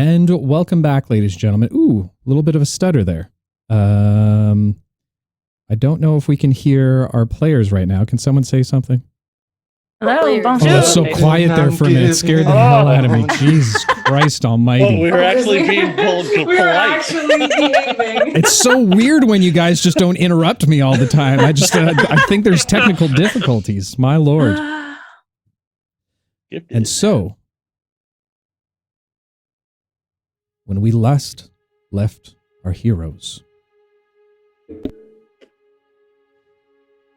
And welcome back, ladies and gentlemen. Ooh, a little bit of a stutter there. I don't know if we can hear our players right now. Can someone say something? Hello, bonjour. Oh, that's so quiet there for a minute. Scared the hell out of me. Jesus Christ almighty. Oh, we were actually being polite. We were actually behaving. It's so weird when you guys just don't interrupt me all the time. I think there's technical difficulties. My lord. And so, when we last left our heroes,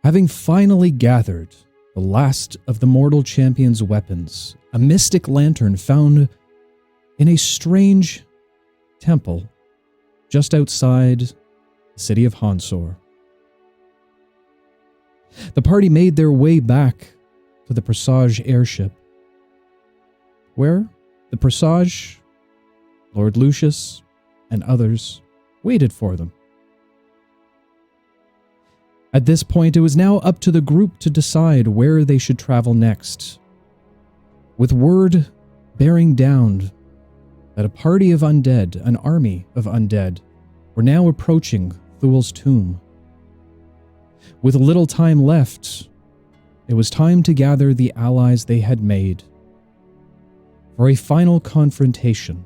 having finally gathered the last of the mortal champion's weapons, a mystic lantern found in a strange temple just outside the city of Hansor. The party made their way back to the Presage airship, where the Presage, Lord Lucius, and others waited for them. At this point, it was now up to the group to decide where they should travel next, with word bearing down that a party of undead, an army of undead, were now approaching Thul's tomb. With little time left, it was time to gather the allies they had made for a final confrontation.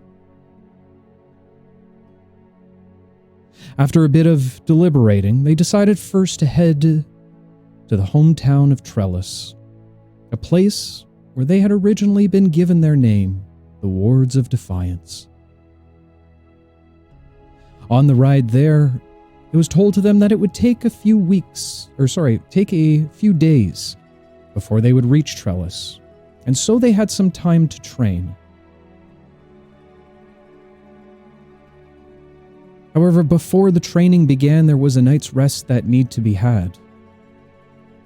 After a bit of deliberating, they decided first to head to the hometown of Trellis, a place where they had originally been given their name, the Wards of Defiance. On the ride there, it was told to them that it would take a few days before they would reach Trellis, and so they had some time to train. However, before the training began, there was a night's rest that needed to be had.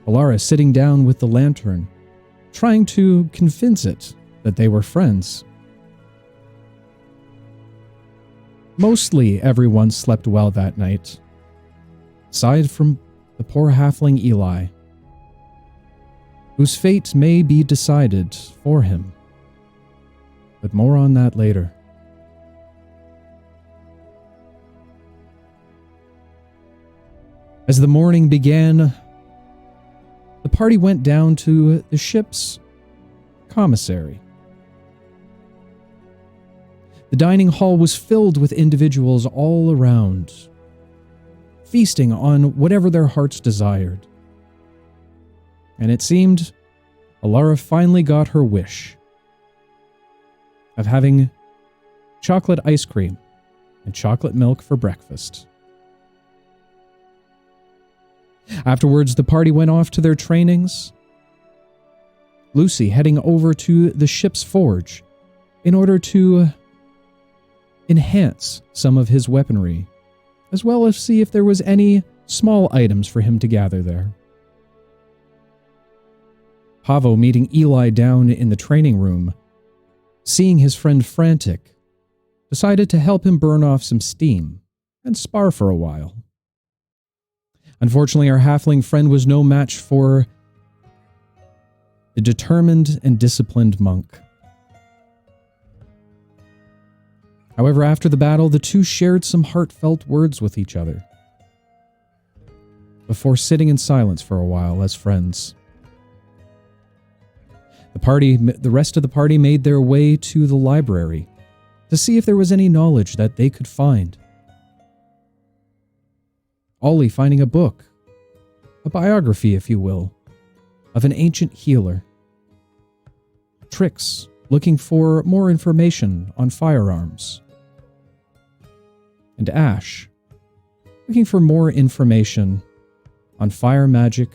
Alara sitting down with the lantern, trying to convince it that they were friends. Mostly everyone slept well that night, aside from the poor halfling Eli, whose fate may be decided for him. But more on that later. As the morning began, the party went down to the ship's commissary. The dining hall was filled with individuals all around, feasting on whatever their hearts desired. And it seemed Alara finally got her wish of having chocolate ice cream and chocolate milk for breakfast. Afterwards, the party went off to their trainings, Lucy heading over to the ship's forge in order to enhance some of his weaponry, as well as see if there was any small items for him to gather there. Pavo meeting Eli down in the training room, seeing his friend frantic, decided to help him burn off some steam and spar for a while. Unfortunately, our halfling friend was no match for the determined and disciplined monk. However, after the battle, the two shared some heartfelt words with each other, before sitting in silence for a while as friends. The rest of the party made their way to the library to see if there was any knowledge that they could find. Ollie finding a book, a biography, if you will, of an ancient healer. Trix looking for more information on firearms. And Ash looking for more information on fire magic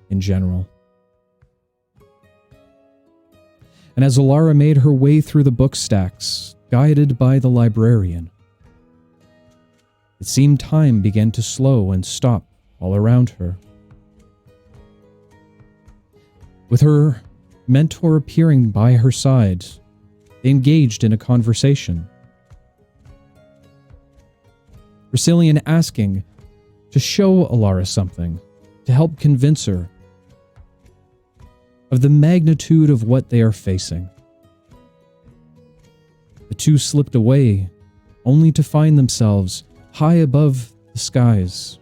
in general. And as Alara made her way through the book stacks, guided by the librarian, it seemed time began to slow and stop all around her. With her mentor appearing by her side, they engaged in a conversation. Brasilian asking to show Alara something, to help convince her of the magnitude of what they are facing. The The two slipped away, only to find themselves high above the skies,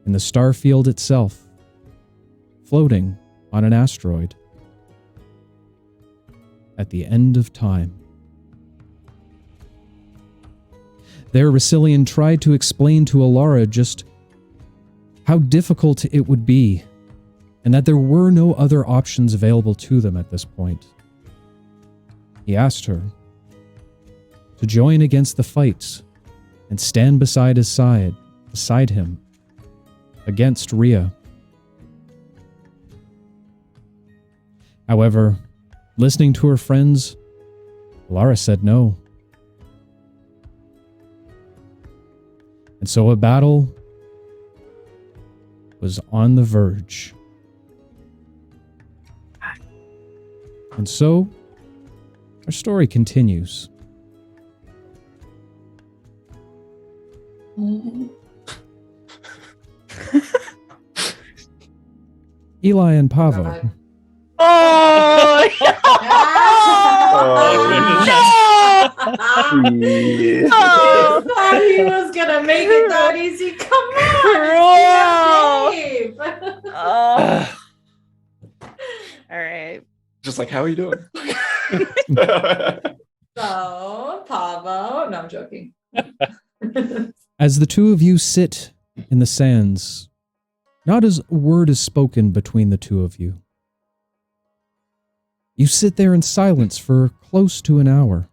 in the star field itself, floating on an asteroid at the end of time. There, Rasilian tried to explain to Alara just how difficult it would be, and that there were no other options available to them at this point. He asked her to join against the fight and stand beside him, against Rhea. However, listening to her friends, Alara said no. And so a battle was on the verge. And so, our story continues. Eli and Pavo. Oh! Yeah. Oh! Thought he was gonna make it that easy. Come Cruel. on. Babe. Oh. All right. Just like, how are you doing? So, Pavo. No, I'm joking. As the two of you sit in the sands, not as a word is spoken between the two of you. You sit there in silence for close to an hour.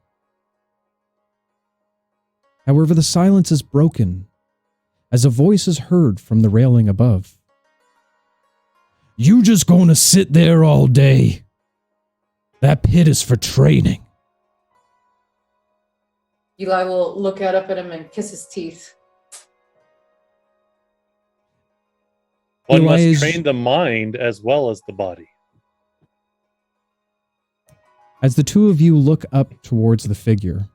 However, the silence is broken as a voice is heard from the railing above. You just gonna sit there all day? That pit is for training. Eli will look up at him and kiss his teeth. One Eli must train the mind as well as the body. As the two of you look up towards the figure,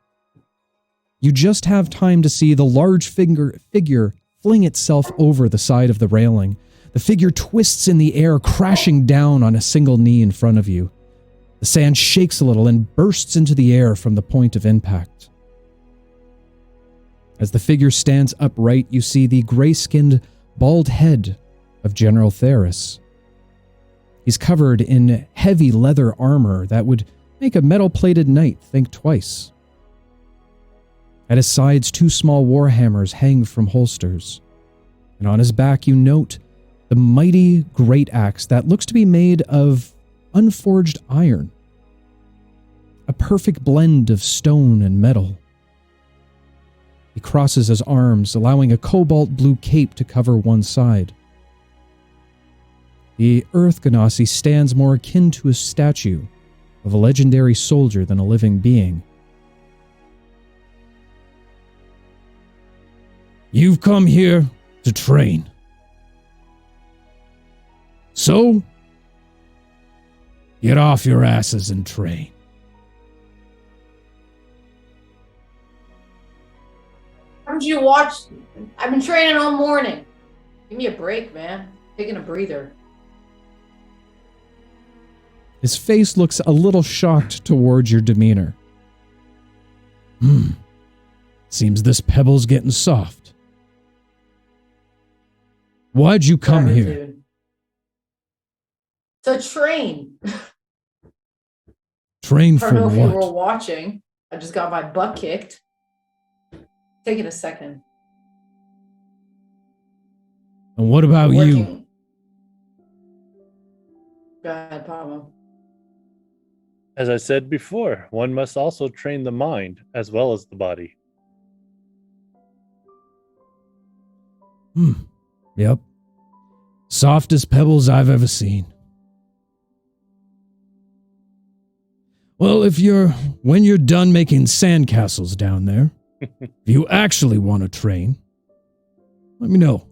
you just have time to see the large figure fling itself over the side of the railing. The figure twists in the air, crashing down on a single knee in front of you. The sand shakes a little and bursts into the air from the point of impact. As the figure stands upright, you see the gray-skinned, bald head of General Theris. He's covered in heavy leather armor that would make a metal-plated knight think twice. At his sides, two small warhammers hang from holsters, and on his back you note the mighty great axe that looks to be made of unforged iron, a perfect blend of stone and metal. He crosses his arms, allowing a cobalt blue cape to cover one side. The Earth Ganassi stands more akin to a statue of a legendary soldier than a living being. You've come here to train. So, get off your asses and train. Haven't you watched? I've been training all morning. Give me a break, man. Taking a breather. His face looks a little shocked towards your demeanor. Seems this pebble's getting soft. Why'd you come here? To train. Train I for don't know if you were what? watching. I just got my butt kicked. Taking a second. And what about you? Working. Go ahead, Pablo. As I said before, one must also train the mind as well as the body. Yep. Softest pebbles I've ever seen. Well, when you're done making sandcastles down there, if you actually want to train, let me know.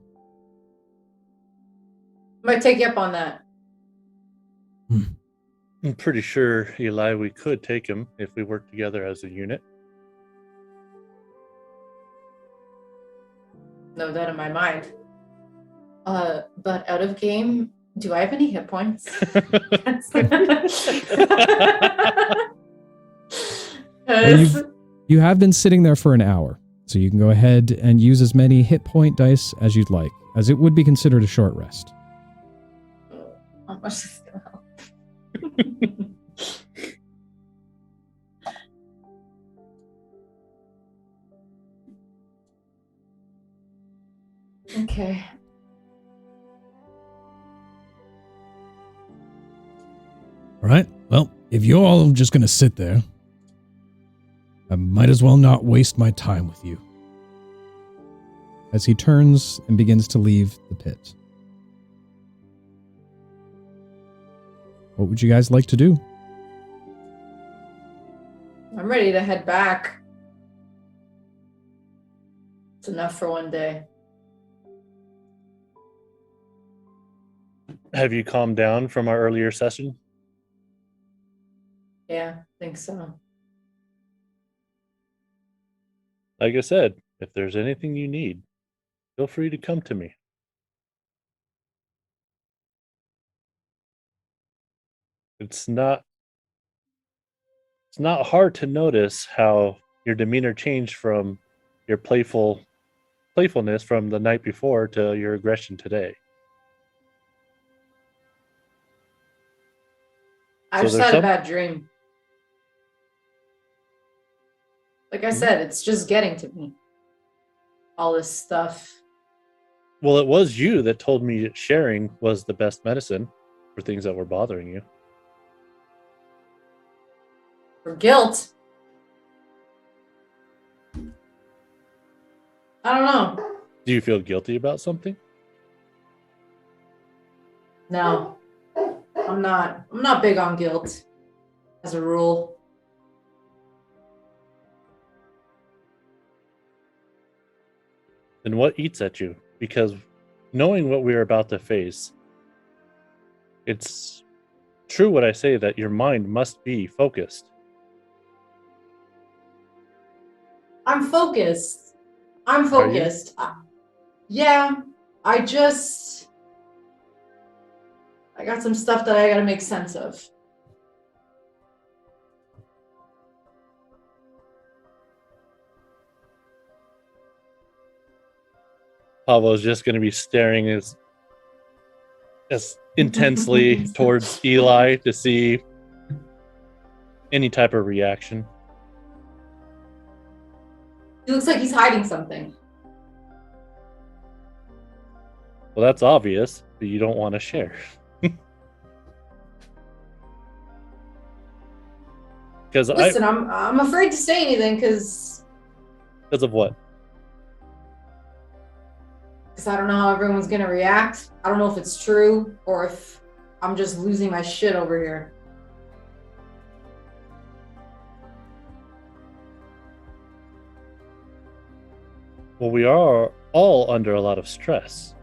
Might take you up on that. I'm pretty sure, Eli, we could take him if we work together as a unit. No doubt in my mind. But out of game, do I have any hit points? Yes. You have been sitting there for an hour, so you can go ahead and use as many hit point dice as you'd like, as it would be considered a short rest. How much is gonna help? Okay. All right. Well, if you're all just going to sit there, I might as well not waste my time with you. As he turns and begins to leave the pit. What would you guys like to do? I'm ready to head back. It's enough for one day. Have you calmed down from our earlier session? Yeah, I think so. Like I said, if there's anything you need, feel free to come to me. It's not hard to notice how your demeanor changed from your playfulness from the night before to your aggression today. I So just there's had a some- bad dream. Like I said, it's just getting to me. All this stuff. Well, it was you that told me that sharing was the best medicine for things that were bothering you. For guilt. I don't know. Do you feel guilty about something? No. I'm not big on guilt as a rule. Then what eats at you? Because knowing what we're about to face, it's true what I say that your mind must be focused. I'm focused. I'm Are you? focused. Yeah, I got some stuff that I gotta make sense of. Pablo's just going to be staring as intensely towards Eli to see any type of reaction. He looks like he's hiding something. Well, that's obvious, but you don't want to share. Because Listen, I'm afraid to say anything because of what? I don't know how everyone's gonna react. I don't know if it's true or if I'm just losing my shit over here. Well, we are all under a lot of stress.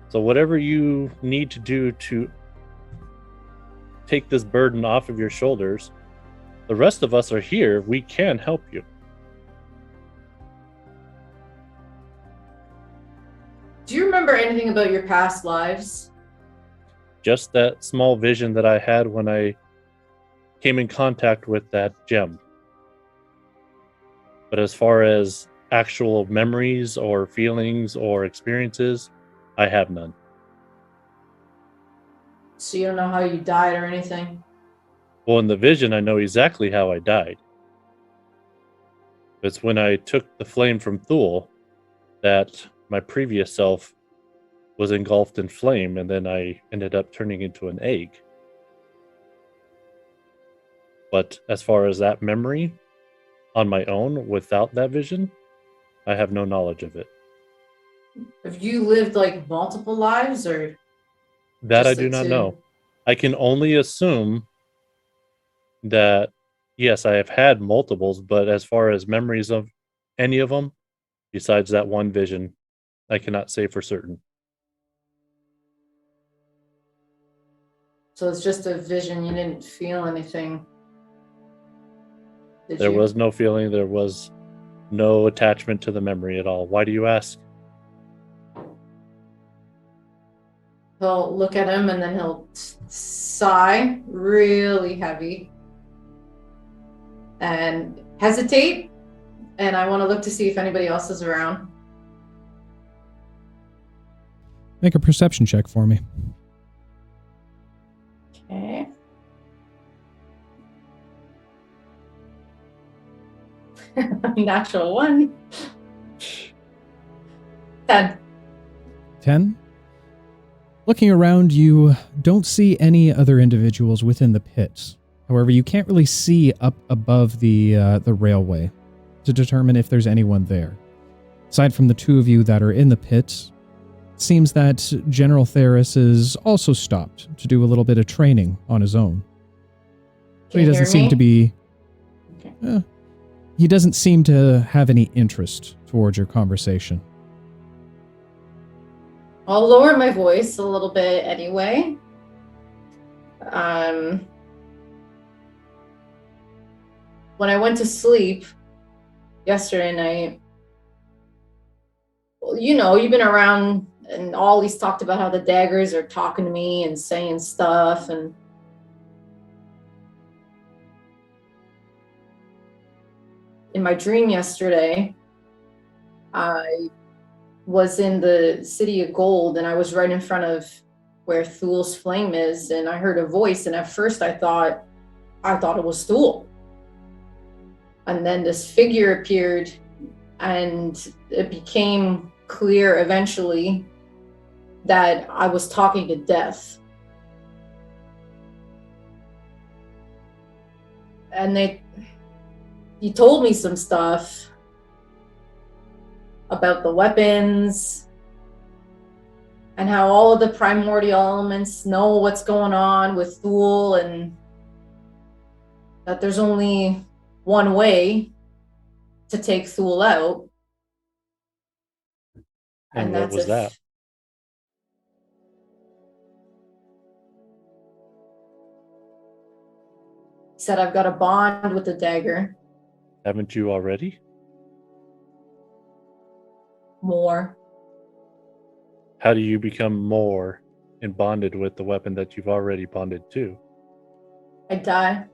So whatever you need to do to take this burden off of your shoulders, the rest of us are here. We can help you. Do you remember anything about your past lives? Just that small vision that I had when I came in contact with that gem. But as far as actual memories or feelings or experiences, I have none. So you don't know how you died or anything? Well, in the vision, I know exactly how I died. It's when I took the flame from Thule that my previous self was engulfed in flame, and then I ended up turning into an egg. But as far as that memory, on my own, without that vision, I have no knowledge of it. Have you lived like multiple lives or That I just do the not two? know. I can only assume that, yes, I have had multiples, but as far as memories of any of them, besides that one vision, I cannot say for certain. So it's just a vision, you didn't feel anything. Did There you? was no feeling, there was no attachment to the memory at all. Why do you ask? He'll look at him and then he'll sigh really heavy. and hesitate, and I want to look to see if anybody else is around. Make a perception check for me. Okay. Natural 1. 10. 10. Looking around, you don't see any other individuals within the pit. However, you can't really see up above the railway to determine if there's anyone there. Aside from the two of you that are in the pit, it seems that General Theris is also stopped to do a little bit of training on his own. So he doesn't seem to be... Okay. He doesn't seem to have any interest towards your conversation. I'll lower my voice a little bit anyway. When I went to sleep yesterday night, well, you know, you've been around, and Ollie's talked about how the daggers are talking to me and saying stuff, and in my dream yesterday, I was in the City of Gold, and I was right in front of where Thul's flame is, and I heard a voice, and at first I thought it was Thul. And then this figure appeared, and it became clear eventually that I was talking to Death. And he told me some stuff about the weapons and how all of the primordial elements know what's going on with Thul, and that there's only one way to take Thul out. And what that's was that? He said, I've got a bond with the dagger. Haven't you already? More. How do you become more and bonded with the weapon that you've already bonded to? I die.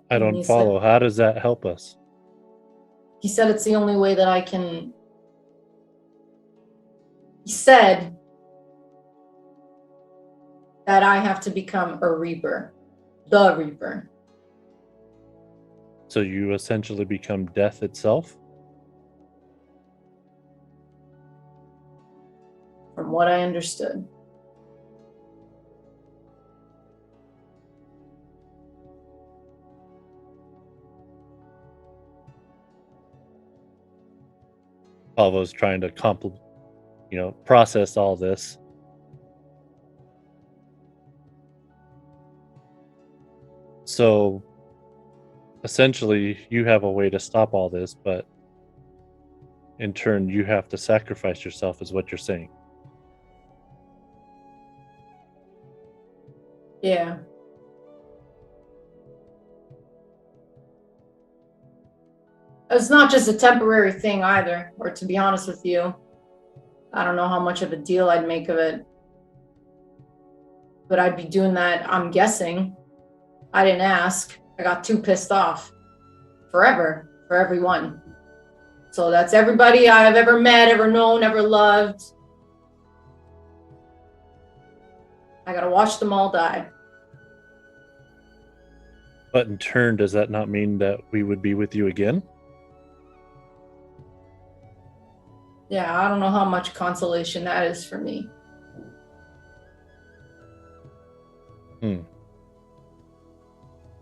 I don't follow. How does that help us? He said it's the only way that I can... He said that I have to become a Reaper. The Reaper. So you essentially become death itself? From what I understood. Pavo's trying to process all this. So essentially you have a way to stop all this, but in turn you have to sacrifice yourself, is what you're saying. Yeah. It's not just a temporary thing either, or to be honest with you, I don't know how much of a deal I'd make of it. But I'd be doing that, I'm guessing. I didn't ask. I got too pissed off. Forever. For everyone. So that's everybody I've ever met, ever known, ever loved. I gotta watch them all die. But in turn, does that not mean that we would be with you again? Yeah, I don't know how much consolation that is for me.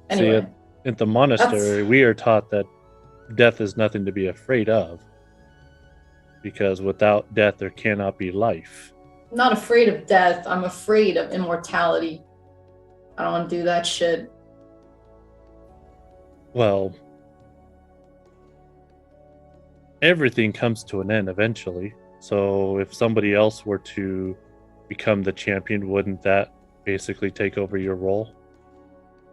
Anyway. See, at the monastery, we are taught that death is nothing to be afraid of. Because without death, there cannot be life. I'm not afraid of death. I'm afraid of immortality. I don't want to do that shit. Well, everything comes to an end eventually. So if somebody else were to become the champion, wouldn't that basically take over your role?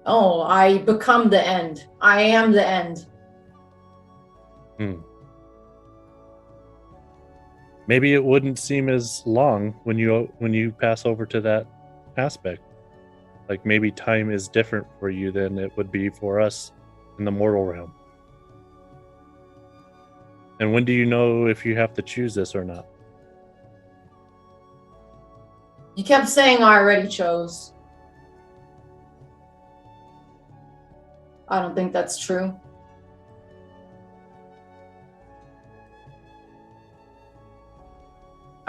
Oh, I become the end. I am the end. maybe it wouldn't seem as long when you pass over to that aspect. Like maybe time is different for you than it would be for us in the mortal realm. And when do you know if you have to choose this or not? You kept saying I already chose. I don't think that's true.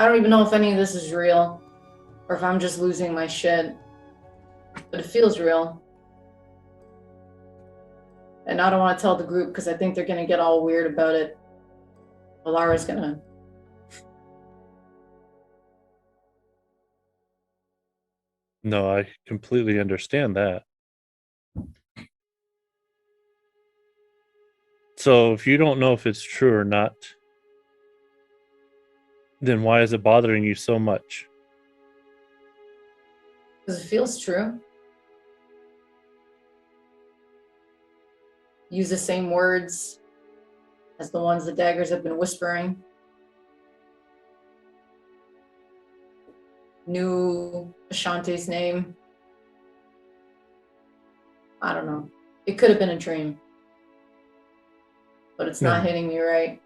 I don't even know if any of this is real or if I'm just losing my shit. But it feels real. And I don't want to tell the group because I think they're going to get all weird about it. Alara's going to. No, I completely understand that. So if you don't know if it's true or not, then why is it bothering you so much? Because it feels true. Use the same words as the ones the daggers have been whispering. Knew Ashante's name. I don't know. It could have been a dream. But it's not hitting me right.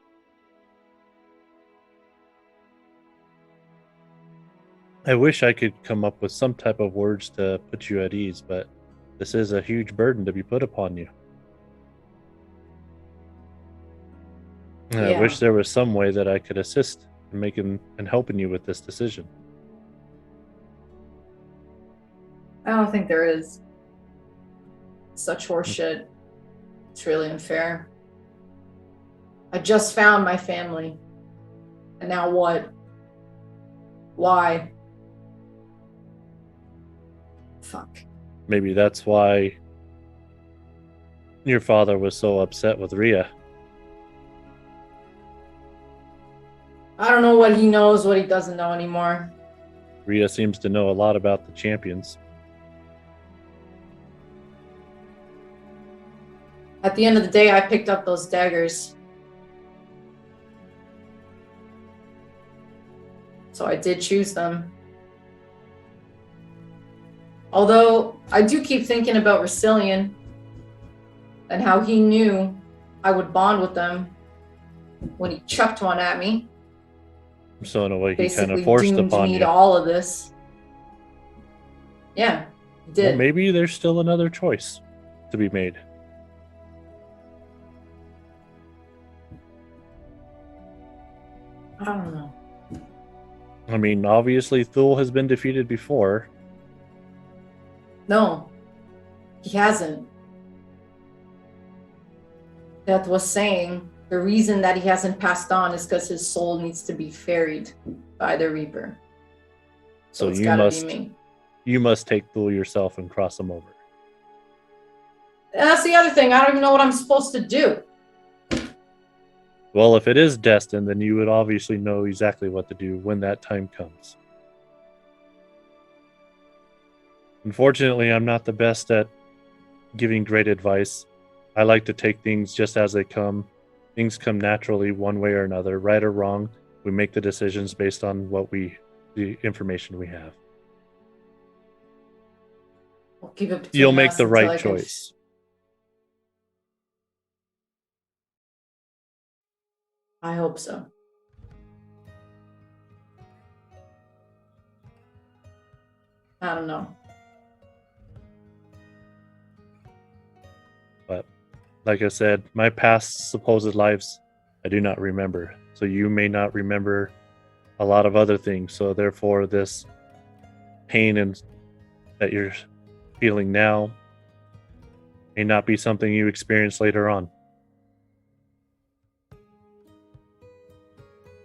I wish I could come up with some type of words to put you at ease, but this is a huge burden to be put upon you. And I wish there was some way that I could assist in making and helping you with this decision. I don't think there is. Such horseshit. It's really unfair. I just found my family. And now what? Why? Fuck. Maybe that's why your father was so upset with Rhea. I don't know what he knows, what he doesn't know anymore. Rhea seems to know a lot about the champions. At the end of the day, I picked up those daggers. So I did choose them. Although, I do keep thinking about Resilient and how he knew I would bond with them when he chucked one at me. So in a way, he Basically kind of forced doomed upon me you. to all of this. Yeah, he did. Well, maybe there's still another choice to be made. I don't know. I mean, obviously, Thule has been defeated before. No, he hasn't. That was saying the reason that he hasn't passed on is because his soul needs to be ferried by the Reaper. So it's you gotta must, be me. you must take Thule yourself and cross him over. And that's the other thing. I don't even know what I'm supposed to do. Well, if it is destined, then you would obviously know exactly what to do when that time comes. Unfortunately, I'm not the best at giving great advice. I like to take things just as they come. Things come naturally one way or another, right or wrong. We make the decisions based on the information we have. We'll keep it between You'll make us the until I right can- choice. I hope so. I don't know. But like I said, my past supposed lives, I do not remember. So you may not remember a lot of other things. So therefore, this pain that you're feeling now may not be something you experience later on.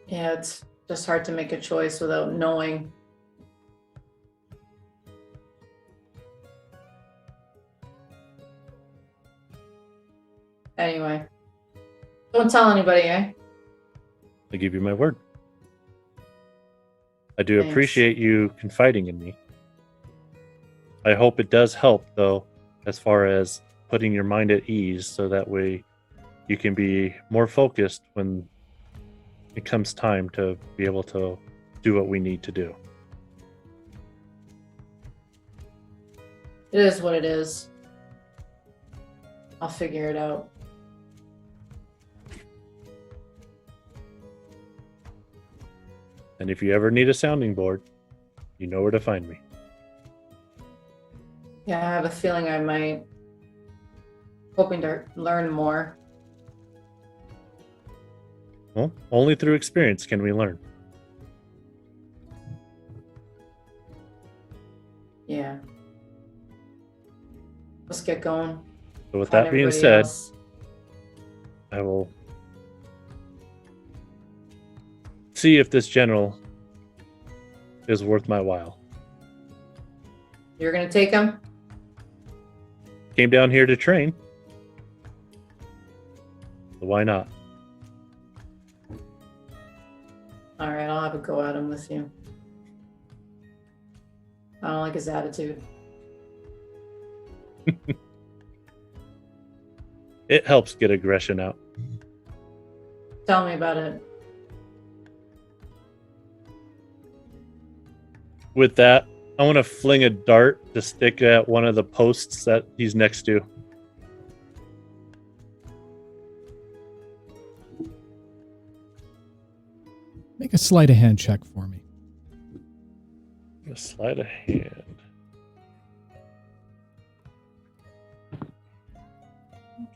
Yeah, it's just hard to make a choice without knowing. Anyway, don't tell anybody, eh? I give you my word. I do Thanks. appreciate you confiding in me. I hope it does help, though, as far as putting your mind at ease, so that way you can be more focused when it comes time to be able to do what we need to do. It is what it is. I'll figure it out. And if you ever need a sounding board, you know where to find me. Yeah, I have a feeling I might. Hoping to learn more. Well, only through experience can we learn. Yeah. Let's get going. So with Find that being everybody said, else. I will see if this general is worth my while. You're gonna take him? Came down here to train. So why not? All right, I'll have a go at him with you. I don't like his attitude. It helps get aggression out. Tell me about it. With that, I want to fling a dart to stick at one of the posts that he's next to. Make a sleight of hand check for me. A sleight of hand.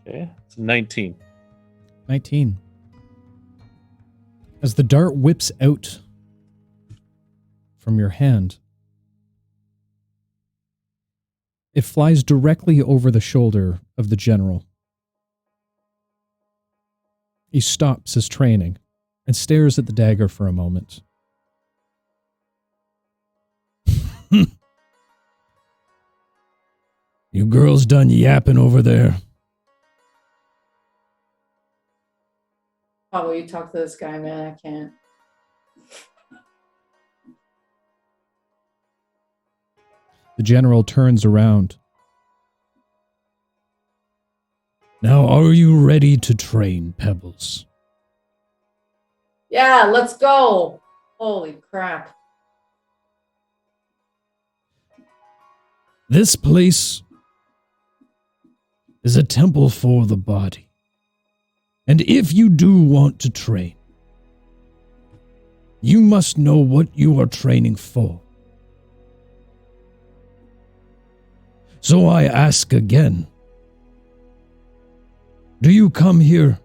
Okay, it's 19. 19. As the dart whips out from your hand, it flies directly over the shoulder of the general. He stops his training and stares at the dagger for a moment. You girls done yapping over there? How will you talk to this guy, man? I can't. The general turns around. Now, are you ready to train, Pebbles? Yeah, let's go. Holy crap. This place is a temple for the body. And if you do want to train, you must know what you are training for. So I ask again, do you come here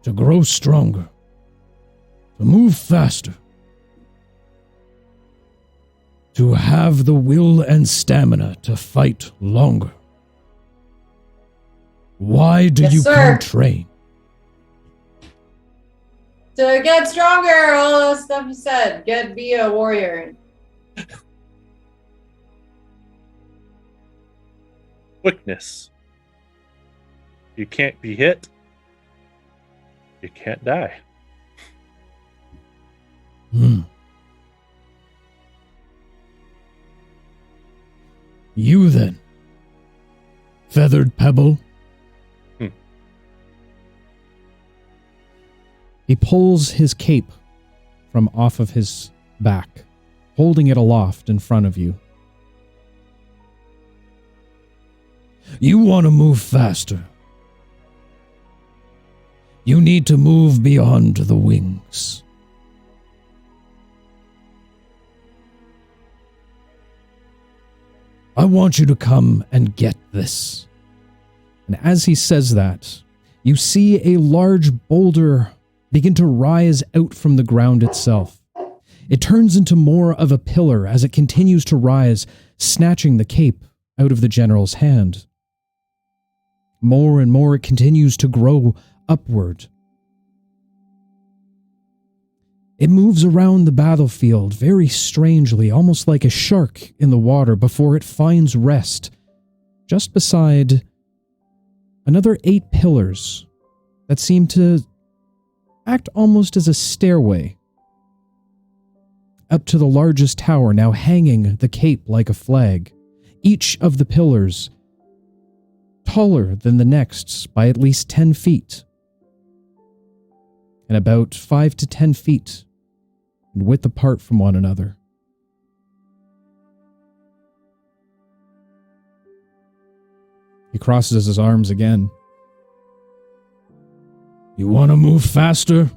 to grow stronger, to move faster, to have the will and stamina to fight longer? Why do Yes, you sir. come train? To get stronger, all the stuff you said. Be a warrior. Quickness. You can't be hit. You can't die. You then, feathered pebble. He pulls his cape from off of his back, holding it aloft in front of you. You want to move faster. You need to move beyond the wings. I want you to come and get this. And as he says that, you see a large boulder begin to rise out from the ground itself. It turns into more of a pillar as it continues to rise, snatching the cape out of the general's hand. More and more it continues to grow upward. It moves around the battlefield very strangely, almost like a shark in the water, before it finds rest just beside another 8 pillars that seem to act almost as a stairway up to the largest tower, now hanging the cape like a flag. Each of the pillars taller than the next by at least 10 feet. and about 5 to 10 feet in width apart from one another. He crosses his arms again. You want to move faster?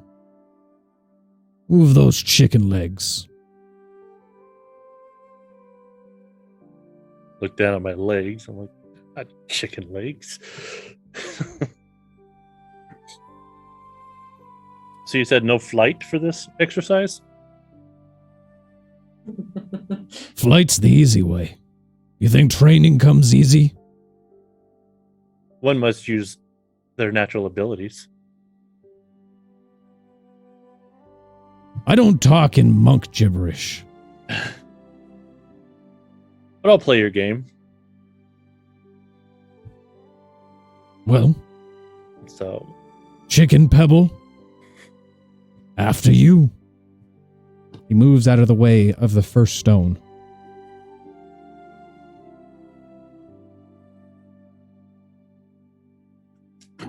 Move those chicken legs. Look down at my legs. I'm like, not chicken legs. So you said no flight for this exercise? Flight's the easy way. You think training comes easy? One must use their natural abilities. I don't talk in monk gibberish. But I'll play your game. Well, So, chicken pebble. After you. He moves out of the way of the first stone.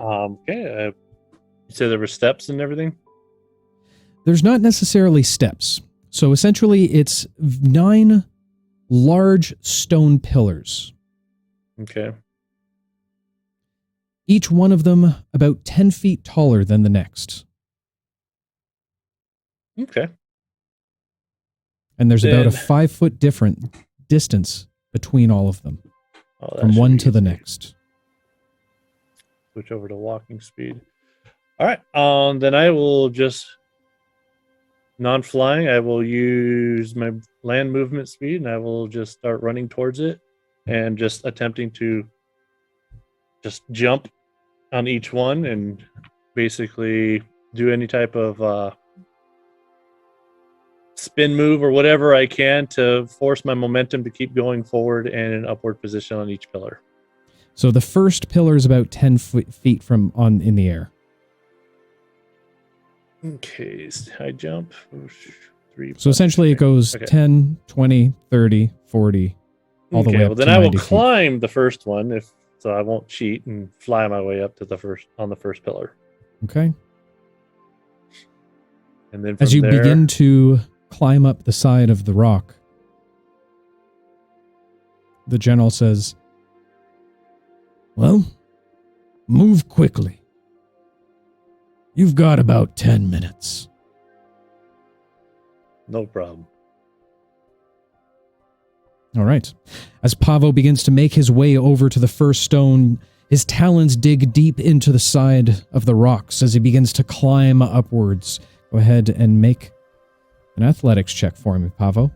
okay. You said there were steps and everything? There's not necessarily steps. So essentially, it's 9 large stone pillars. Okay. Each one of them about 10 feet taller than the next. Okay. And there's about a Then- 5-foot different distance between all of them, Oh, that from should one be to the easy. next. Switch over to walking speed. All right. Then I will just non-flying. I will use my land movement speed, and I will just start running towards it, and just attempting to just jump on each one, and basically do any type of spin move or whatever I can to force my momentum to keep going forward and in an upward position on each pillar. So the first pillar is about 10 feet from in the air. Okay, high jump. 3. So essentially it goes Okay. 10, 20, 30, 40, all the way up well, then to I will 90 feet. climb the first one, so I won't cheat and fly my way up to the first pillar. Okay. And then from As you there, begin to climb up the side of the rock, the general says, Well, move quickly. You've got about 10 minutes. no problem. all right. As Pavo begins to make his way over to the first stone, his talons dig deep into the side of the rocks as he begins to climb upwards. Go ahead and make an athletics check for me, Pavo.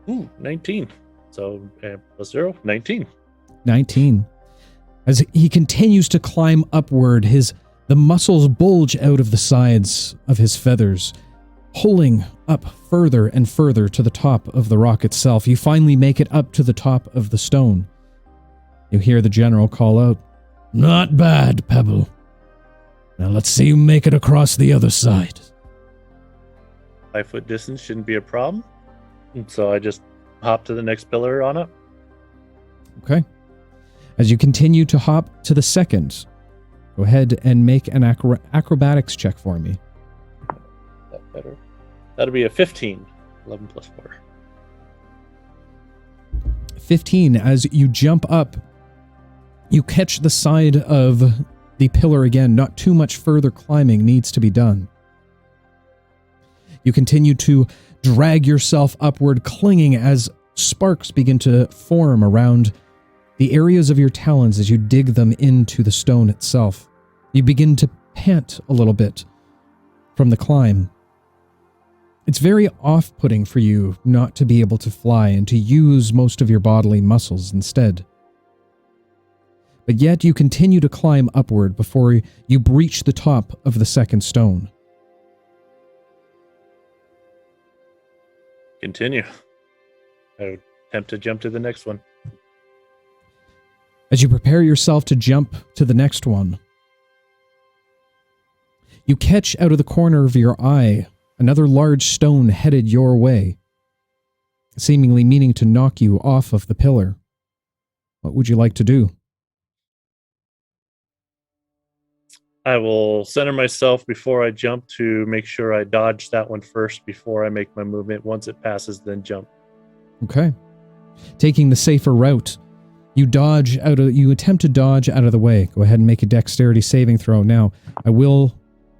Ooh, 19. So plus 0, 19. 19. As he continues to climb upward, the muscles bulge out of the sides of his feathers, pulling up further and further to the top of the rock itself. You finally make it up to the top of the stone. You hear the general call out, Not bad, Pebble. Now let's see you make it across the other side. 5-foot distance shouldn't be a problem. And so I just hop to the next pillar on it. okay? As you continue to hop to the second, go ahead and make an acrobatics check for me. That better. That'll be a 15. 11 plus 4. 15, as you jump up, you catch the side of the pillar again. Not too much further climbing needs to be done. You continue to drag yourself upward, clinging as sparks begin to form around the areas of your talons as you dig them into the stone itself. You begin to pant a little bit from the climb. It's very off-putting for you not to be able to fly and to use most of your bodily muscles instead. But yet you continue to climb upward before you breach the top of the second stone. Continue. I would attempt to jump to the next one. As you prepare yourself to jump to the next one, you catch out of the corner of your eye another large stone headed your way, seemingly meaning to knock you off of the pillar. What would you like to do? I will center myself before I jump to make sure I dodge that one first before I make my movement. Once it passes, then jump. Okay. Taking the safer route, you attempt to dodge out of the way. Go ahead and make a dexterity saving throw. Now, I will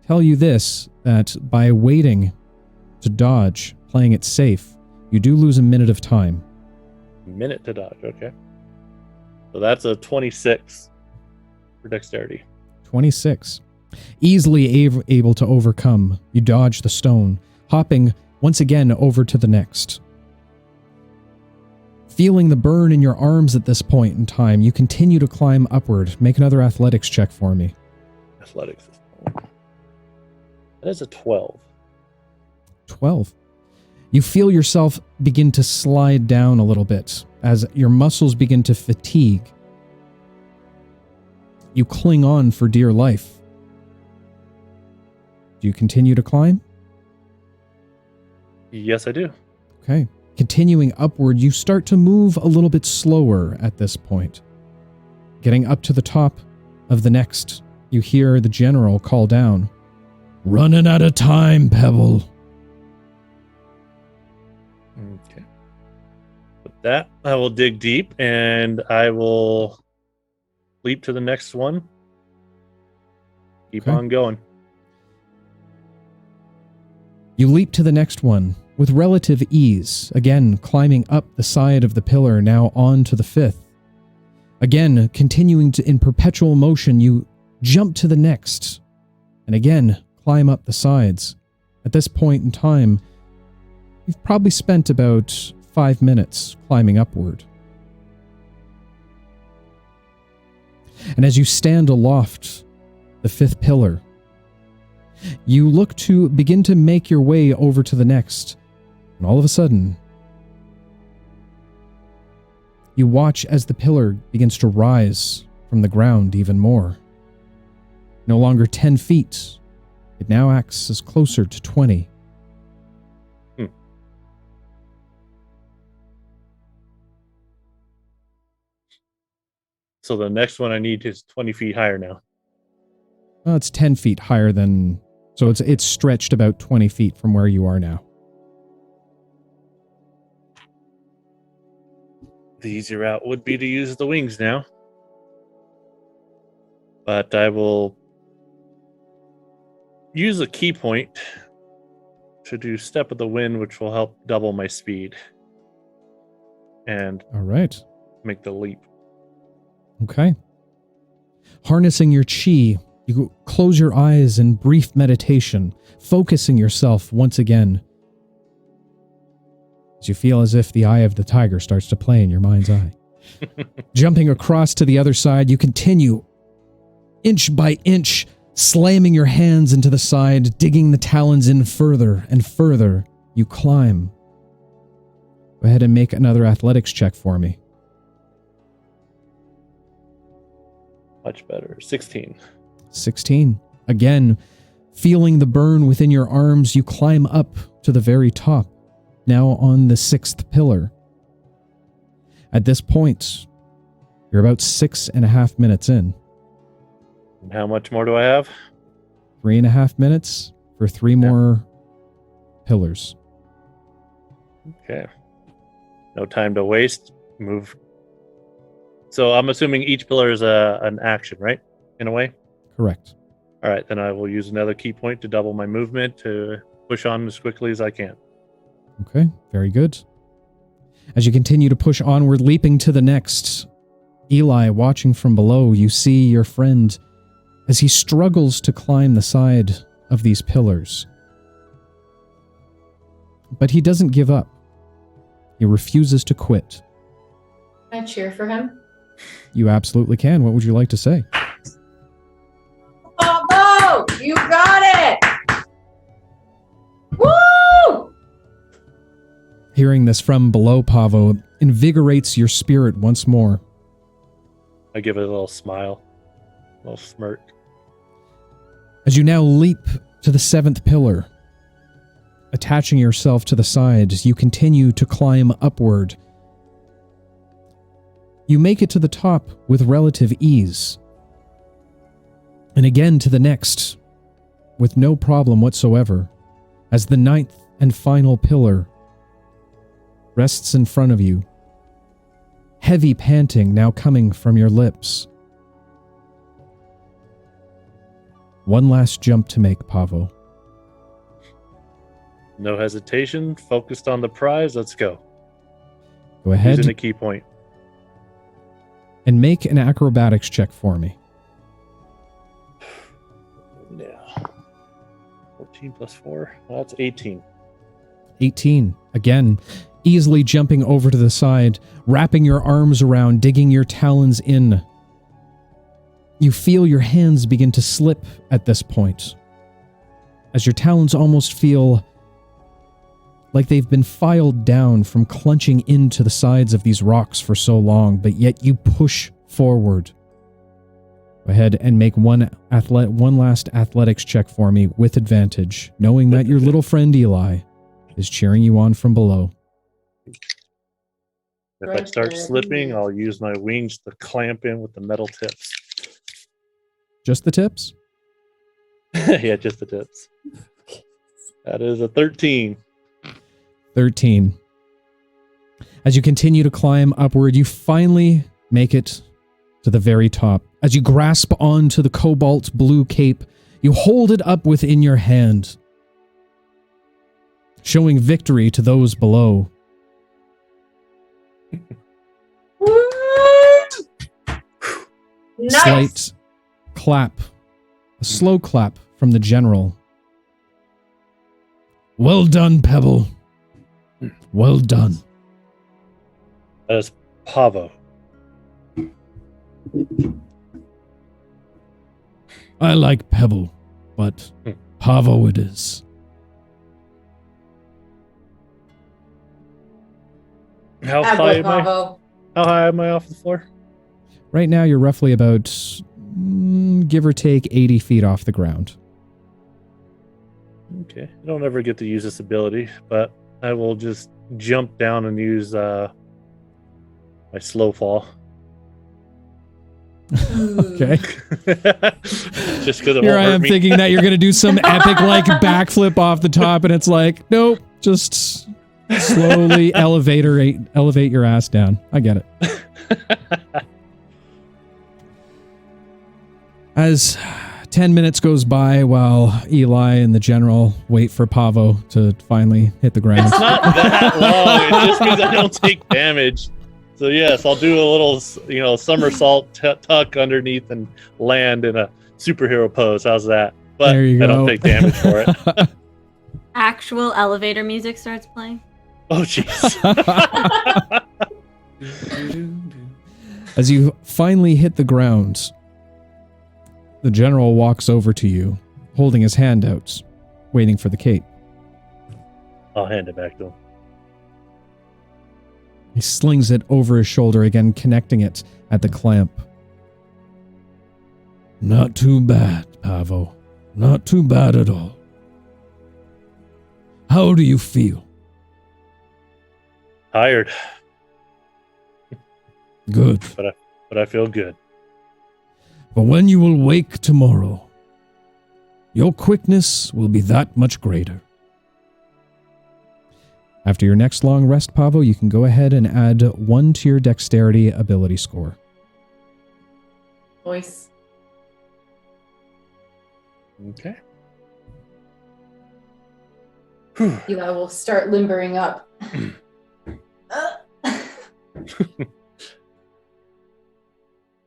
tell you this, that by waiting to dodge, playing it safe, you do lose a minute of time. Minute to dodge, okay. So that's a 26 for dexterity. 26. Easily able to overcome. You dodge the stone, hopping once again over to the next. Feeling the burn in your arms at this point in time, you continue to climb upward. Make another athletics check for me. Athletics. That is a 12. 12. You feel yourself begin to slide down a little bit as your muscles begin to fatigue. You cling on for dear life. Do you continue to climb? Yes, I do. Okay. Continuing upward, you start to move a little bit slower at this point. Getting up to the top of the next, you hear the general call down. Running out of time, Pebble. Okay. With that, I will dig deep and I will leap to the next one. Keep Okay. on going. You leap to the next one with relative ease, again climbing up the side of the pillar, now on to the fifth. Again, continuing in perpetual motion, you jump to the next, and again climb up the sides. At this point in time, you've probably spent about 5 minutes climbing upward. And as you stand aloft the fifth pillar, you look to begin to make your way over to the next, and all of a sudden, you watch as the pillar begins to rise from the ground even more. No longer 10 feet, it now acts as closer to 20. So the next one I need is 20 feet higher now. Well, it's 10 feet higher than... So it's stretched about 20 feet from where you are now. The easy route would be to use the wings now. But I will use a key point to do Step of the Wind, which will help double my speed. And All right. make the leap. Okay. Harnessing your chi, you close your eyes in brief meditation, focusing yourself once again. As you feel as if the eye of the tiger starts to play in your mind's eye. Jumping across to the other side, you continue, inch by inch, slamming your hands into the side, digging the talons in further and further. You climb. Go ahead and make another athletics check for me. Much better. 16. 16. Again, feeling the burn within your arms, you climb up to the very top, now on the sixth pillar. At this point, you're about 6.5 minutes in. And how much more do I have? 3.5 minutes for 3 more pillars. Okay. No time to waste. Move. So I'm assuming each pillar is an action, right? In a way? Correct. All right, then I will use another key point to double my movement to push on as quickly as I can. Okay, very good. As you continue to push onward, leaping to the next, Eli, watching from below, you see your friend as he struggles to climb the side of these pillars. But he doesn't give up. He refuses to quit. Can I cheer for him? You absolutely can. What would you like to say? Bravo! You got it! Woo! Hearing this from below, Pavo, invigorates your spirit once more. I give it a little smile, a little smirk. As you now leap to the seventh pillar, attaching yourself to the side, you continue to climb upward. You make it to the top with relative ease. and again to the next, with no problem whatsoever, as the 9th and final pillar rests in front of you. Heavy panting now coming from your lips. One last jump to make, Pavo. No hesitation. Focused on the prize. Let's go. Go ahead Using a key point. and make an acrobatics check for me. Yeah. 14 plus 4. Well, that's 18. 18. Again, easily jumping over to the side, wrapping your arms around, digging your talons in. You feel your hands begin to slip at this point, as your talons almost feel like they've been filed down from clenching into the sides of these rocks for so long, but yet you push forward. Go ahead and make one last athletics check for me with advantage, knowing that your little friend Eli is cheering you on from below. If I start slipping, I'll use my wings to clamp in with the metal tips. Just the tips? Yeah, just the tips. That is a 13. 13. As you continue to climb upward, you finally make it to the very top. As you grasp onto the cobalt blue cape, you hold it up within your hand, showing victory to those below. Nice. Slight clap, a slow clap from the general. Well done, Pebble. Well done. That is Pavo. I like Pebble, but Pavo it is. How high am I? Bravo. How high am I off the floor? Right now, you're roughly about, give or take, 80 feet off the ground. Okay. I don't ever get to use this ability, but I will just jump down and use my slow fall. Okay. Just because it Here won't I hurt am me. thinking that you're going to do some epic, like, backflip off the top, and it's like, nope, just slowly elevate your ass down. I get it. As 10 minutes goes by while Eli and the general wait for Pavo to finally hit the ground. It's not that long. It just means I don't take damage. So yes, I'll do a little, somersault tuck underneath and land in a superhero pose. How's that? But There you I don't go. take damage for it. Actual elevator music starts playing. Oh jeez. As you finally hit the ground, the general walks over to you, holding his hand out, waiting for the cape. I'll hand it back to him. He slings it over his shoulder, again connecting it at the clamp. Not too bad, Pavo. Not too bad at all. How do you feel? Tired, Good. but I feel good. But when you will wake tomorrow, your quickness will be that much greater. After your next long rest, Pavo, you can go ahead and add 1 to your dexterity ability score. Voice. Okay. Eli will start limbering up.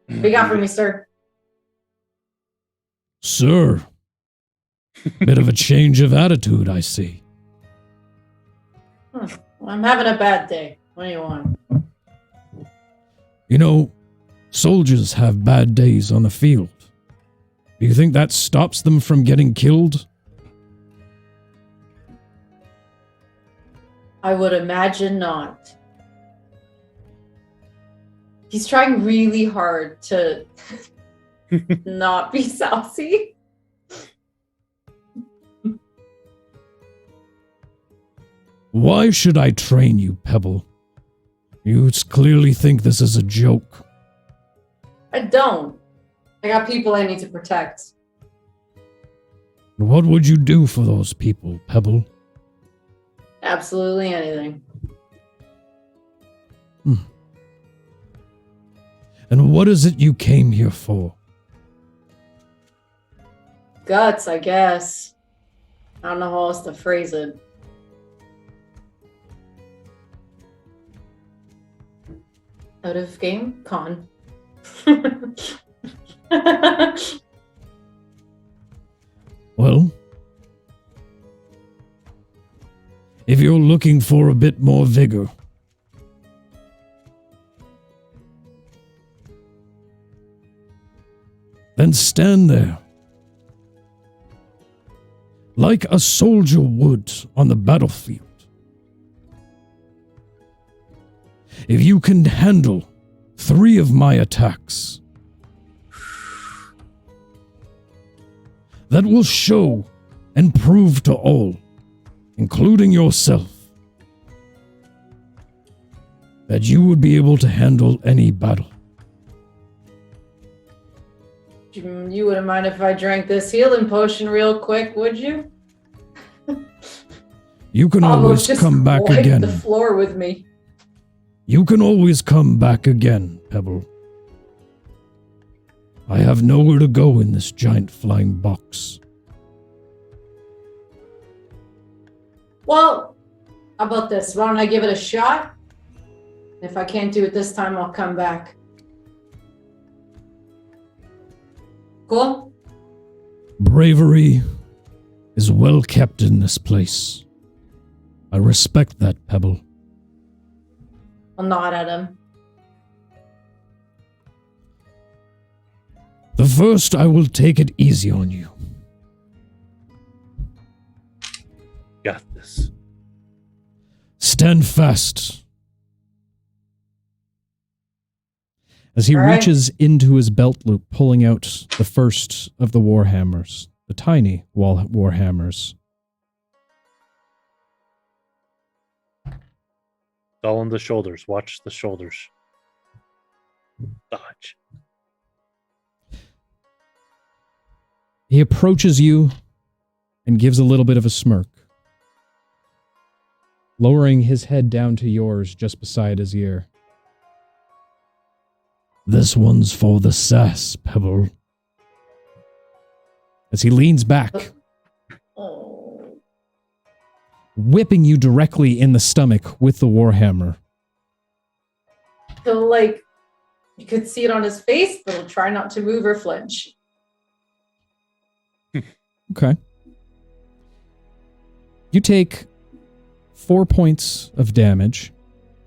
What you got for me, sir? Sir, bit of a change of attitude, I see. Well, I'm having a bad day. What do you want? You know, soldiers have bad days on the field. Do you think that stops them from getting killed? I would imagine not. He's trying really hard to not be sassy. Why should I train you, Pebble? You clearly think this is a joke. I don't. I got people I need to protect. And what would you do for those people, Pebble? Absolutely anything. And what is it you came here for? Guts, I guess. I don't know how else to phrase it. Out of game? Con. Well, if you're looking for a bit more vigor, then stand there, like a soldier would on the battlefield. If you can handle 3 of my attacks, that will show and prove to all, including yourself, that you would be able to handle any battle. You wouldn't mind if I drank this healing potion real quick, would you? You can Almost always just come back wipe again. the floor with me. You can always come back again, Pebble. I have nowhere to go in this giant flying box. Well, how about this? Why don't I give it a shot? If I can't do it this time, I'll come back. Cool? Bravery is well kept in this place. I respect that, Pebble. I'll nod at him. The first, I will take it easy on you. Got this. Stand fast. As he All right. reaches into his belt loop, pulling out the first of the warhammers, the tiny warhammers. All on the shoulders. Watch the shoulders. Dodge. He approaches you and gives a little bit of a smirk, lowering his head down to yours just beside his ear. This one's for the sass, Pebble. As he leans back, Oh. whipping you directly in the stomach with the warhammer. He'll, like, you could see it on his face, but he'll try not to move or flinch. Okay. You take 4 points of damage,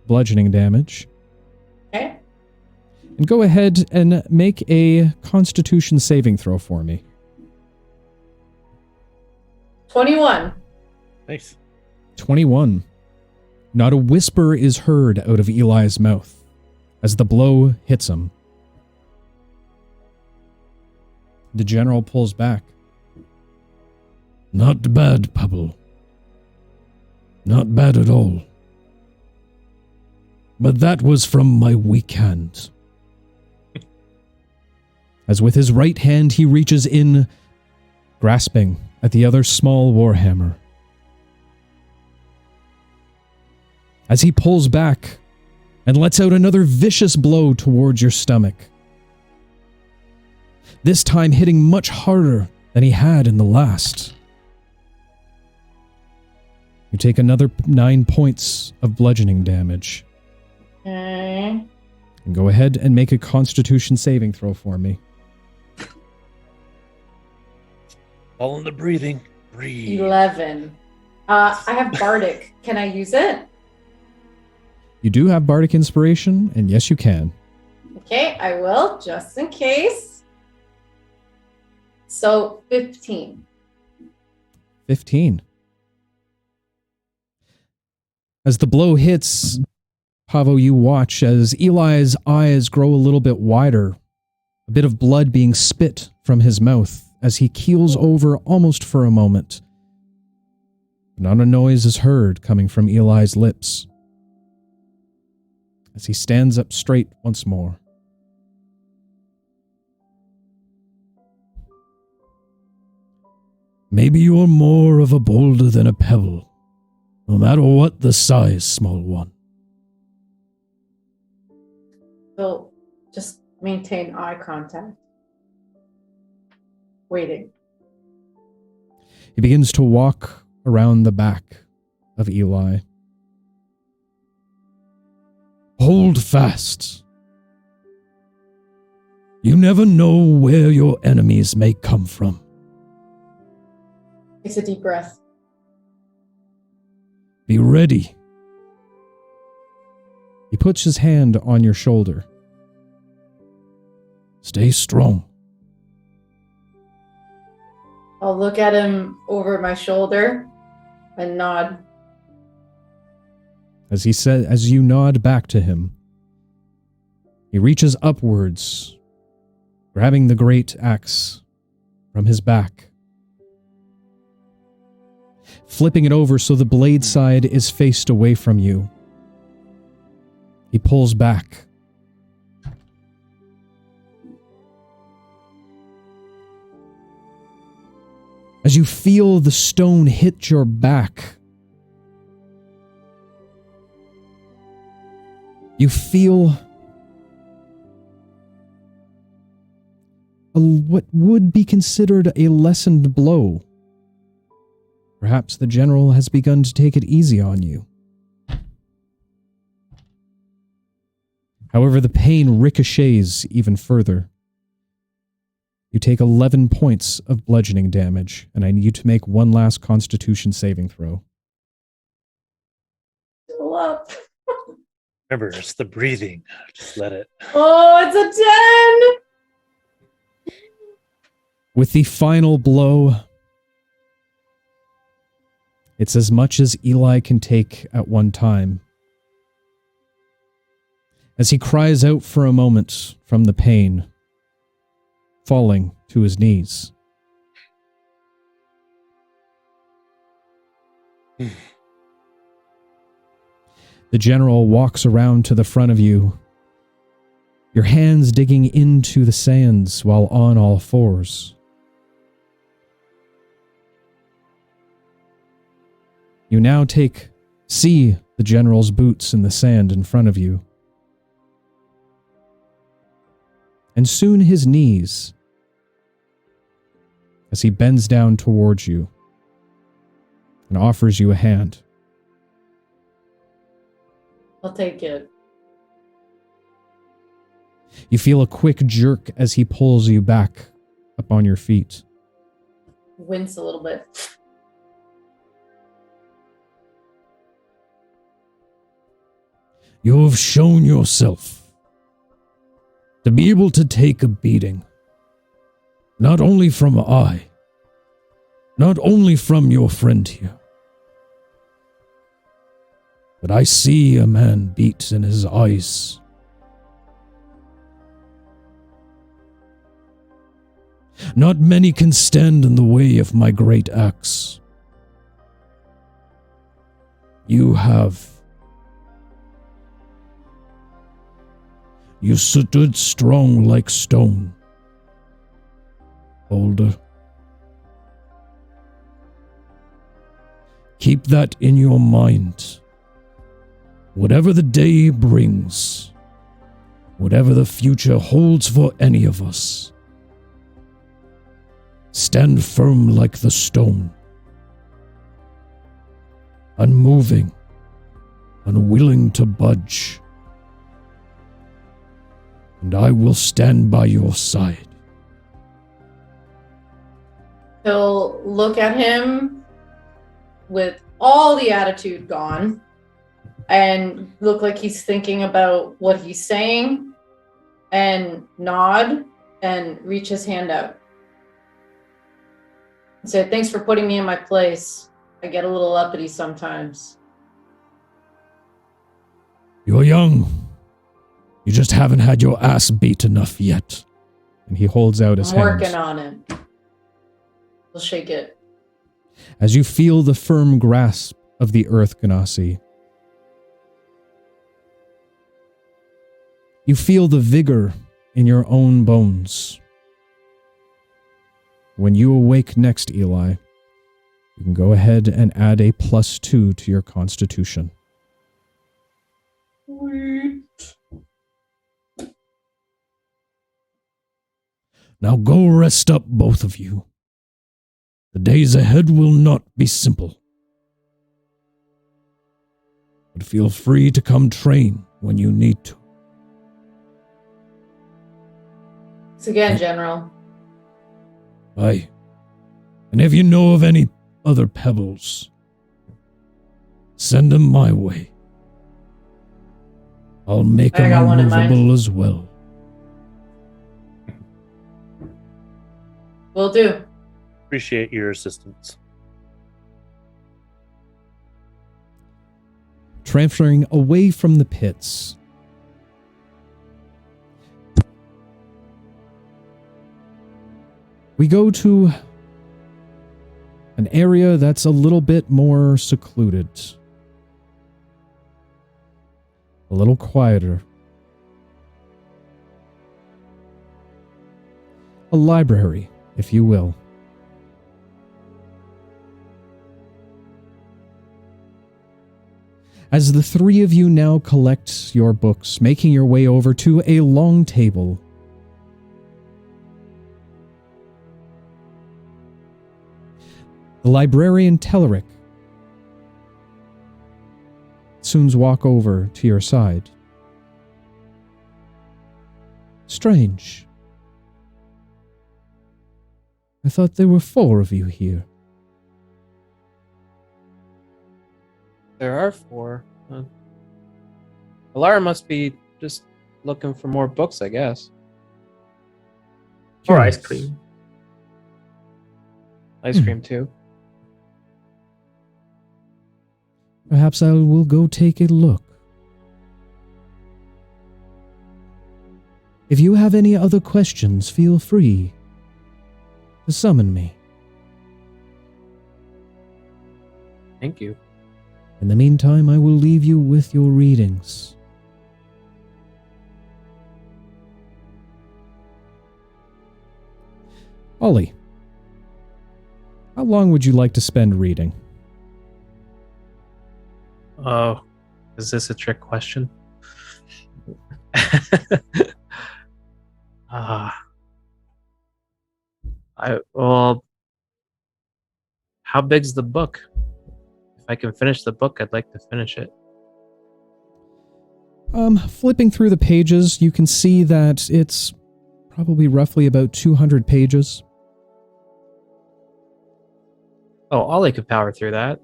bludgeoning damage, Okay? and go ahead and make a Constitution saving throw for me. 21. Nice. 21. Not a whisper is heard out of Eli's mouth as the blow hits him. The general pulls back. Not bad, Pebble. Not bad at all. But that was from my weak hand. As with his right hand he reaches in, grasping at the other small warhammer. As he pulls back and lets out another vicious blow towards your stomach. This time hitting much harder than he had in the last. You take another 9 points of bludgeoning damage. Okay. And go ahead and make a Constitution saving throw for me. All in the breathing. Breathe. 11. I have Bardic. Can I use it? You do have Bardic Inspiration, and yes, you can. Okay, I will, just in case. So, 15. 15. As the blow hits, Pavo, you watch as Eli's eyes grow a little bit wider, a bit of blood being spit from his mouth as he keels over almost for a moment. Not a noise is heard coming from Eli's lips as he stands up straight once more. Maybe you're more of a boulder than a pebble, no matter what the size, small one. So just maintain eye contact. Waiting. He begins to walk around the back of Eli. Hold fast. You never know where your enemies may come from. Takes a deep breath. Be ready. He puts his hand on your shoulder. Stay strong. I'll look at him over my shoulder and nod. As you nod back to him, he reaches upwards, grabbing the great axe from his back, flipping it over so the blade side is faced away from you. He pulls back. As you feel the stone hit your back, you feel what would be considered a lessened blow. Perhaps the general has begun to take it easy on you. However, the pain ricochets even further. You take 11 points of bludgeoning damage, and I need you to make one last Constitution saving throw. Still up. Remember, it's the breathing. Just let it. Oh, it's a 10! With the final blow, it's as much as Eli can take at one time. As he cries out for a moment from the pain, falling to his knees. The general walks around to the front of you, your hands digging into the sands while on all fours. You now see the general's boots in the sand in front of you. And soon his knees, as he bends down towards you and offers you a hand. I'll take it. You feel a quick jerk as he pulls you back up on your feet. Wince a little bit. You have shown yourself to be able to take a beating. Not only from not only from your friend here, but I see a man beat in his eyes. Not many can stand in the way of my great axe. You have. You stood strong like stone, boulder. Keep that in your mind. Whatever the day brings, whatever the future holds for any of us, stand firm like the stone, unmoving, unwilling to budge. And I will stand by your side. He'll look at him with all the attitude gone and look like he's thinking about what he's saying and nod and reach his hand out. And say, thanks for putting me in my place. I get a little uppity sometimes. You're young. You just haven't had your ass beat enough yet. And he holds out his I'm hands. working on it. We'll shake it. As you feel the firm grasp of the earth, Ganassi, you feel the vigor in your own bones. When you awake next, Eli, You can go ahead and add a +2 to your constitution. Now go rest up, both of you. The days ahead will not be simple. But feel free to come train when you need to. Thanks again, General. Aye. And if you know of any other pebbles, send them my way. I'll make I them got one in mind. unmovable as well. Will do. Appreciate your assistance. Transferring away from the pits. We go to an area that's a little bit more secluded. A little quieter. A library, if you will. As the three of you now collect your books, making your way over to a long table. The librarian Teleric soon walk over to your side. Strange. I thought there were 4 of you here. There are 4. Alara must be just looking for more books, I guess. Or ice Curious. cream. Ice cream, too. Perhaps I will go take a look. If you have any other questions, feel free to summon me. Thank you. In the meantime, I will leave you with your readings. Ollie, how long would you like to spend reading? Oh, is this a trick question? Well, how big's the book? If I can finish the book, I'd like to finish it. Flipping through the pages, you can see that it's probably roughly about 200 pages. Oh, Ollie could power through that.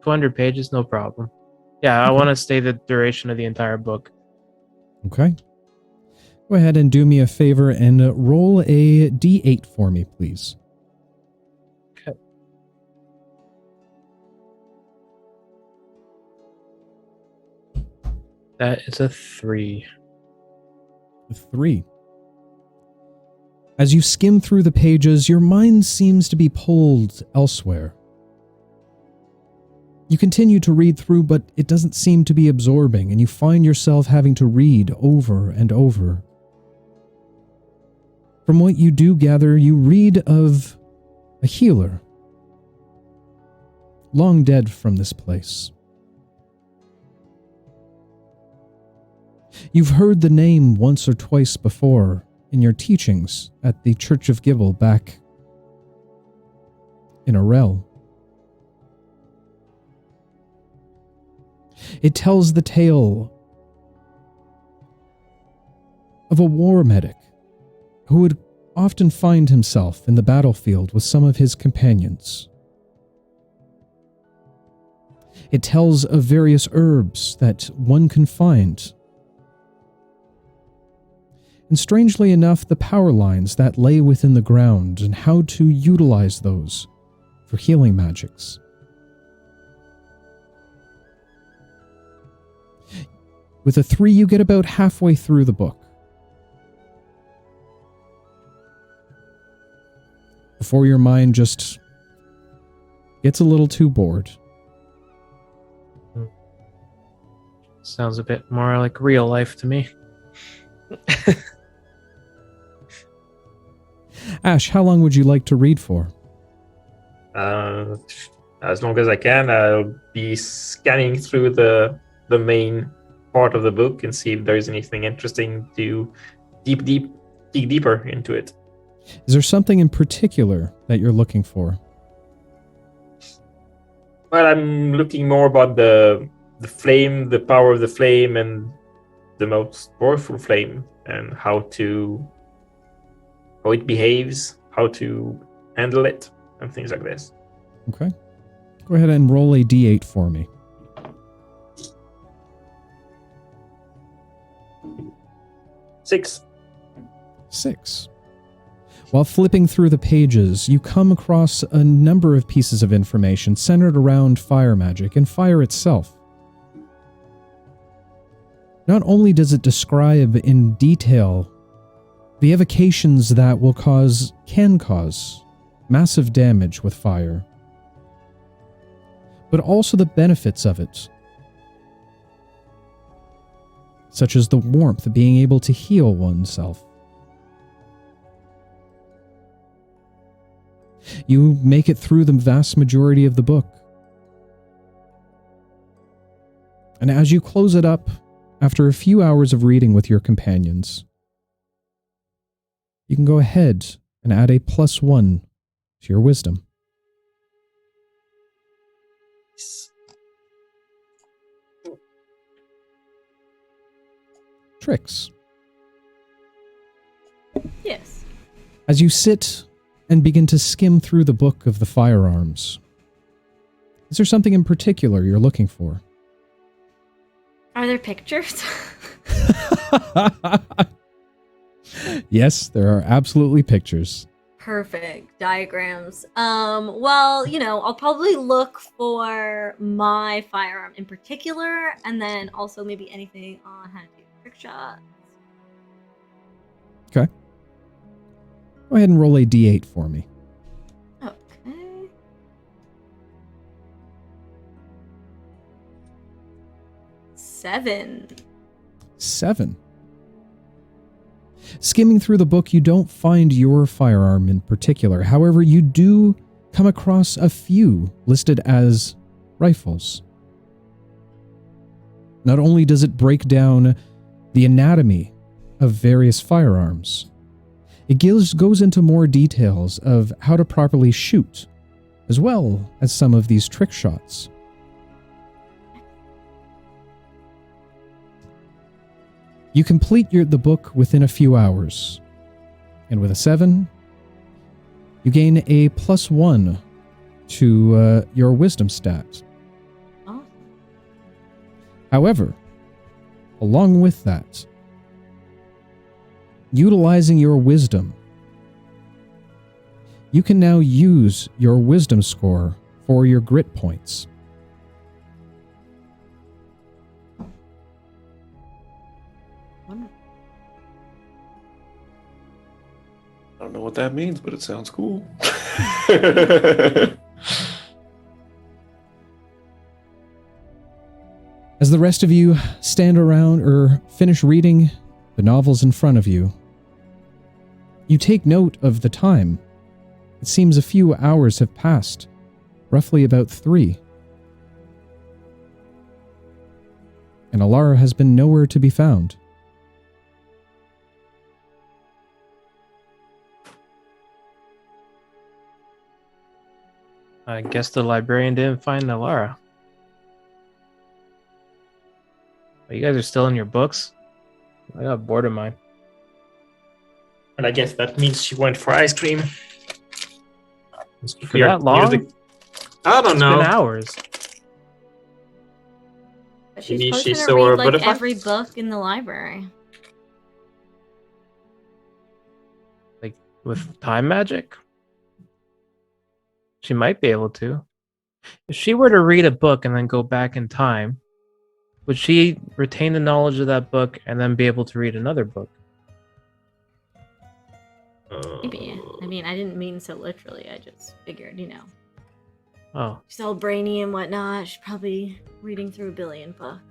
200 pages, no problem. Yeah, I Okay. want to stay the duration of the entire book. Okay. Go ahead and do me a favor and roll a d8 for me, please. Okay. That is a 3. 3. As you skim through the pages, your mind seems to be pulled elsewhere. You continue to read through, but it doesn't seem to be absorbing, and you find yourself having to read over and over. From what you do gather, you read of a healer, long dead from this place. You've heard the name once or twice before in your teachings at the Church of Gibble back in Arel. It tells the tale of a war medic who would often find himself in the battlefield with some of his companions. It tells of various herbs that one can find. And strangely enough, the power lines that lay within the ground and how to utilize those for healing magics. With a 3, you get about halfway through the book. Before your mind just gets a little too bored. Sounds a bit more like real life to me. Ash, how long would you like to read for? As long as I can, I'll be scanning through the main part of the book and see if there's anything interesting to dig deeper into it. Is there something in particular that you're looking for? Well, I'm looking more about the flame, the power of the flame, and the most powerful flame, and how it behaves, how to handle it, and things like this. Okay. Go ahead and roll a d8 for me. 6. 6. While flipping through the pages, you come across a number of pieces of information centered around fire magic and fire itself. Not only does it describe in detail the evocations that can cause massive damage with fire, but also the benefits of it, such as the warmth of being able to heal oneself. You make it through the vast majority of the book. And as you close it up, after a few hours of reading with your companions, you can go ahead and add a +1 to your wisdom. Tricks. Yes. As you sit and begin to skim through the book of the firearms, is there something in particular you're looking for? Are there pictures? Yes, there are absolutely pictures. Perfect. Diagrams. Well, I'll probably look for my firearm in particular, and then also maybe anything on how to do trick shots. Okay. Go ahead and roll a d8 for me. Okay. Seven. 7. Skimming through the book, you don't find your firearm in particular. However, you do come across a few listed as rifles. Not only does it break down the anatomy of various firearms, it goes into more details of how to properly shoot, as well as some of these trick shots. You complete the book within a few hours, and with a 7, you gain a +1 to your wisdom stat. Oh. However, along with that, utilizing your wisdom, you can now use your wisdom score for your grit points. I don't know what that means, but it sounds cool. As the rest of you stand around or finish reading the novels in front of you, you take note of the time. It seems a few hours have passed, roughly about 3. And Alara has been nowhere to be found. I guess the librarian didn't find Elara. You guys are still in your books? I got bored of mine. And I guess that means she went for ice cream. For that long? I don't know. It's been hours. She's Maybe supposed she to saw read a like butterfly? every book in the library. Like, with time magic? She might be able to. If she were to read a book and then go back in time, would she retain the knowledge of that book and then be able to read another book? Maybe. I mean, I didn't mean so literally. I just figured, Oh. She's all brainy and whatnot. She's probably reading through a billion books.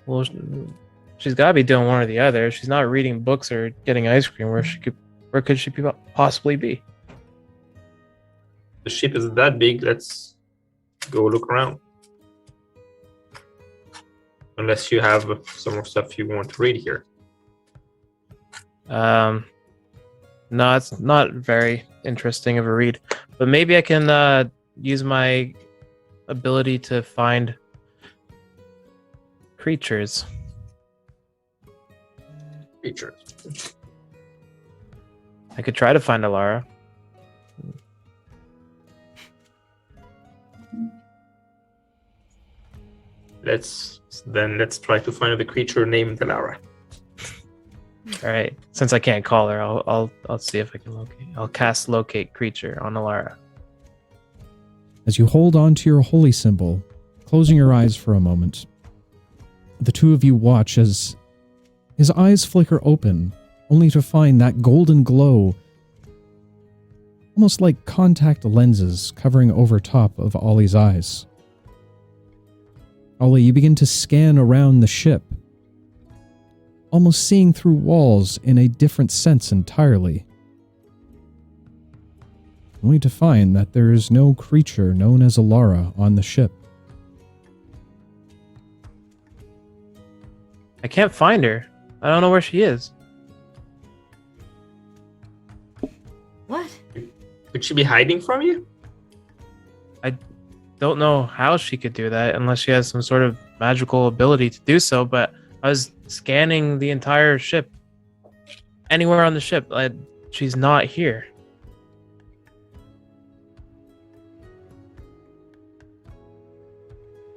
Well, she's got to be doing one or the other. If she's not reading books or getting ice cream, where could she possibly be? the ship is that big, let's go look around. Unless you have some more stuff you want to read here. No, it's not very interesting of a read. But maybe I can use my ability to find creatures. Creatures. I could try to find Alara. Let's try to find the creature named Elara. All right. Since I can't call her, I'll see if I can locate. I'll cast locate creature on Alara. As you hold on to your holy symbol, closing your eyes for a moment, the two of you watch as his eyes flicker open, only to find that golden glow, almost like contact lenses covering over top of Ollie's eyes. Ollie, you begin to scan around the ship, almost seeing through walls in a different sense entirely, only to find that there is no creature known as Alara on the ship. I can't find her. I don't know where she is. What? Could she be hiding from you? Don't know how she could do that unless she has some sort of magical ability to do so, but I was scanning the entire ship. Anywhere on the ship, she's not here.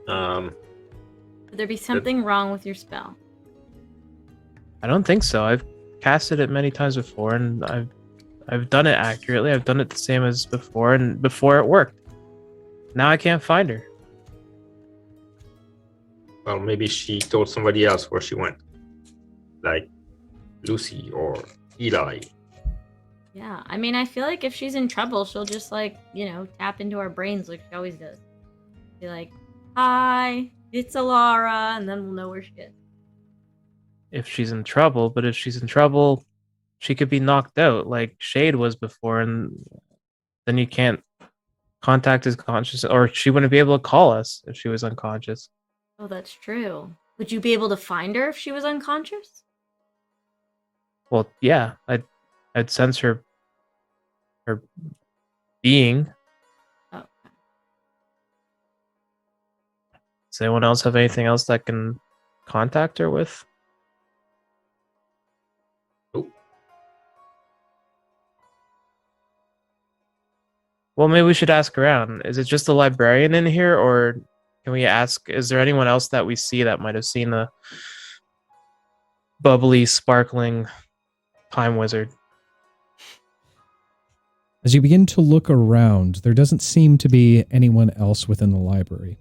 Could there be something wrong with your spell? I don't think so. I've casted it many times before, and I've done it accurately. I've done it the same as before, and before it worked. Now I can't find her. Well, maybe she told somebody else where she went. Like Lucy or Eli. Yeah, I mean, I feel like if she's in trouble, she'll just, like, tap into our brains like she always does. Be like, hi, it's Alara, and then we'll know where she is. If she's in trouble, but if she's in trouble, she could be knocked out like Shade was before, and then you can't contact his conscious, or she wouldn't be able to call us if she was unconscious. Oh, that's true. Would you be able to find her if she was unconscious? Well, yeah, I'd sense her being. Oh. Does anyone else have anything else that can contact her with? Well, maybe we should ask around. Is it just the librarian in here, or can we ask, is there anyone else that we see that might have seen the bubbly, sparkling time wizard? As you begin to look around, there doesn't seem to be anyone else within the library.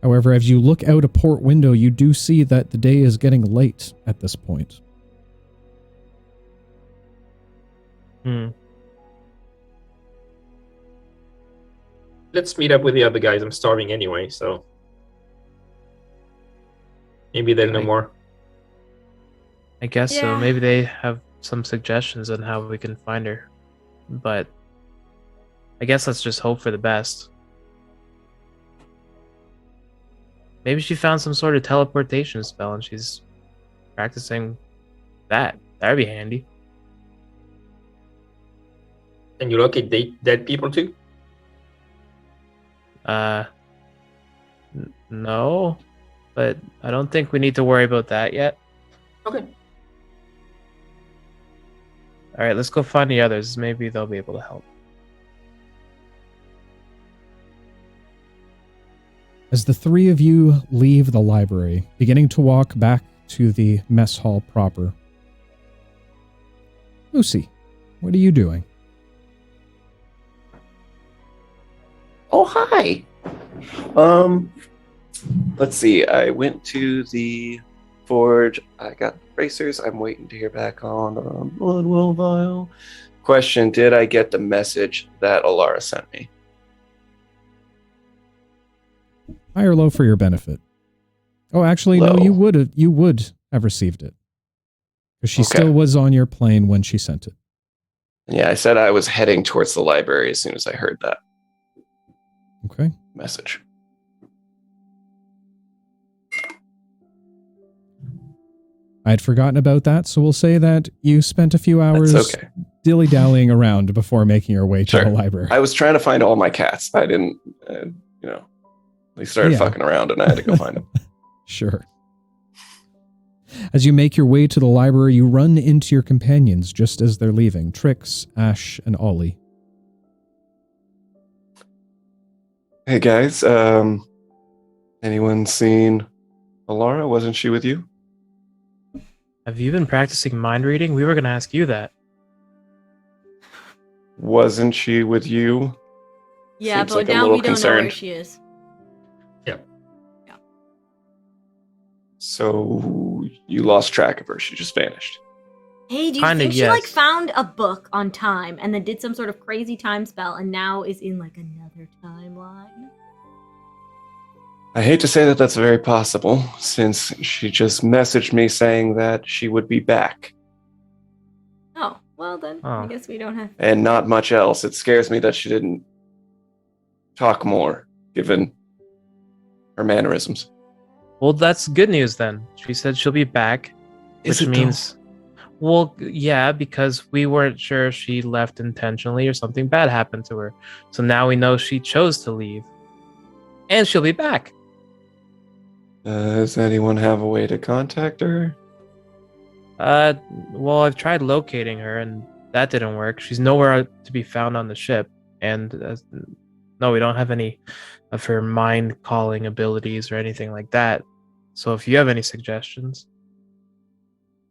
However, as you look out a port window, you do see that the day is getting late at this point. Let's meet up with the other guys. I'm starving anyway, so maybe they'll know more. I guess so. Yeah. Maybe they have some suggestions on how we can find her. But I guess let's just hope for the best. Maybe she found some sort of teleportation spell and she's practicing that. That'd be handy. Can you locate dead people too? No, but I don't think we need to worry about that yet. Okay. All right, let's go find the others. Maybe they'll be able to help. As the three of you leave the library, beginning to walk back to the mess hall proper. Lucy, what are you doing? Oh, hi. Let's see. I went to the forge. I got bracers. I'm waiting to hear back on Bloodwell Vial. Question, did I get the message that Alara sent me? High or low for your benefit? Oh, actually, Low. no, you would have received it. Because she Okay. still was on your plane when she sent it. Yeah, I said I was heading towards the library as soon as I heard that. Okay. message. I'd forgotten about that, so we'll say that you spent a few hours That's okay. dilly-dallying around before making your way to Sure. the library. I was trying to find all my cats. I didn't, they started Yeah. fucking around and I had to go find them. Sure. As you make your way to the library, you run into your companions just as they're leaving. Trix, Ash, and Ollie. Hey guys, anyone seen Alara? Wasn't she with you? Have you been practicing mind reading? We were going to ask you that. Wasn't she with you? Yeah, Seems but like a now little we don't know where concerned. she is. So you lost track of her. She just vanished. Hey, do you Kinda, think she like yes. found a book on time and then did some sort of crazy time spell and now is in like another timeline? I hate to say that that's very possible, since she just messaged me saying that she would be back, Oh, well then, I Oh. guess we don't have. and not much else. It scares me that she didn't talk more, given her mannerisms. Well, that's good news then. She said she'll be back, Is which it, though? means, well, yeah, because we weren't sure if she left intentionally or something bad happened to her. So now we know she chose to leave, and she'll be back. Does anyone have a way to contact her? Well, I've tried locating her, and that didn't work. She's nowhere to be found on the ship, and no, we don't have any of her mind calling abilities or anything like that. So if you have any suggestions.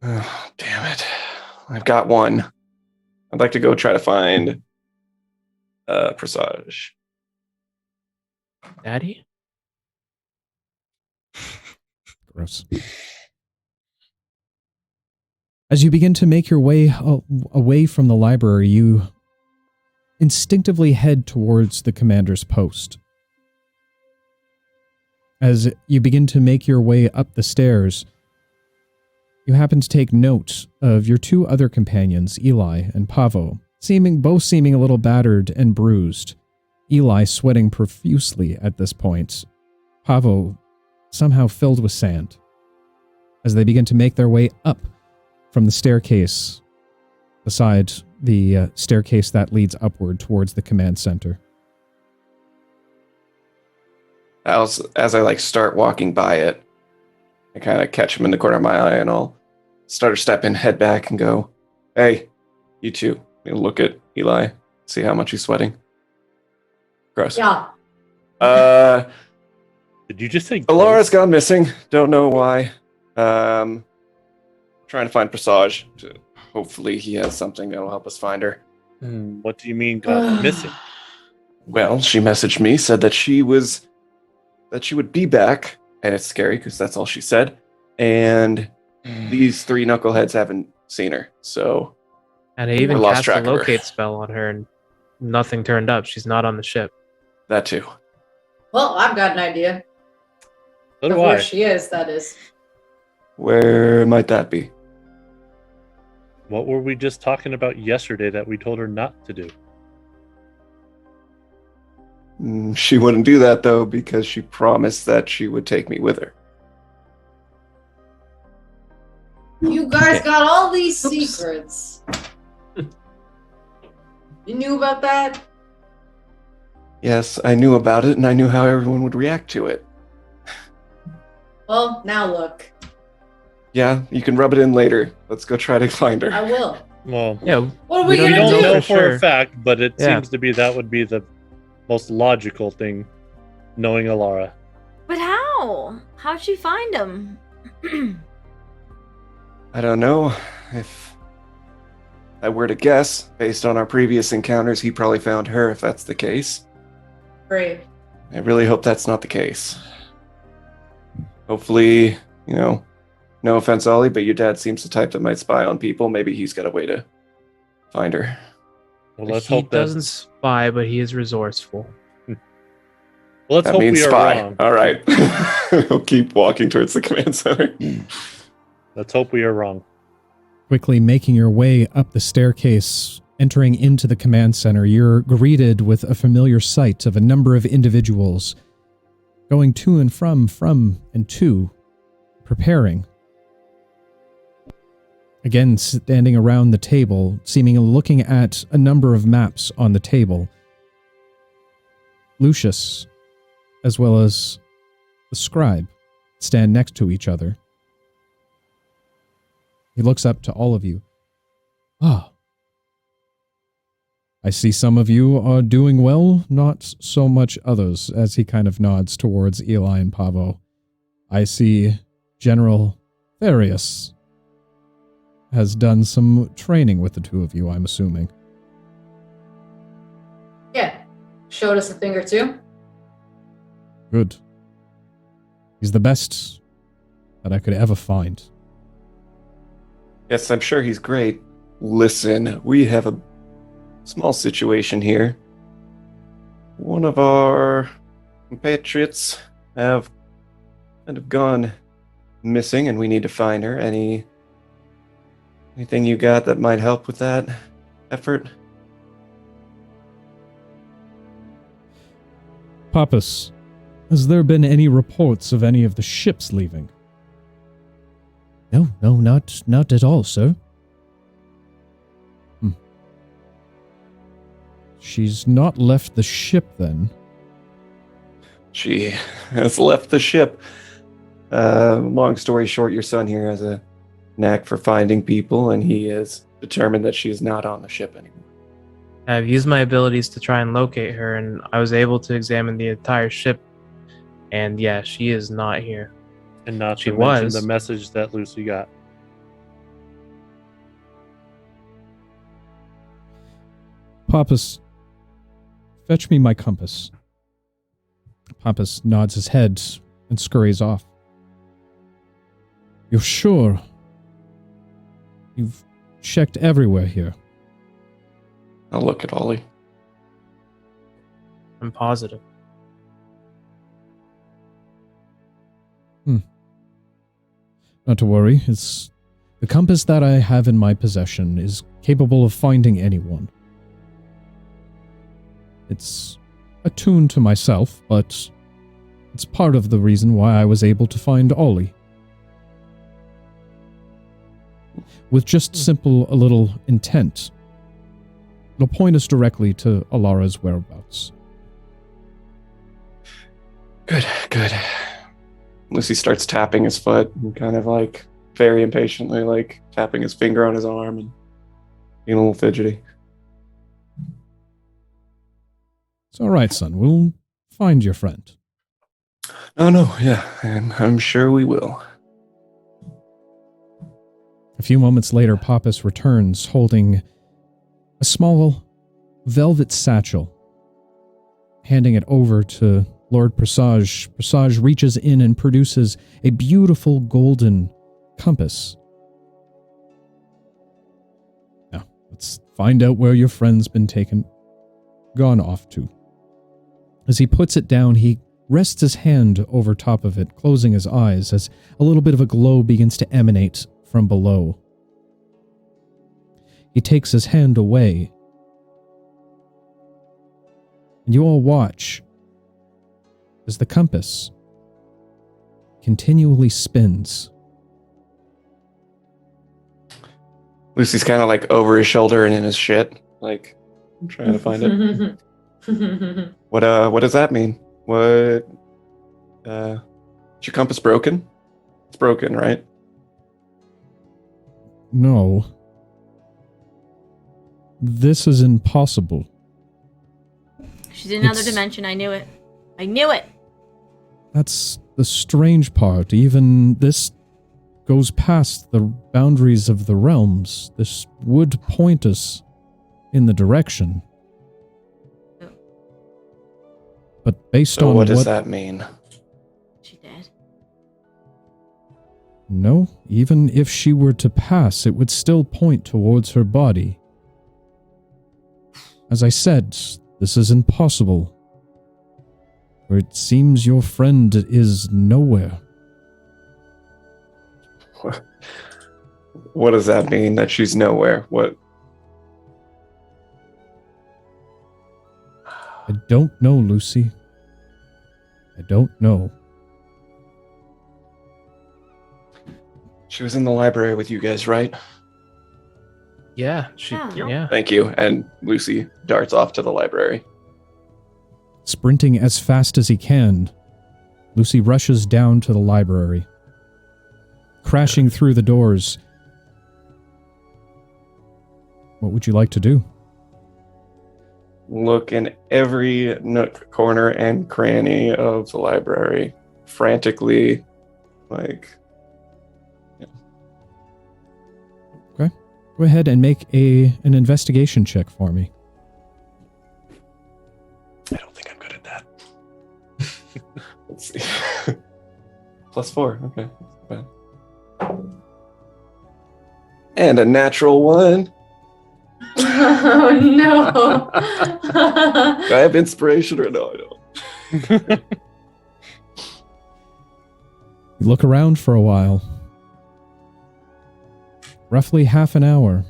Oh, damn it. I've got one. I'd like to go try to find Presage. Daddy? Gross. As you begin to make your way away from the library, you instinctively head towards the commander's post. As you begin to make your way up the stairs, you happen to take note of your two other companions, Eli and Pavo, both seeming a little battered and bruised. Eli sweating profusely at this point. Pavo somehow filled with sand. As they begin to make their way up from the staircase, beside the staircase that leads upward towards the command center. As I start walking by it, I kind of catch him in the corner of my eye, and I'll stutter step in, head back, and go, "Hey, you two." And look at Eli, see how much he's sweating. Gross. Yeah. Did you just say Alara's gone missing. Don't know why. Trying to find Presage. Hopefully he has something that'll help us find her. What do you mean got missing? Well, she messaged me, said that she would be back, and it's scary because that's all she said. And these three knuckleheads haven't seen her, so And I even lost cast track a of her. locate spell on her, and nothing turned up. She's not on the ship. that too. Well, I've got an idea So of do where I. she is, that is. Where might that be? What were we just talking about yesterday that we told her not to do? She wouldn't do that, though, because she promised that she would take me with her. You guys got all these secrets. You knew about that? Yes, I knew about it, and I knew how everyone would react to it. Well, now look. Yeah, you can rub it in later. Let's go try to find her. I will. Well, Yeah, What are We we don't we gonna don't do? know for for sure. a fact, but it Yeah. seems to be that would be the most logical thing, knowing Alara. But how? How'd she find him? I don't know. If I were to guess, based on our previous encounters, he probably found her if that's the case. Great. I really hope that's not the case. Hopefully, no offense, Ollie, but your dad seems the type that might spy on people. Maybe he's got a way to find her. Well, let's he hope that. doesn't spy, but he is resourceful. Well, let's That hope means we are spy. wrong. All right. I'll keep walking towards the command center. Let's hope we are wrong. Quickly making your way up the staircase Entering into the command center, you're greeted with a familiar sight of a number of individuals going to and from and to, preparing. Again, standing around the table, seemingly looking at a number of maps on the table. Lucius, as well as the scribe, stand next to each other. He looks up to all of you. Ah. I see some of you are doing well, not so much others, as he kind of nods towards Eli and Pavo. I see General Therius has done some training with the two of you, I'm assuming. Yeah. Showed us a thing or two. Good. He's the best that I could ever find. Yes, I'm sure he's great. Listen, we have a small situation here. One of our compatriots have kind of gone missing, and we need to find her. Anything you got that might help with that effort? Pappas, has there been any reports of any of the ships leaving? No, not at all, sir. She's not left the ship, then. She has left the ship. Long story short, your son here has a knack for finding people, and he is determined that she is not on the ship anymore. I've used my abilities to try and locate her, and I was able to examine the entire ship. And yeah, she is not here. And not She to mention was. the message that Lucy got. Pappas, fetch me my compass. Pappas nods his head and scurries off. You're sure? You've checked everywhere here. I'll look at Ollie. I'm positive. Not to worry, it's the compass that I have in my possession is capable of finding anyone. It's attuned to myself, but it's part of the reason why I was able to find Ollie. With just a little intent, it'll point us directly to Alara's whereabouts. Good. Lucy starts tapping his foot and kind of like very impatiently, like tapping his finger on his arm and being a little fidgety. It's all right, son. We'll find your friend. Oh, no, yeah, and I'm sure we will. A few moments later, Pappas returns holding a small velvet satchel. Handing it over to Lord Presage, Presage reaches in and produces a beautiful golden compass. Now, let's find out where your friend's been gone off to. As he puts it down, he rests his hand over top of it, closing his eyes as a little bit of a glow begins to emanate from below. He takes his hand away, and you all watch as the compass continually spins. Lucy's kind of like over his shoulder and in his shit, like I'm trying to find it. What does that mean? Is your compass broken? It's broken, right? No. This is impossible. She's in another It's- dimension. I knew it. I knew it. That's the strange part. Even this goes past the boundaries of the realms. This would point us in the direction. But based So on what does that mean? She dead. No, even if she were to pass, it would still point towards her body. As I said, this is impossible. For it seems your friend is nowhere. What does that mean, that she's nowhere? What? I don't know, Lucy. I don't know. She was in the library with you guys, right? Yeah, yeah. Thank you. And Lucy darts off to the library. Sprinting as fast as he can, Lucy rushes down to the library. Crashing through the doors. What would you like to do? Look in every nook, corner, and cranny of the library. Frantically, like... Okay. Go ahead and make an investigation check for me. I don't think I'm good at that. Let's see. +4. Okay. That's bad. And a natural 1. Oh no. Do I have inspiration or no? I don't. You look around for a while. Roughly half an hour,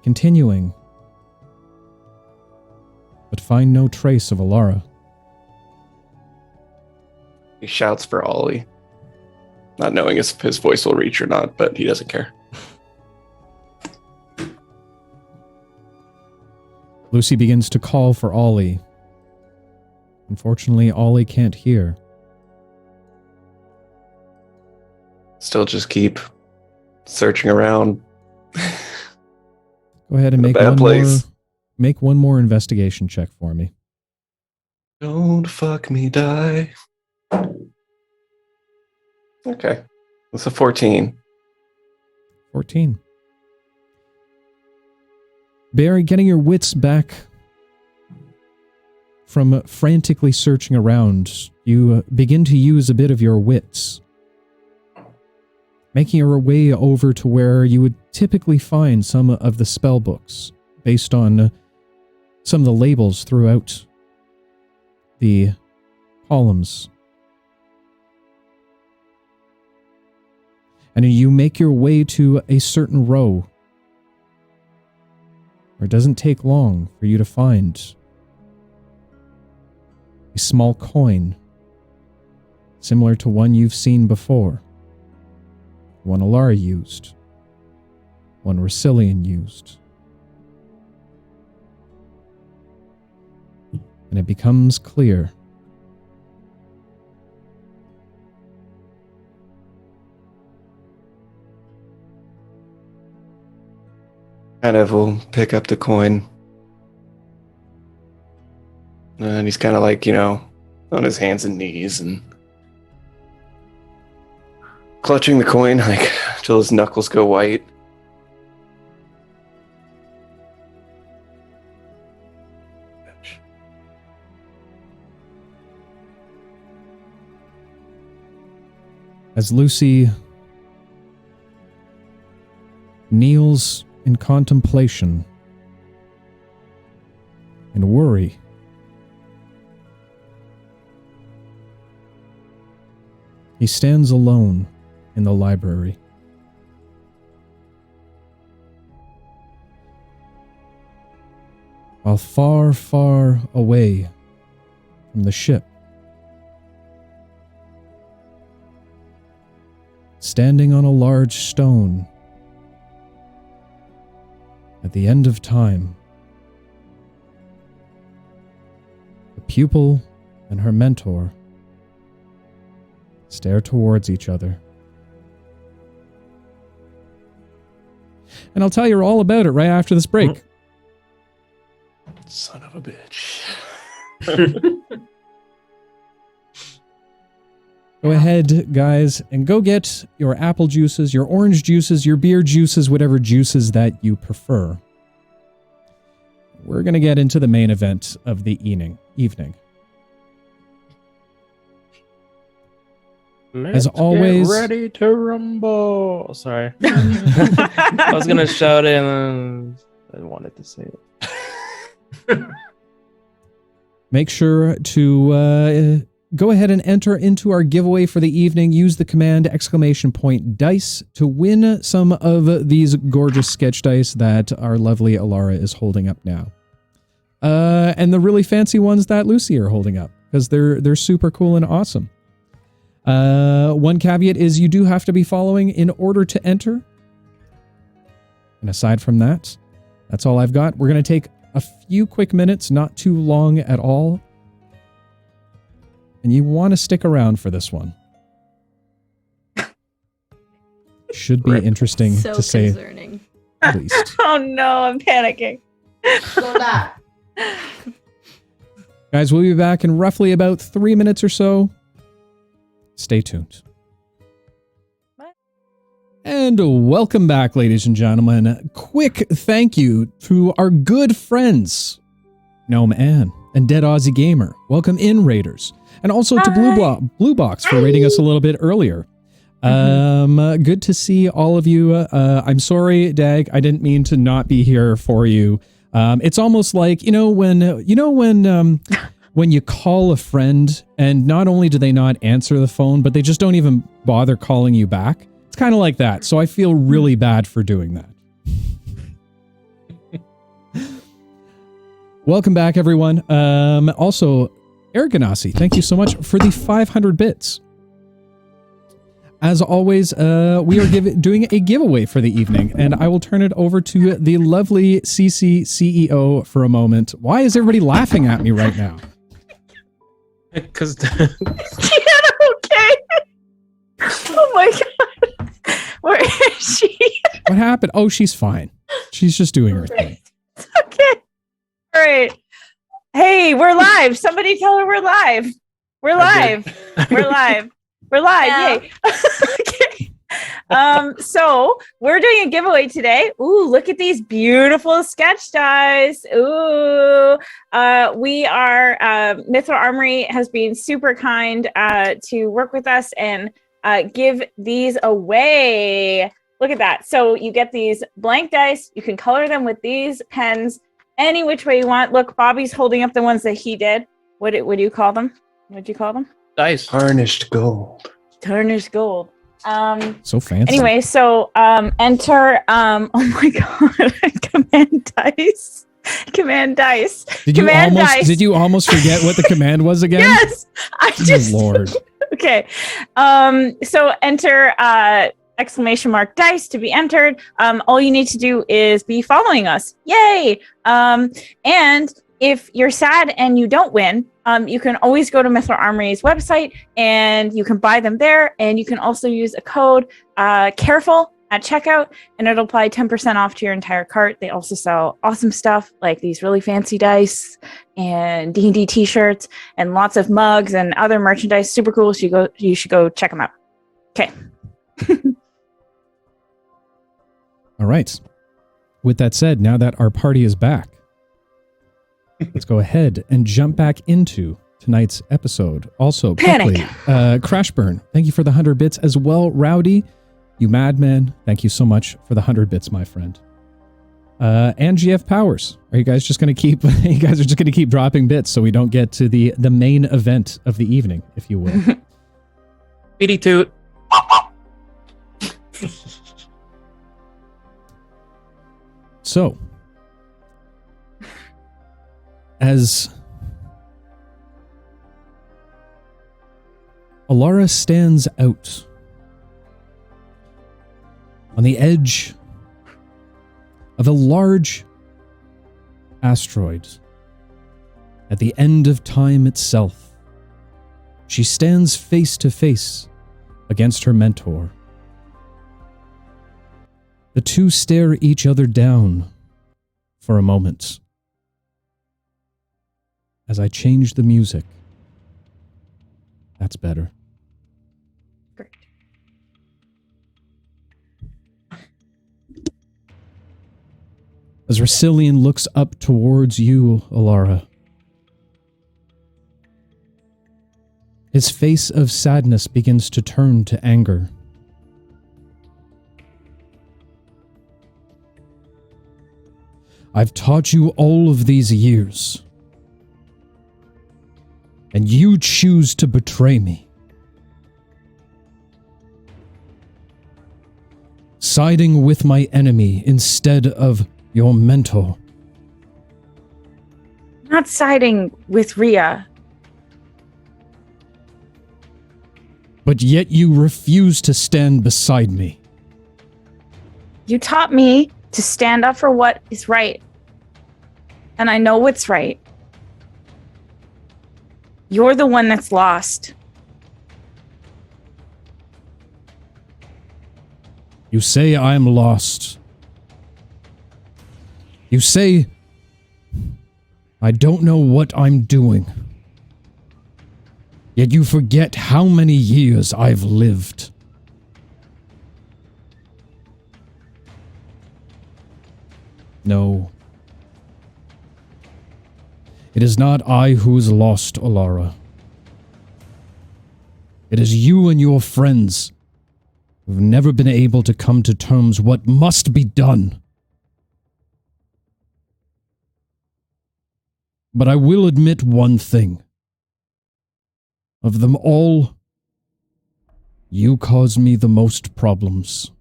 continuing, but find no trace of Alara. He shouts for Ollie, not knowing if his voice will reach or not, but he doesn't care. Lucy begins to call for Ollie. Unfortunately, Ollie can't hear. Still just keep searching around. Go ahead and make one more investigation check for me. Don't fuck me, die. Okay. That's a 14. 14. Barry, getting your wits back from frantically searching around, you begin to use a bit of your wits. Making your way over to where you would typically find some of the spell books, based on some of the labels throughout the columns. And you make your way to a certain row, where it doesn't take long for you to find a small coin, similar to one you've seen before. One Alara used. One Racilian used. And it becomes clear. Kind of will pick up the coin. And he's kind of like, on his hands and knees and clutching the coin, like, till his knuckles go white. As Lucy kneels in contemplation and worry, he stands alone in the library. While far, far away from the ship, standing on a large stone at the end of time, the pupil and her mentor stare towards each other. And I'll tell you all about it right after this break. Son of a bitch. Go ahead, guys, and go get your apple juices, your orange juices, your beer juices, whatever juices that you prefer. We're going to get into the main event of the evening. As always, get ready to rumble. Sorry. I was gonna shout it and I wanted to say it. make sure to go ahead and enter into our giveaway for the evening. Use the command !dice to win some of these gorgeous sketch dice that our lovely Elara is holding up now. and the really fancy ones that Lucy are holding up, because they're super cool and awesome. One caveat is you do have to be following in order to enter. And aside from that, that's all I've got. We're going to take a few quick minutes, not too long at all. And you want to stick around for this one. Should be interesting So to say concerning. the least. Oh no, I'm panicking. Slow that. Guys, we'll be back in roughly about 3 minutes or so. Stay tuned. And welcome back, ladies and gentlemen. Quick thank you to our good friends, Gnome Ann and Dead Aussie Gamer. Welcome in, Raiders. And also to Blue Box for rating us a little bit earlier. Good to see all of you. I'm sorry, Dag, I didn't mean to not be here for you. It's almost like, when you call a friend and not only do they not answer the phone, but they just don't even bother calling you back. It's kind of like that. So I feel really bad for doing that. Welcome back, everyone. Also, Eric Ganassi, thank you so much for the 500 bits. As always, we are doing a giveaway for the evening, and I will turn it over to the lovely CC CEO for a moment. Why is everybody laughing at me right now? Because Okay. Oh my god. Where is she? What happened? Oh, she's fine. She's just doing her thing. Okay. All right. Hey, we're live. Somebody tell her we're live. We're live. We're live. We're live. Yeah. Yay. Okay. So we're doing a giveaway today. Ooh, look at these beautiful sketch dice. Ooh. We are Mithril Armory has been super kind to work with us and give these away. Look at that. So you get these blank dice. You can color them with these pens any which way you want. Look, Bobby's holding up the ones that he did. What do you call them? What'd you call them? dice. Tarnished gold. Tarnished gold. So fancy. Anyway, so enter oh my god, command dice. Command dice. Did you almost forget what the command was again? Yes. I just Lord. Okay. So enter exclamation mark dice to be entered. All you need to do is be following us. Yay! And if you're sad and you don't win, you can always go to Mithril Armory's website and you can buy them there. And you can also use a code careful at checkout, and it'll apply 10% off to your entire cart. They also sell awesome stuff like these really fancy dice and D&D t-shirts and lots of mugs and other merchandise. Super cool. So you should go check them out. Okay. All right. With that said, now that our party is back, let's go ahead and jump back into tonight's episode. Also, quickly, Crashburn, thank you for the 100 bits as well. Rowdy, you madman, thank you so much for the 100 bits, my friend. And GF Powers, are you guys just going to keep? You guys are just going to keep dropping bits so we don't get to the main event of the evening, if you will. Beady toot. So, as Alara stands out on the edge of a large asteroid at the end of time itself, she stands face to face against her mentor. The two stare each other down for a moment. As I change the music. That's better. Great. As Rasilian looks up towards you, Alara, his face of sadness begins to turn to anger. I've taught you all of these years, and you choose to betray me. Siding with my enemy instead of your mentor. Not siding with Rhea. But yet you refuse to stand beside me. You taught me to stand up for what is right. And I know what's right. You're the one that's lost. You say I'm lost. You say I don't know what I'm doing. Yet you forget how many years I've lived. No. It is not I who's lost, Alara. It is you and your friends who've never been able to come to terms what must be done. But I will admit one thing. Of them all, you cause me the most problems.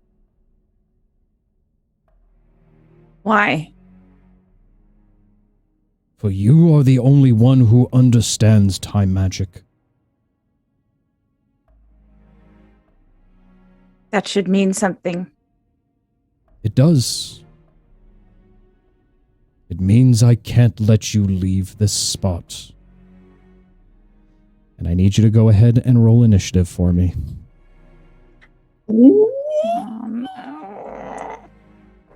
Why? For you are the only one who understands time magic. That should mean something. It does. It means I can't let you leave this spot. And I need you to go ahead and roll initiative for me. Oh, no.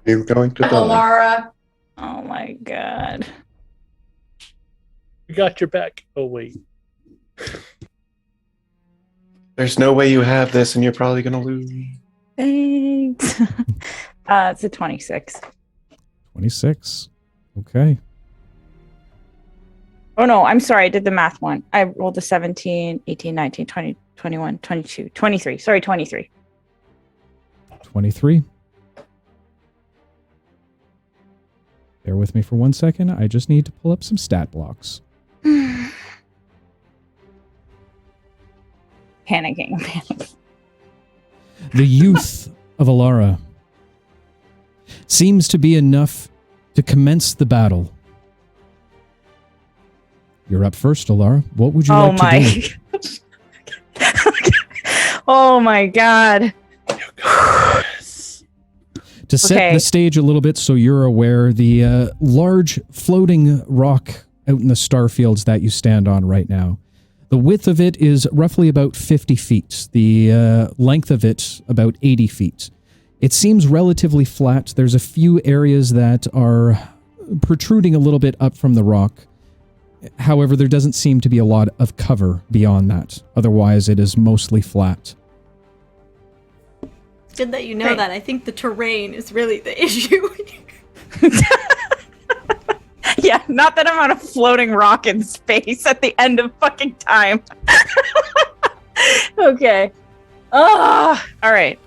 You're going to die. Alara. Oh my god. We got your back. Oh, wait. There's no way you have this, and you're probably going to lose. Thanks. It's a 26. 26. Okay. Oh no, I'm sorry. I did the math one. I rolled a 17, 18, 19, 20, 21, 22, 23. Sorry, 23. 23. Bear with me for 1 second. I just need to pull up some stat blocks. Panicking. The youth of Alara seems to be enough to commence the battle. You're up first, Alara. What would you like to do? Oh my god. To set the stage a little bit so you're aware, the large floating rock out in the starfields that you stand on right now, the width of it is roughly about 50 feet. The length of it about 80 feet. It seems relatively flat. There's a few areas that are protruding a little bit up from the rock. However, there doesn't seem to be a lot of cover beyond that. Otherwise, it is mostly flat. It's good that you know that. I think the terrain is really the issue. Yeah, not that I'm on a floating rock in space at the end of fucking time. Okay. Oh, all right.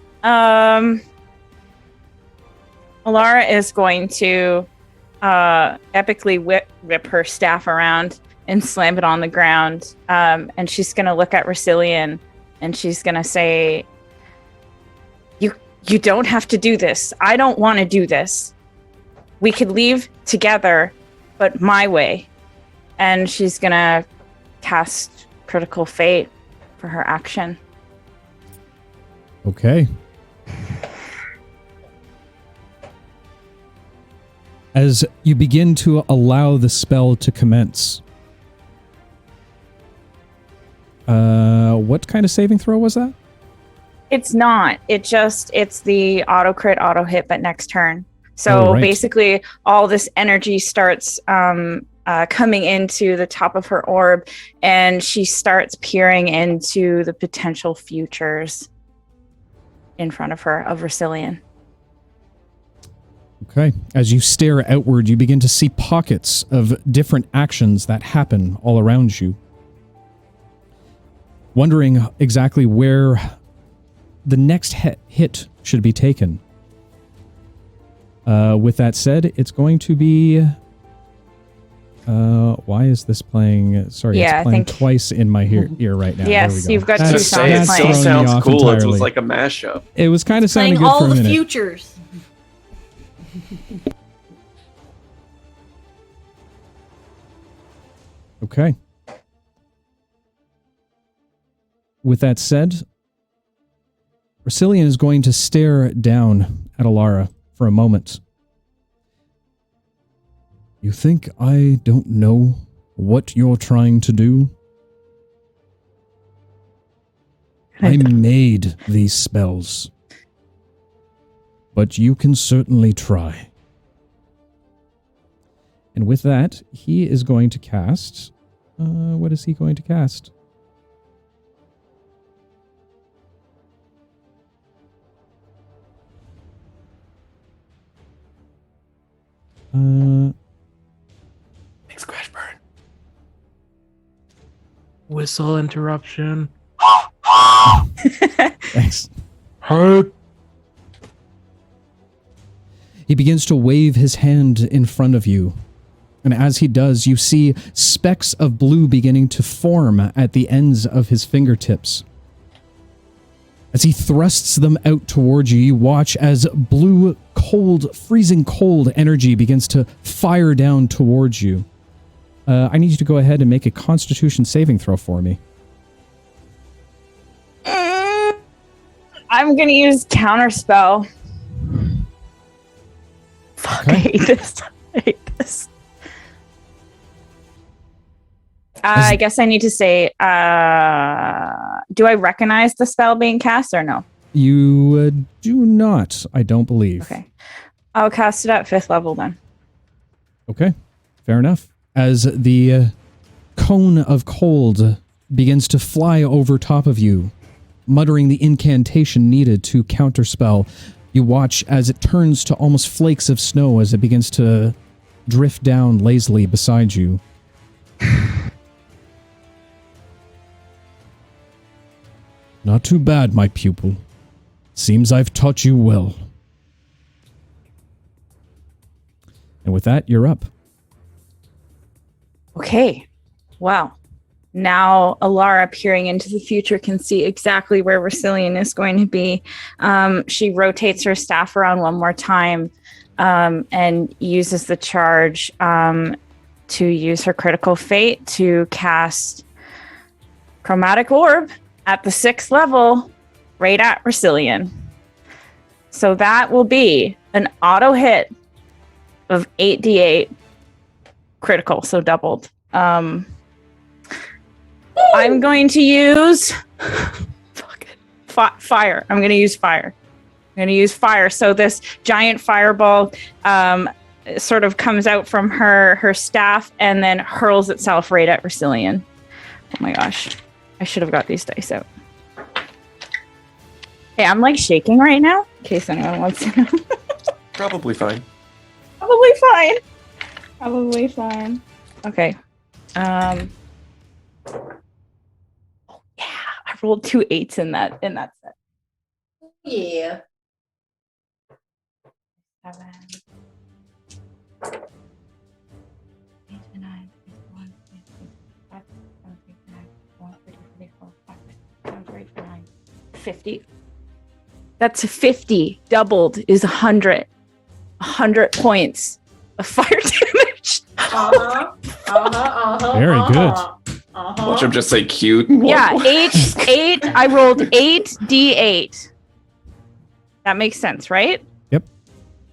Alara is going to epically whip her staff around and slam it on the ground. And she's going to look at Racilian and she's going to say, you don't have to do this. I don't want to do this. We could leave together, but my way. And she's going to cast Critical Fate for her action. Okay. As you begin to allow the spell to commence, what kind of saving throw was that? It's not. It's the auto crit, auto hit, but next turn. So basically, all this energy starts coming into the top of her orb, and she starts peering into the potential futures in front of her of Racilian. Okay. As you stare outward, you begin to see pockets of different actions that happen all around you. Wondering exactly where the next hit should be taken. With that said, it's going to be... why is this playing... Sorry, it's playing twice in my ear right now. Yes, you've got two songs playing. It still sounds cool. It was like a mashup. It was kind of sounding good for a minute. Playing all the futures. Okay. With that said, Racilian is going to stare down at Alara for a moment. You think I don't know what you're trying to do? I made these spells, but you can certainly try. And with that, he is going to cast... what is he going to cast? Big scratch burn. Whistle interruption. Thanks. Hurt. He begins to wave his hand in front of you. And as he does, you see specks of blue beginning to form at the ends of his fingertips. As he thrusts them out towards you, you watch as blue, cold, freezing cold energy begins to fire down towards you. I need you to go ahead and make a Constitution saving throw for me. I'm going to use Counterspell. Fuck, I hate this. I hate this. I guess I need to say, do I recognize the spell being cast or no? You do not, I don't believe. Okay. I'll cast it at 5th level then. Okay, fair enough. As the cone of cold begins to fly over top of you, muttering the incantation needed to counterspell, you watch as it turns to almost flakes of snow as it begins to drift down lazily beside you. Not too bad, my pupil. Seems I've taught you well. And with that, you're up. Okay. Wow. Now Alara, peering into the future, can see exactly where Racilian is going to be. She rotates her staff around one more time and uses the charge to use her critical fate to cast Chromatic Orb at the 6th level, right at Racilian. So that will be an auto hit of 8d8 critical, so doubled. I'm going to use fire. I'm going to use fire. So this giant fireball sort of comes out from her staff and then hurls itself right at Racilian. Oh my gosh. I should have got these dice out. Hey, I'm like shaking right now, in case anyone wants to know. Probably fine. Probably fine. Okay. Oh yeah, I rolled 2 8s in that set. Yeah. 7, 8, 9, 1, 2, 3, 5, 7, 8, 9, 1, 2, 3, 4, 5, 6, 7, 8, 9, 50. That's 50 doubled is 100. 100 points of fire damage. Very good. Watch him just say cute. Yeah, 8. I rolled 8d8. That makes sense, right? Yep.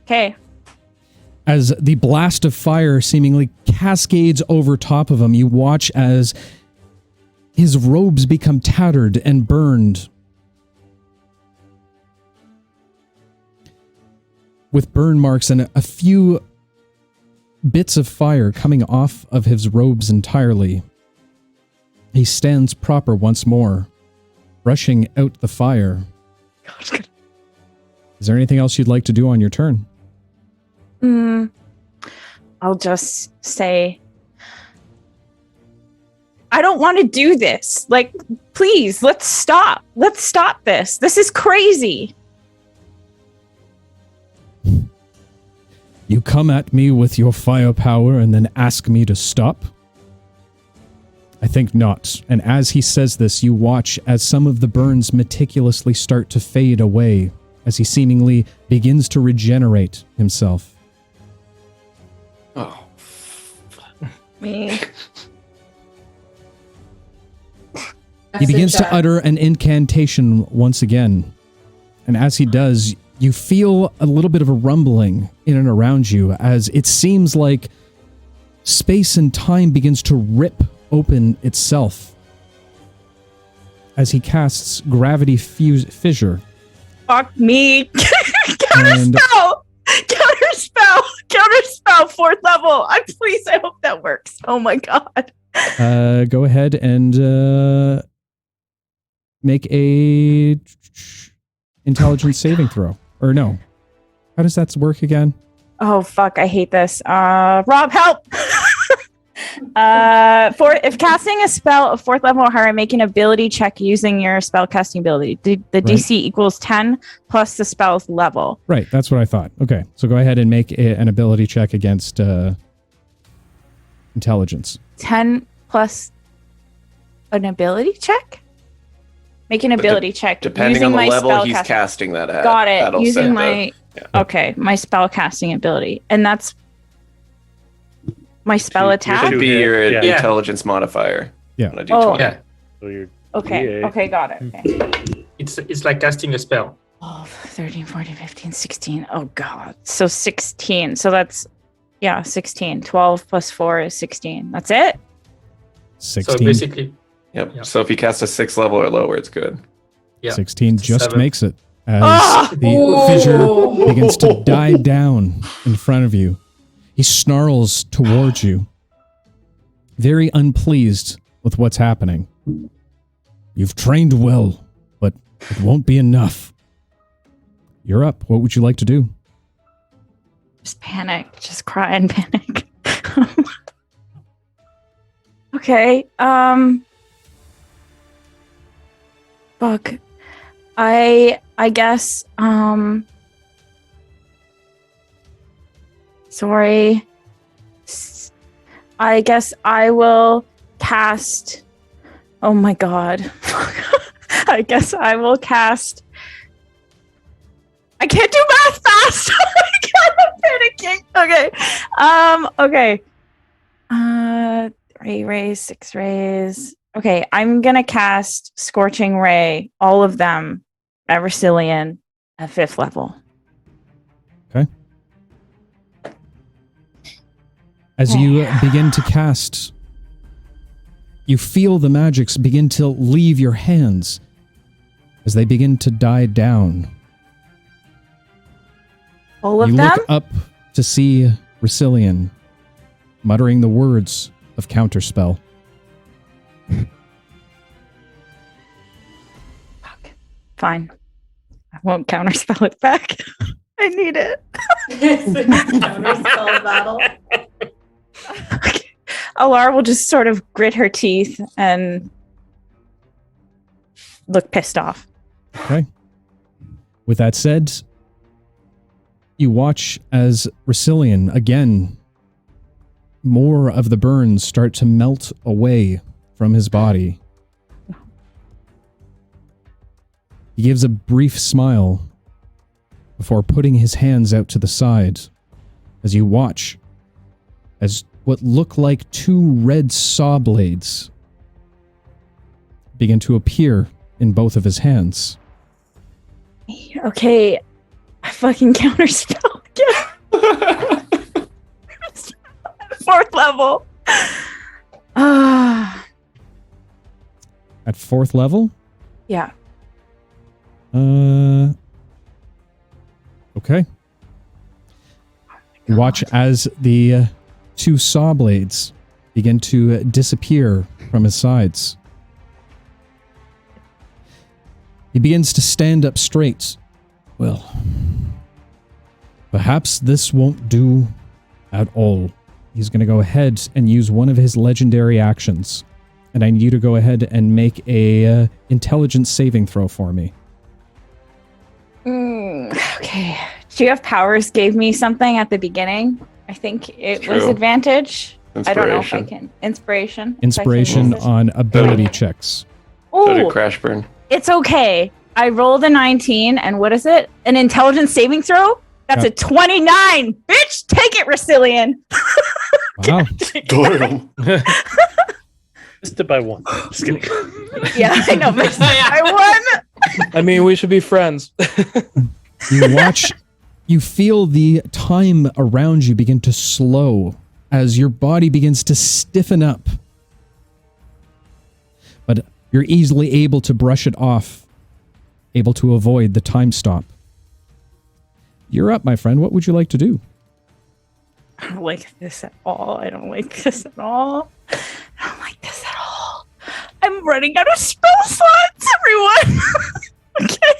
Okay. As the blast of fire seemingly cascades over top of him, you watch as his robes become tattered and burned. With burn marks and a few bits of fire coming off of his robes entirely. He stands proper once more, brushing out the fire. Is there anything else you'd like to do on your turn? I'll just say, I don't want to do this. Like, please, let's stop. Let's stop this. This is crazy. You come at me with your firepower and then ask me to stop? I think not. And as he says this, you watch as some of the burns meticulously start to fade away as he seemingly begins to regenerate himself. Oh. Me. He begins to chat. utter an incantation once again. And as he does, you feel a little bit of a rumbling in and around you as it seems like space and time begins to rip open itself as he casts Gravity Fissure. Fuck me. And- Counterspell! Counterspell! 4th level! Please, I hope that works. Oh my god. Go ahead and make a intelligence saving throw. Or no. How does that work again? Oh fuck, I hate this. Rob, help! If casting a spell of 4th level or higher, make an ability check using your spell casting ability. The DC equals 10 plus the spell's level. Right, that's what I thought. Okay, so go ahead and make an ability check against intelligence. 10 plus an ability check? Make an ability check. Depending using on the my level spell he's cast- casting that at. Got it. that'll Using set my... yeah. Okay, my spell casting ability. And that's my spell You attack? Should be your Yeah. intelligence modifier. Yeah. On a Oh. D20. Yeah, So you're Okay, DA. okay, got it. Okay. it's like casting a spell. 12, 13, 14, 15, 16. Oh, God. So 16. So that's, 16. 12 plus 4 is 16. That's it? 16. So basically, Yep. Yeah. So if you cast a 6th level or lower, it's good. yeah. 16 just 7. makes it as Ah! the fissure begins to die down in front of you. He snarls towards you, very unpleased with what's happening. You've trained well, but it won't be enough. You're up. What would you like to do? Just panic. Just cry and panic. Okay. Fuck. I guess, sorry. I guess I will cast... Oh my god. I guess I will cast... I can't do math fast! I'm panicking! Okay. Okay. 3 rays, 6 rays. Okay, I'm gonna cast Scorching Ray, all of them, at Resilian at 5th level. As you begin to cast, you feel the magics begin to leave your hands as they begin to die down. All of You them? look up to see Resilian muttering the words of Counterspell. Fuck. Fine. I won't counterspell it back. I need it. It's a counterspell battle. Okay. Alara will just sort of grit her teeth and look pissed off. Okay. With that said, you watch as Resilian, again, more of the burns start to melt away from his body. He gives a brief smile before putting his hands out to the side as you watch as what look like 2 red saw blades begin to appear in both of his hands. Okay. I fucking counterspell again. 4th level. At 4th level? Yeah. Okay. Watch as the 2 saw blades begin to disappear from his sides. He begins to stand up straight. Well, perhaps this won't do at all. He's going to go ahead and use one of his legendary actions. And I need you to go ahead and make a intelligence saving throw for me. Okay. Do you have powers gave me something at the beginning? I think it was True. advantage. I don't know if I Inspiration. can. Inspiration. Inspiration on ability checks. So did Oh, Crashburn. it's okay. I rolled a 19, and what is it? An intelligence saving throw? That's Yeah. a 29. Bitch, take it, Resilian. Wow. Damn. Missed it by one. Just kidding. Yeah, I know. Missed it by one. I mean, we should be friends. You watch, you feel the time around you begin to slow as your body begins to stiffen up. But you're easily able to brush it off, able to avoid the time stop. You're up, my friend. What would you like to do? I don't like this at all. I don't like this at all. I don't like this at all. I'm running out of spell slots, everyone. Okay.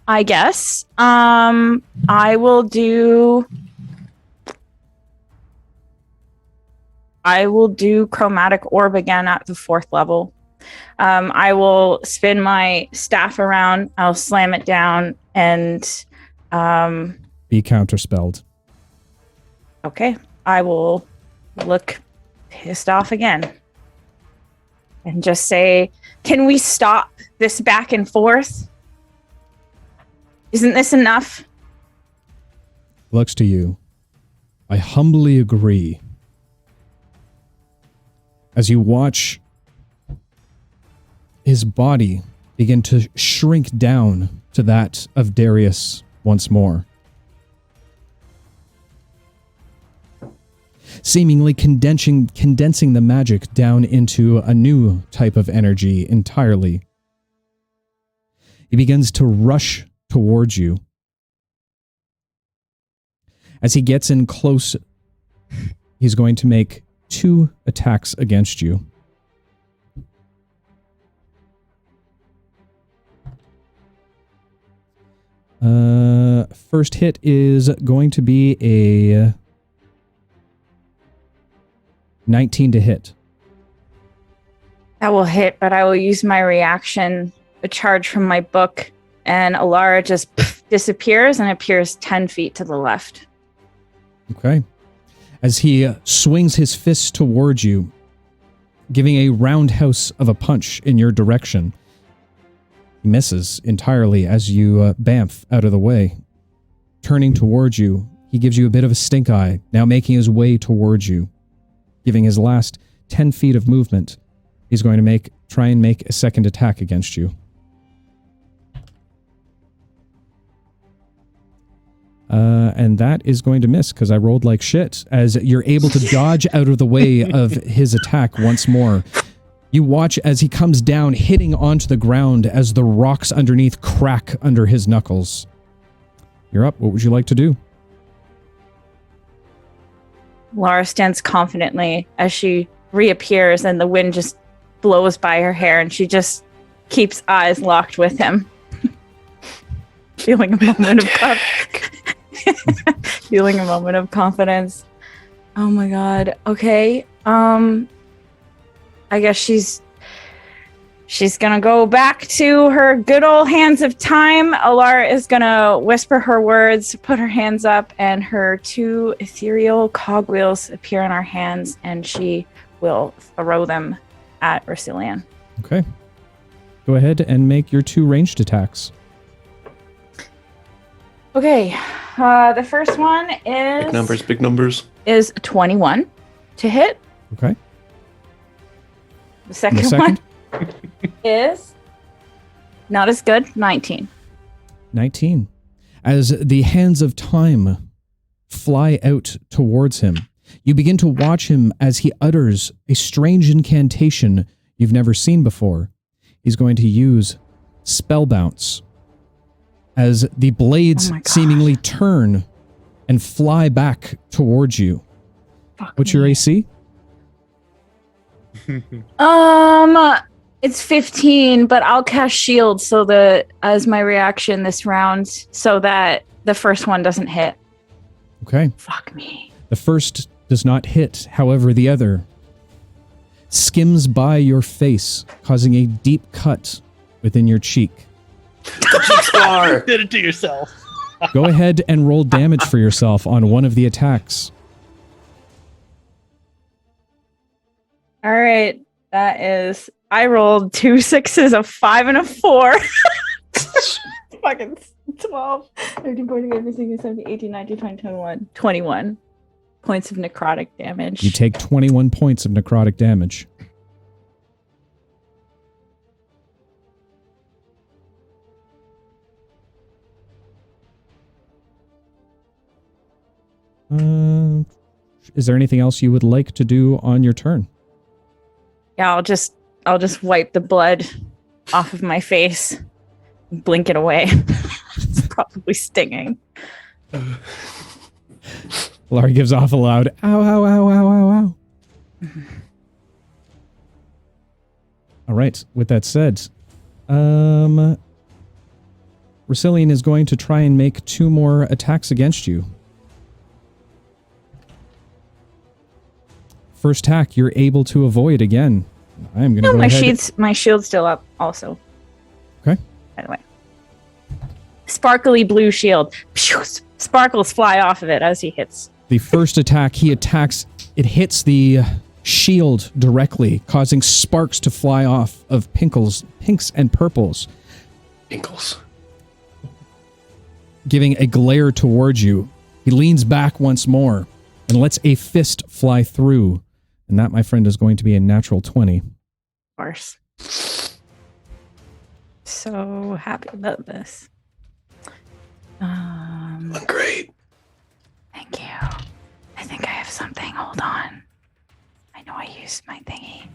I guess. I will do chromatic orb again at the 4th level. I will spin my staff around. I'll slam it down and be counterspelled. Okay. I will look pissed off again and just say, can we stop this back and forth? Isn't this enough? Looks to you. I humbly agree. As you watch his body begin to shrink down to that of Darius once more. Seemingly condensing the magic down into a new type of energy entirely. He begins to rush towards you. As he gets in close, he's going to make 2 attacks against you. First hit is going to be a 19 to hit. That will hit, but I will use my reaction, a charge from my book, and Alara just disappears and appears 10 feet to the left. Okay. As he swings his fist towards you, giving a roundhouse of a punch in your direction. He misses entirely as you bamf out of the way. Turning towards you, he gives you a bit of a stink eye, now making his way towards you. Giving his last 10 feet of movement, he's going to try and make a second attack against you. And that is going to miss because I rolled like shit. As you're able to dodge out of the way of his attack once more. You watch as he comes down, hitting onto the ground as the rocks underneath crack under his knuckles. You're up. What would you like to do? Laura stands confidently as she reappears and the wind just blows by her hair and she just keeps eyes locked with him. Feeling a moment of confidence. Oh my god. Okay. I guess she's gonna go back to her good old hands of time. Alara is gonna whisper her words, put her hands up, and her 2 ethereal cogwheels appear in our hands, and she will throw them at Ursilian. Okay. Go ahead and make your 2 ranged attacks. Okay. The first one is... Big numbers. Is 21 to hit. Okay. The second one is not as good, 19. 19. As the hands of time fly out towards him, you begin to watch him as he utters a strange incantation you've never seen before. He's going to use Spell Bounce. As the blades seemingly turn and fly back towards you. What's your AC? It's 15, but I'll cast shield so that as my reaction this round so that the first one doesn't hit. Okay. Fuck me. The first does not hit, however, the other skims by your face, causing a deep cut within your cheek. Cheek scar! You did it to yourself. Go ahead and roll damage for yourself on one of the attacks. All right. That is... I rolled 2 6s, a 5, and a 4. Fucking 12, 13, 14, 15, 16, 17, 18, 19, 20, 21. 21 points of necrotic damage. You take 21 points of necrotic damage. Is there anything else you would like to do on your turn? Yeah, I'll just wipe the blood off of my face, and blink it away. It's probably stinging. Larry gives off a loud ow, ow, ow, ow, ow, ow. All right, with that said, Racillion is going to try and make 2 more attacks against you. First attack, you're able to avoid again. I'm going to go ahead. My shield's still up also. Okay. By the way. Sparkly blue shield. Phew, sparkles fly off of it as he hits. The first attack, he attacks, it hits the shield directly, causing sparks to fly off of pinks and purples. Pinkles. Giving a glare towards you. He leans back once more and lets a fist fly through. And that, my friend, is going to be a natural 20. Of course. So happy about this. Great. Thank you. I think I have something. Hold on. I know I used my thingy.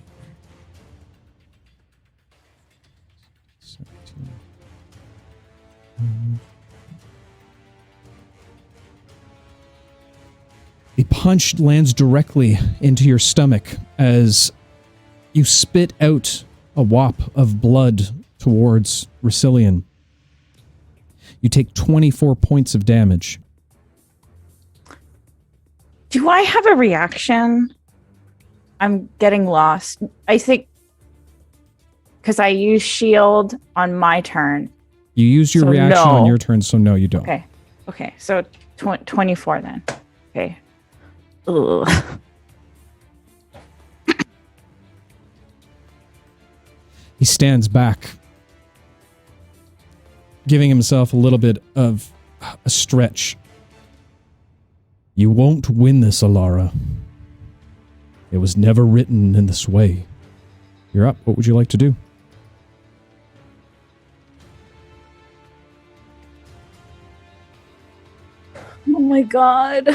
17. The punch lands directly into your stomach as you spit out a wop of blood towards Racillion. You take 24 points of damage. Do I have a reaction? I'm getting lost. I think because I use shield on my turn. You use your reaction on your turn, so no, you don't. Okay. So 24 then. Okay. Ugh. He stands back, giving himself a little bit of a stretch. You won't win this, Alara. It was never written in this way. You're up. What would you like to do? Oh my god.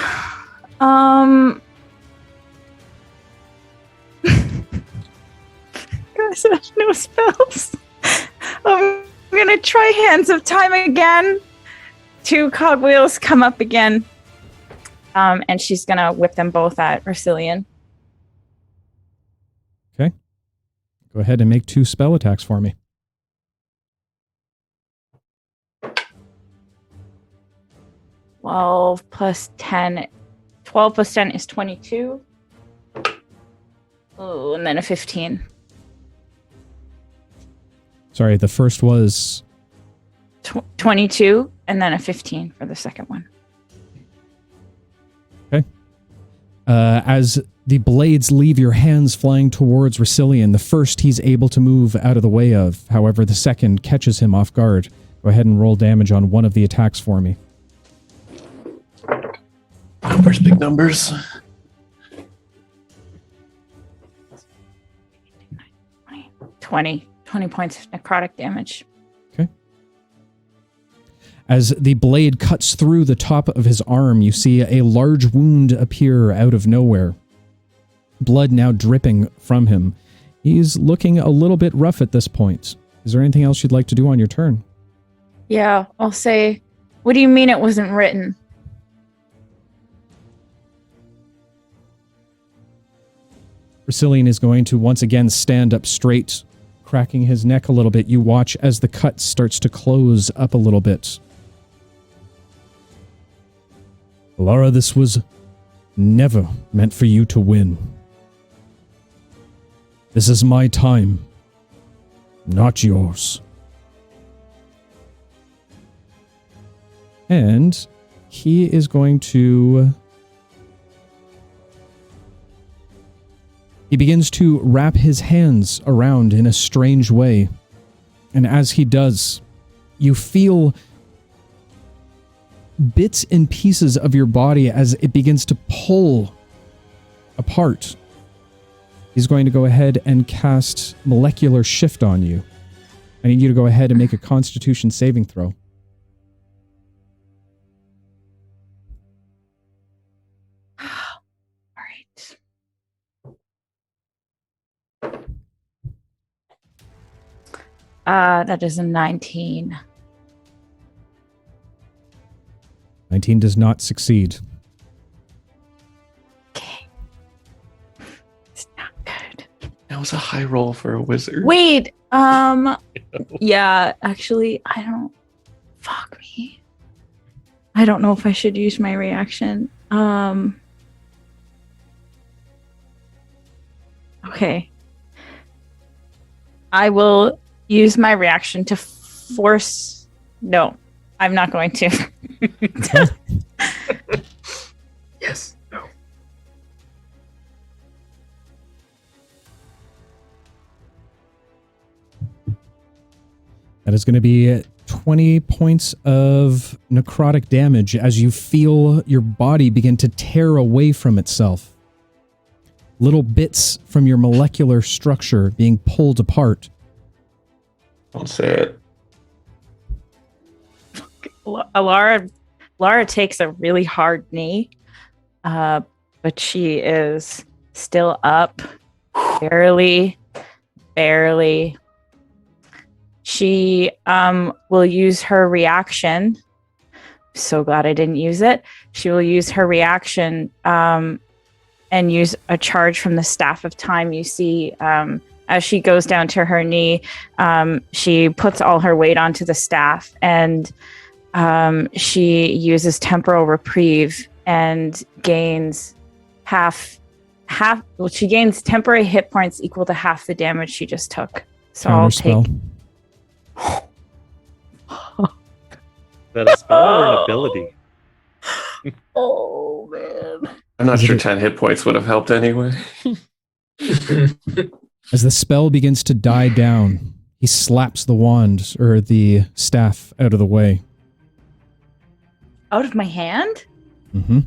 Guys, I have no spells. I'm gonna try Hands of Time again. 2 cogwheels come up again. And she's gonna whip them both at Racillion. Okay. Go ahead and make 2 spell attacks for me. Twelve plus 10 is 22. Oh, and then a 15. Sorry, the first was 22, and then a 15 for the second one. okay. As the blades leave your hands flying towards Racillion, the first he's able to move out of the way of. However, the second catches him off guard. Go ahead and roll damage on one of the attacks for me. Numbers, big numbers. 20 points of necrotic damage. Okay. As the blade cuts through the top of his arm, you see a large wound appear out of nowhere. Blood now dripping from him. He's looking a little bit rough at this point. Is there anything else you'd like to do on your turn? Yeah, I'll say, what do you mean it wasn't written? Racillion is going to once again stand up straight, cracking his neck a little bit. You watch as the cut starts to close up a little bit. Alara, this was never meant for you to win. This is my time, not yours. And he is going to... He begins to wrap his hands around in a strange way. And as he does, you feel bits and pieces of your body as it begins to pull apart. He's going to go ahead and cast Molecular Shift on you. I need you to go ahead and make a Constitution saving throw. All right. That is a 19. 19 does not succeed. Okay. It's not good. That was a high roll for a wizard. Wait, yeah, actually, I don't. Fuck me. I don't know if I should use my reaction. Okay. I will use my reaction to force. No, I'm not going to. Yes. No. That is going to be 20 points of necrotic damage as you feel your body begin to tear away from itself. Little bits from your molecular structure being pulled apart. Don't say it. Alara takes a really hard knee, but she is still up, barely. She will use her reaction. So glad I didn't use it. She will use her reaction and use a charge from the Staff of Time. You see, as she goes down to her knee, she puts all her weight onto the staff, and she uses Temporal Reprieve and gains she gains temporary hit points equal to half the damage she just took. So I'll take. That a spell or an ability? Oh man. I'm not sure 10 hit points would have helped anyway. As the spell begins to die down, he slaps the wand, or the staff, out of the way. Out of my hand? Mm-hmm.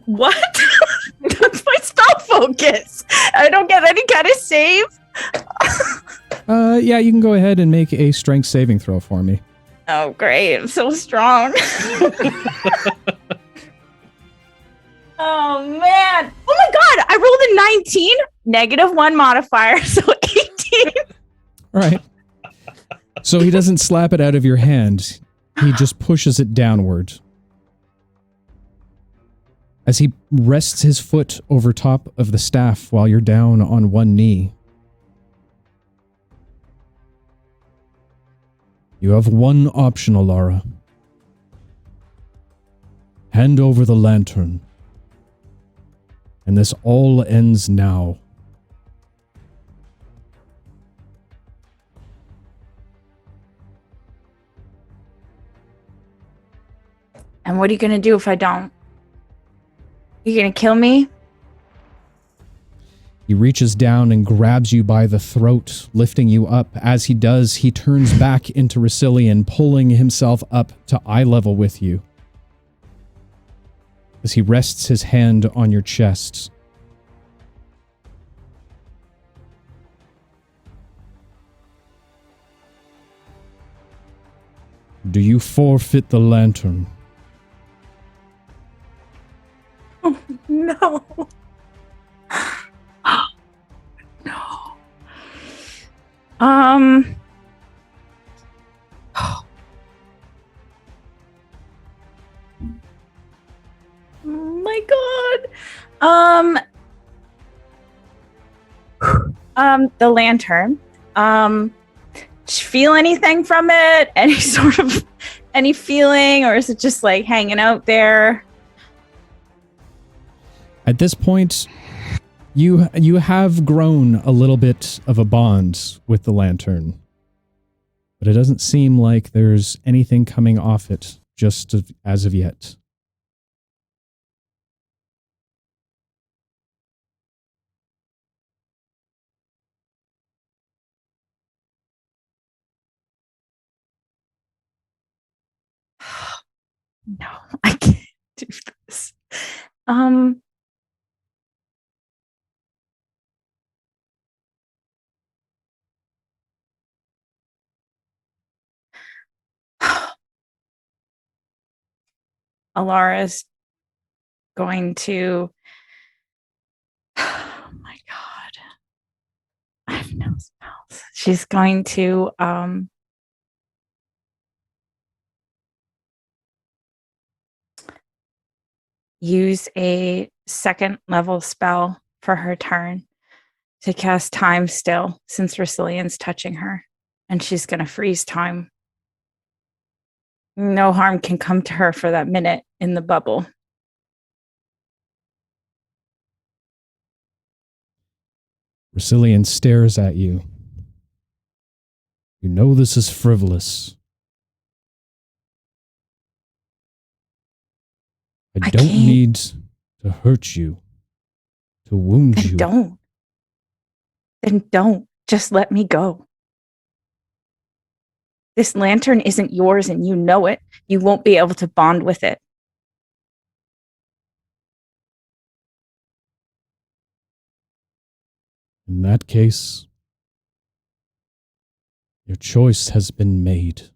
What? That's my spell focus. I don't get any kind of save. Yeah, you can go ahead and make a strength saving throw for me. Oh, great. I'm so strong. Oh, man. Oh, my God. I rolled a 19, -1 modifier, so 18. All right. So he doesn't slap it out of your hand. He just pushes it downward. As he rests his foot over top of the staff while you're down on one knee. You have one option, Alara. Hand over the lantern. And this all ends now. And what are you going to do if I don't? You going to kill me? He reaches down and grabs you by the throat, lifting you up. As he does, he turns back into Racilian, pulling himself up to eye level with you. As he rests his hand on your chest. Do you forfeit the lantern? No. No. Oh my God. The lantern. Did you feel anything from it? Any sort of any feeling, or is it just like hanging out there? At this point, you have grown a little bit of a bond with the lantern. But it doesn't seem like there's anything coming off it just as of yet. No, I can't do this. Alara's going to. Oh my god! I have no spells. She's going to use a second level spell for her turn to cast Time Still, since Resilien's touching her, and she's going to freeze time. No harm can come to her for that minute in the bubble. Resilient stares at you. You know this is frivolous. I don't can't. need to hurt you, to wound Then you. don't. Then don't. Just let me go. This lantern isn't yours and you know it. You won't be able to bond with it. In that case, your choice has been made.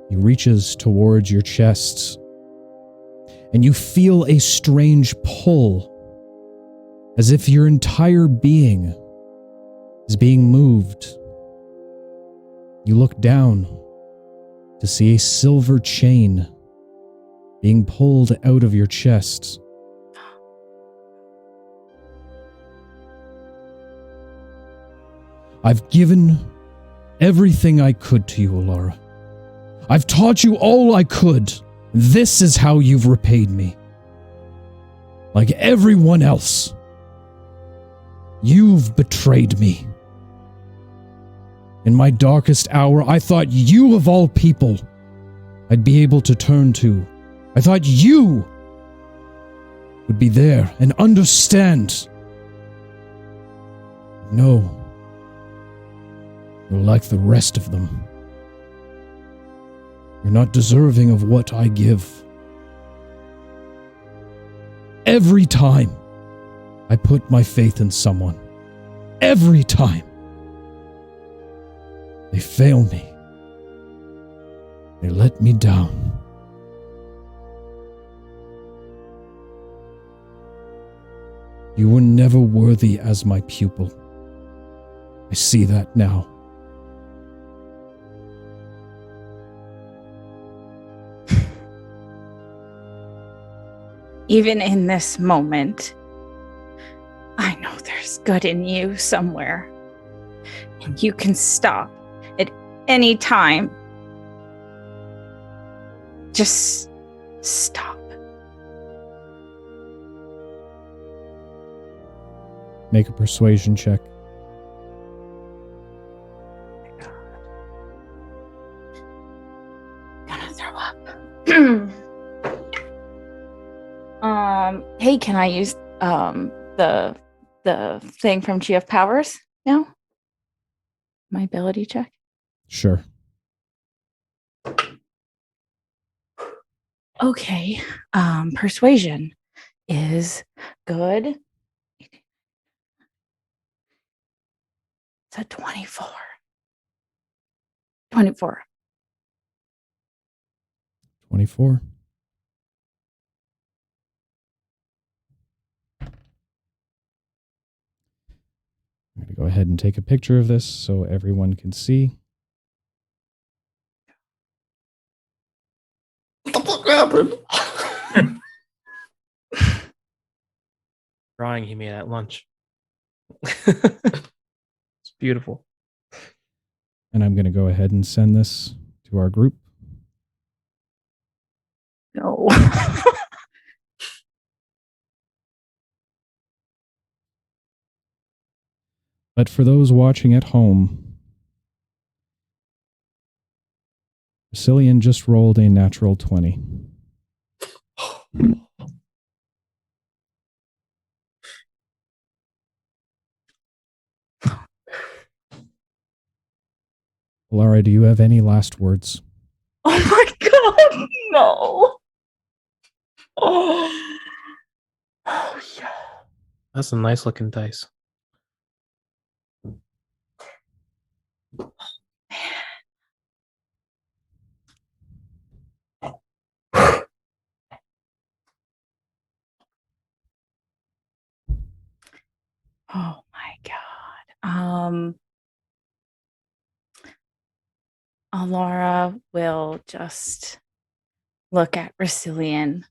He reaches towards your chest, and you feel a strange pull, as if your entire being is being moved. You look down to see a silver chain being pulled out of your chest. I've given everything I could to you, Elara. I've taught you all I could. This is how you've repaid me. Like everyone else, you've betrayed me. In my darkest hour, I thought you of all people I'd be able to turn to. I thought you would be there and understand. No. You're like the rest of them. You're not deserving of what I give. Every time I put my faith in someone, every time, they fail me. They let me down. You were never worthy as my pupil. I see that now. Even in this moment, I know there's good in you somewhere. And you can stop at any time. Just stop. Make a persuasion check. Gonna throw up. Hey, can I use the thing from GF Powers now? My ability check. Sure. Okay. Persuasion is good. It's a 24. 24. 24. I'm going to go ahead and take a picture of this so everyone can see. What the fuck happened? Drawing he made at lunch. It's beautiful. And I'm going to go ahead and send this to our group. No. But for those watching at home, Cillian just rolled a natural 20. Alara, do you have any last words? Oh my god, no. Oh, yeah. That's a nice looking dice. Oh my god. Alara will just look at Resilient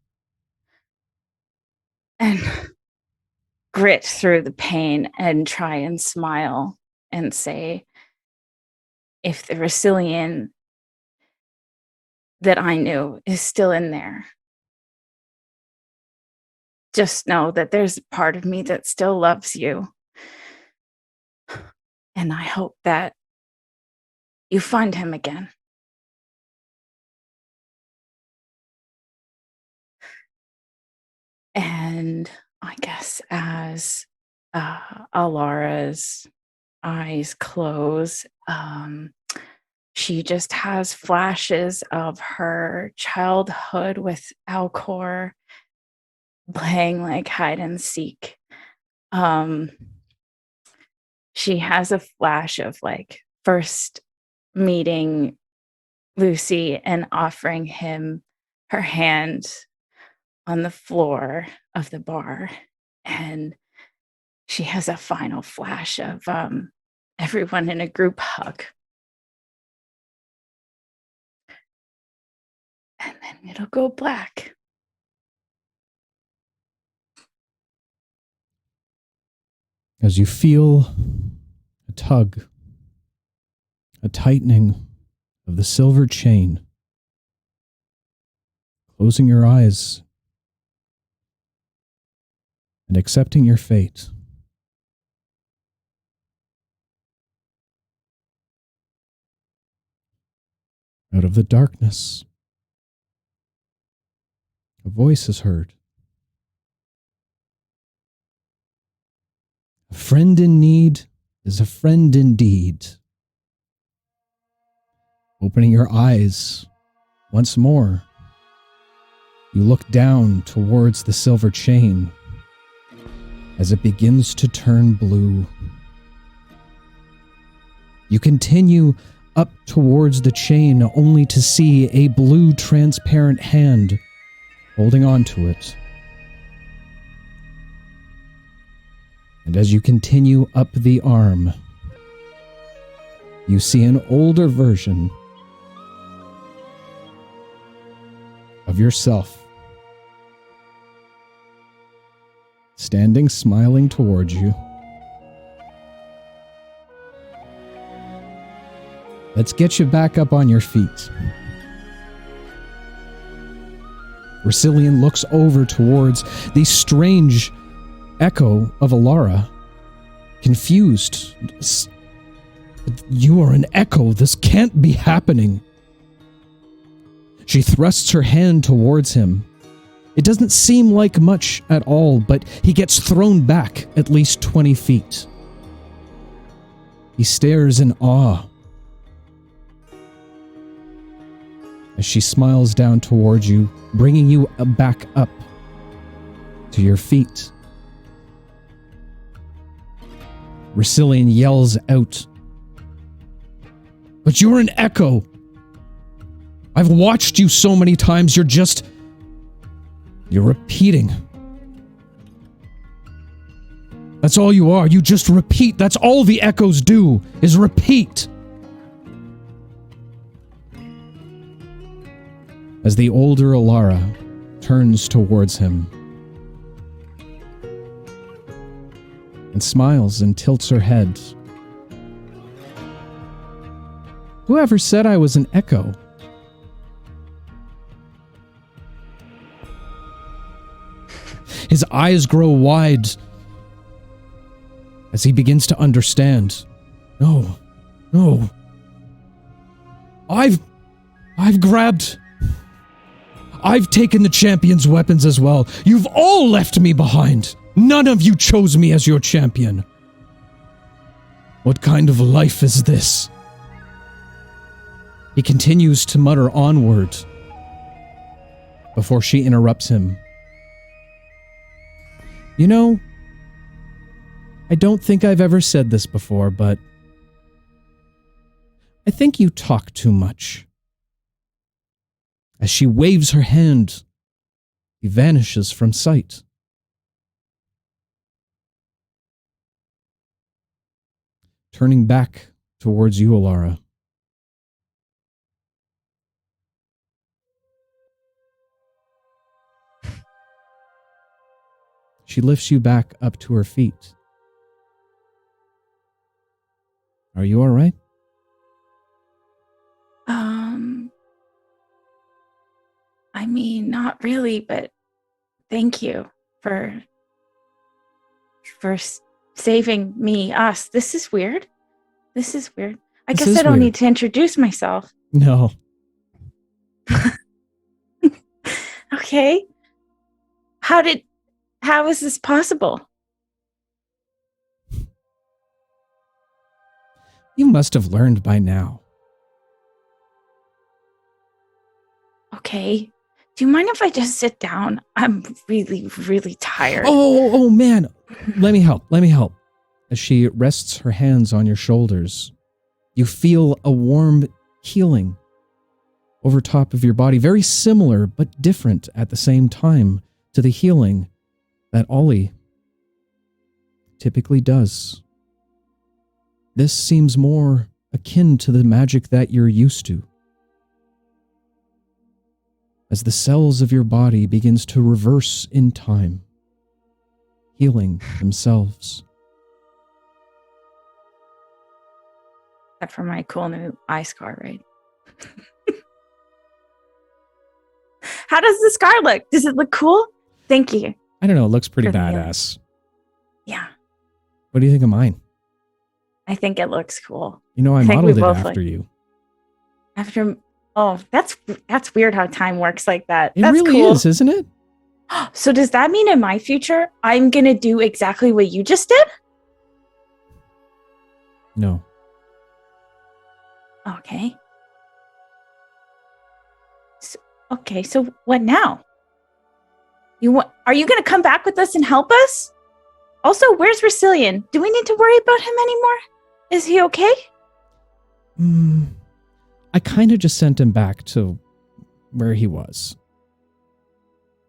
and grit through the pain and try and smile and say, if the Resilient that I knew is still in there, just know that there's a part of me that still loves you. And I hope that you find him again. And I guess as Alara's eyes close, she just has flashes of her childhood with Alcor playing like hide and seek. She has a flash of like first meeting Lucy and offering him her hand on the floor of the bar. And she has a final flash of everyone in a group hug. And then it'll go black. As you feel a tug, a tightening of the silver chain, closing your eyes and accepting your fate. Out of the darkness, a voice is heard. A friend in need is a friend indeed. Opening your eyes once more, you look down towards the silver chain as it begins to turn blue. You continue up towards the chain only to see a blue transparent hand holding on to it. And as you continue up the arm, you see an older version of yourself, standing smiling towards you. Let's get you back up on your feet. Resilient looks over towards the strange echo of Elara, confused. You are an echo. This can't be happening. She thrusts her hand towards him. It doesn't seem like much at all, but he gets thrown back at least 20 feet. He stares in awe as she smiles down towards you, bringing you back up to your feet. Resilient yells out, "But you're an echo! I've watched you so many times, you're repeating. That's all you are, you just repeat. That's all the echoes do, is repeat." As the older Alara turns towards him and smiles and tilts her head. Whoever said I was an echo? His eyes grow wide as he begins to understand. No. I've taken the champion's weapons as well. You've all left me behind. None of you chose me as your champion. What kind of life is this? He continues to mutter onward before she interrupts him. You know, I don't think I've ever said this before, but I think you talk too much. As she waves her hand, he vanishes from sight. Turning back towards you, Alara. She lifts you back up to her feet. Are you all right? I mean, not really, but thank you for saving us. This is weird. I guess I don't need to introduce myself. No. Okay. How is this possible? You must have learned by now. Okay. Do you mind if I just sit down? I'm really, really tired. Oh, man. Let me help. As she rests her hands on your shoulders, you feel a warm healing over top of your body, very similar but different at the same time to the healing that Ollie typically does. This seems more akin to the magic that you're used to. As the cells of your body begins to reverse in time, healing themselves. Except for my cool new eye scar, right? How does the scar look? Does it look cool? Thank you. I don't know, it looks pretty badass. Yeah. What do you think of mine? I think it looks cool. You know, I modeled it after you. Oh, that's weird how time works like that. It That's really cool. is, isn't it? So does that mean in my future, I'm going to do exactly what you just did? No. Okay. So what now? Are you going to come back with us and help us? Also, where's Rasilian? Do we need to worry about him anymore? Is he okay? I kind of just sent him back to where he was.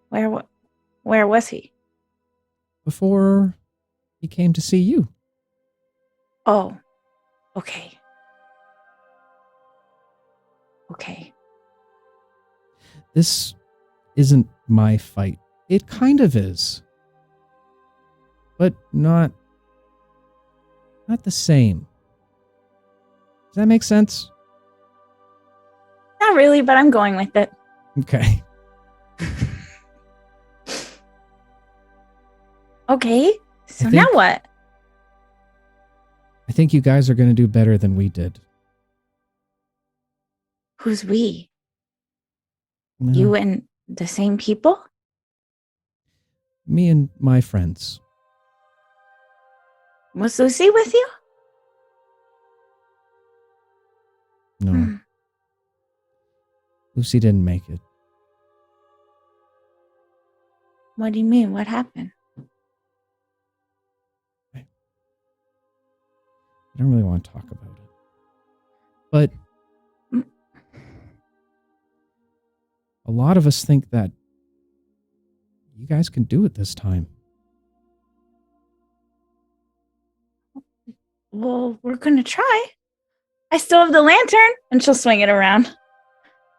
Where was he? Before he came to see you. Oh, okay. Okay. This isn't my fight. It kind of is. But not the same. Does that make sense? Not really, but I'm going with it. Okay. Okay. So now what? I think you guys are going to do better than we did. Who's we? Well, You and the same people? me and my friends. Was Lucy with you? No. Lucy didn't make it. What do you mean? What happened? I don't really want to talk about it. But a lot of us think that you guys can do it this time. Well, we're going to try. I still have the lantern, and she'll swing it around.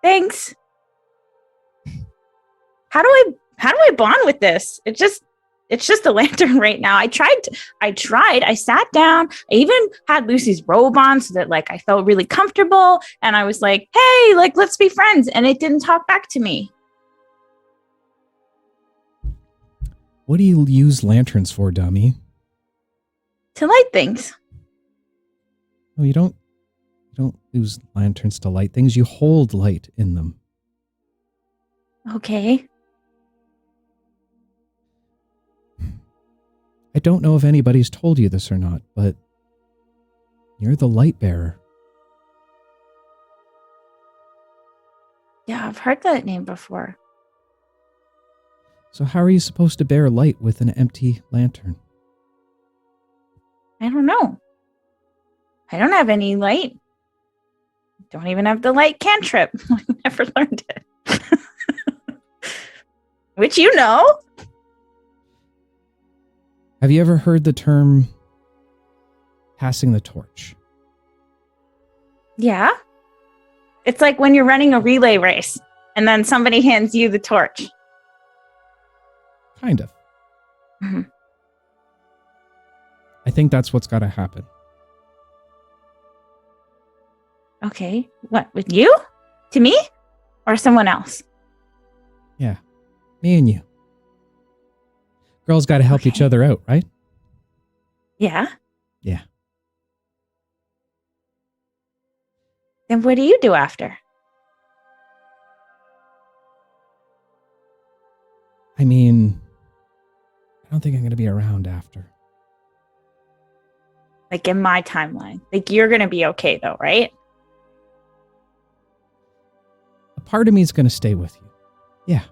Thanks. How do I bond with this? It's just a lantern right now. I tried. I sat down. I even had Lucy's robe on so that I felt really comfortable. And I was like, hey, let's be friends. And it didn't talk back to me. What do you use lanterns for, dummy? To light things. No, you don't use lanterns to light things. You hold light in them. Okay. I don't know if anybody's told you this or not, but you're the light bearer. Yeah, I've heard that name before. So how are you supposed to bear light with an empty lantern? I don't know. I don't have any light. Don't even have the light cantrip. I never learned it. Which you know. Have you ever heard the term passing the torch? Yeah. It's like when you're running a relay race and then somebody hands you the torch. Kind of. Mhm. I think that's what's got to happen. Okay. What, with you? To me? Or someone else? Yeah. Me and you. Girls got to help each Okay. other out, right? Yeah. Yeah. Then what do you do after? I mean, I don't think I'm going to be around after. Like in my timeline. Like you're going to be okay though, right? A part of me is going to stay with you. Yeah.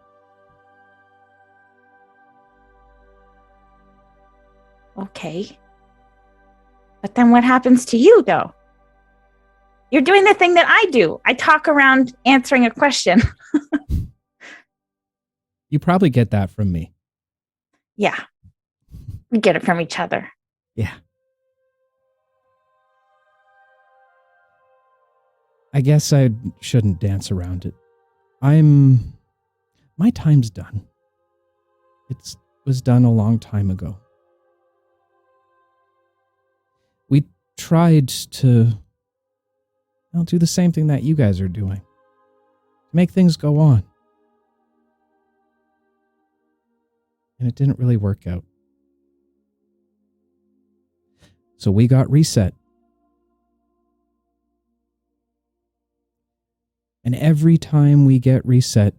Okay. But then what happens to you though? You're doing the thing that I do. I talk around answering a question. You probably get that from me. Yeah. We get it from each other. Yeah. I guess I shouldn't dance around it. My time's done. It was done a long time ago. We tried to do the same thing that you guys are doing. To make things go on. And it didn't really work out. So we got reset. And every time we get reset,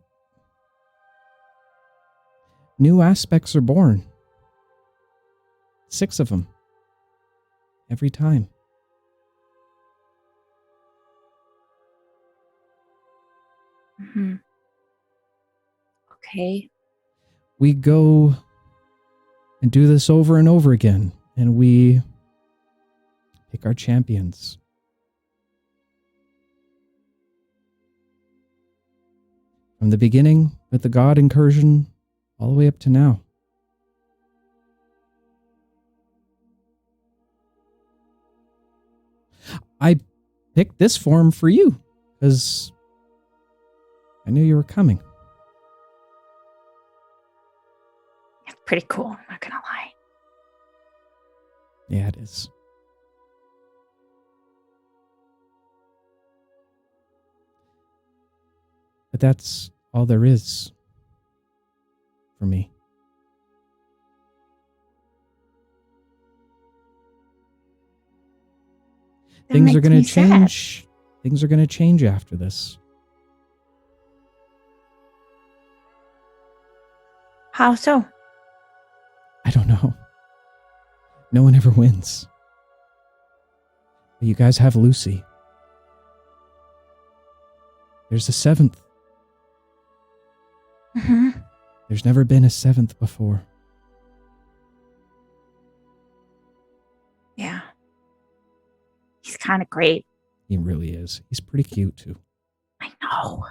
new aspects are born. 6 of them. Every time. Mm-hmm. Okay. We go and do this over and over again, and we pick our champions. From the beginning with the god incursion all the way up to now. I picked this form for you because I knew you were coming. It's pretty cool, I'm not gonna lie. Yeah, it is. But that's all there is for me. That Things are makes going me to change. Things are going to change after this. How so? I don't know. No one ever wins. But you guys have Lucy. There's a 7th. Mm-hmm. There's never been a 7th before. Yeah. He's kind of great. He really is. He's pretty cute too. I know.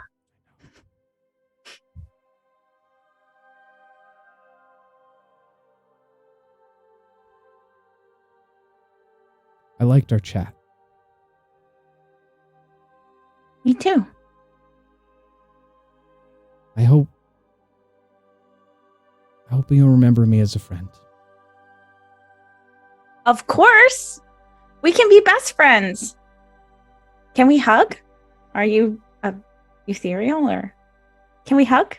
I liked our chat. Me too. I hope you'll remember me as a friend. Of course. We can be best friends. Can we hug? Are you ethereal or can we hug?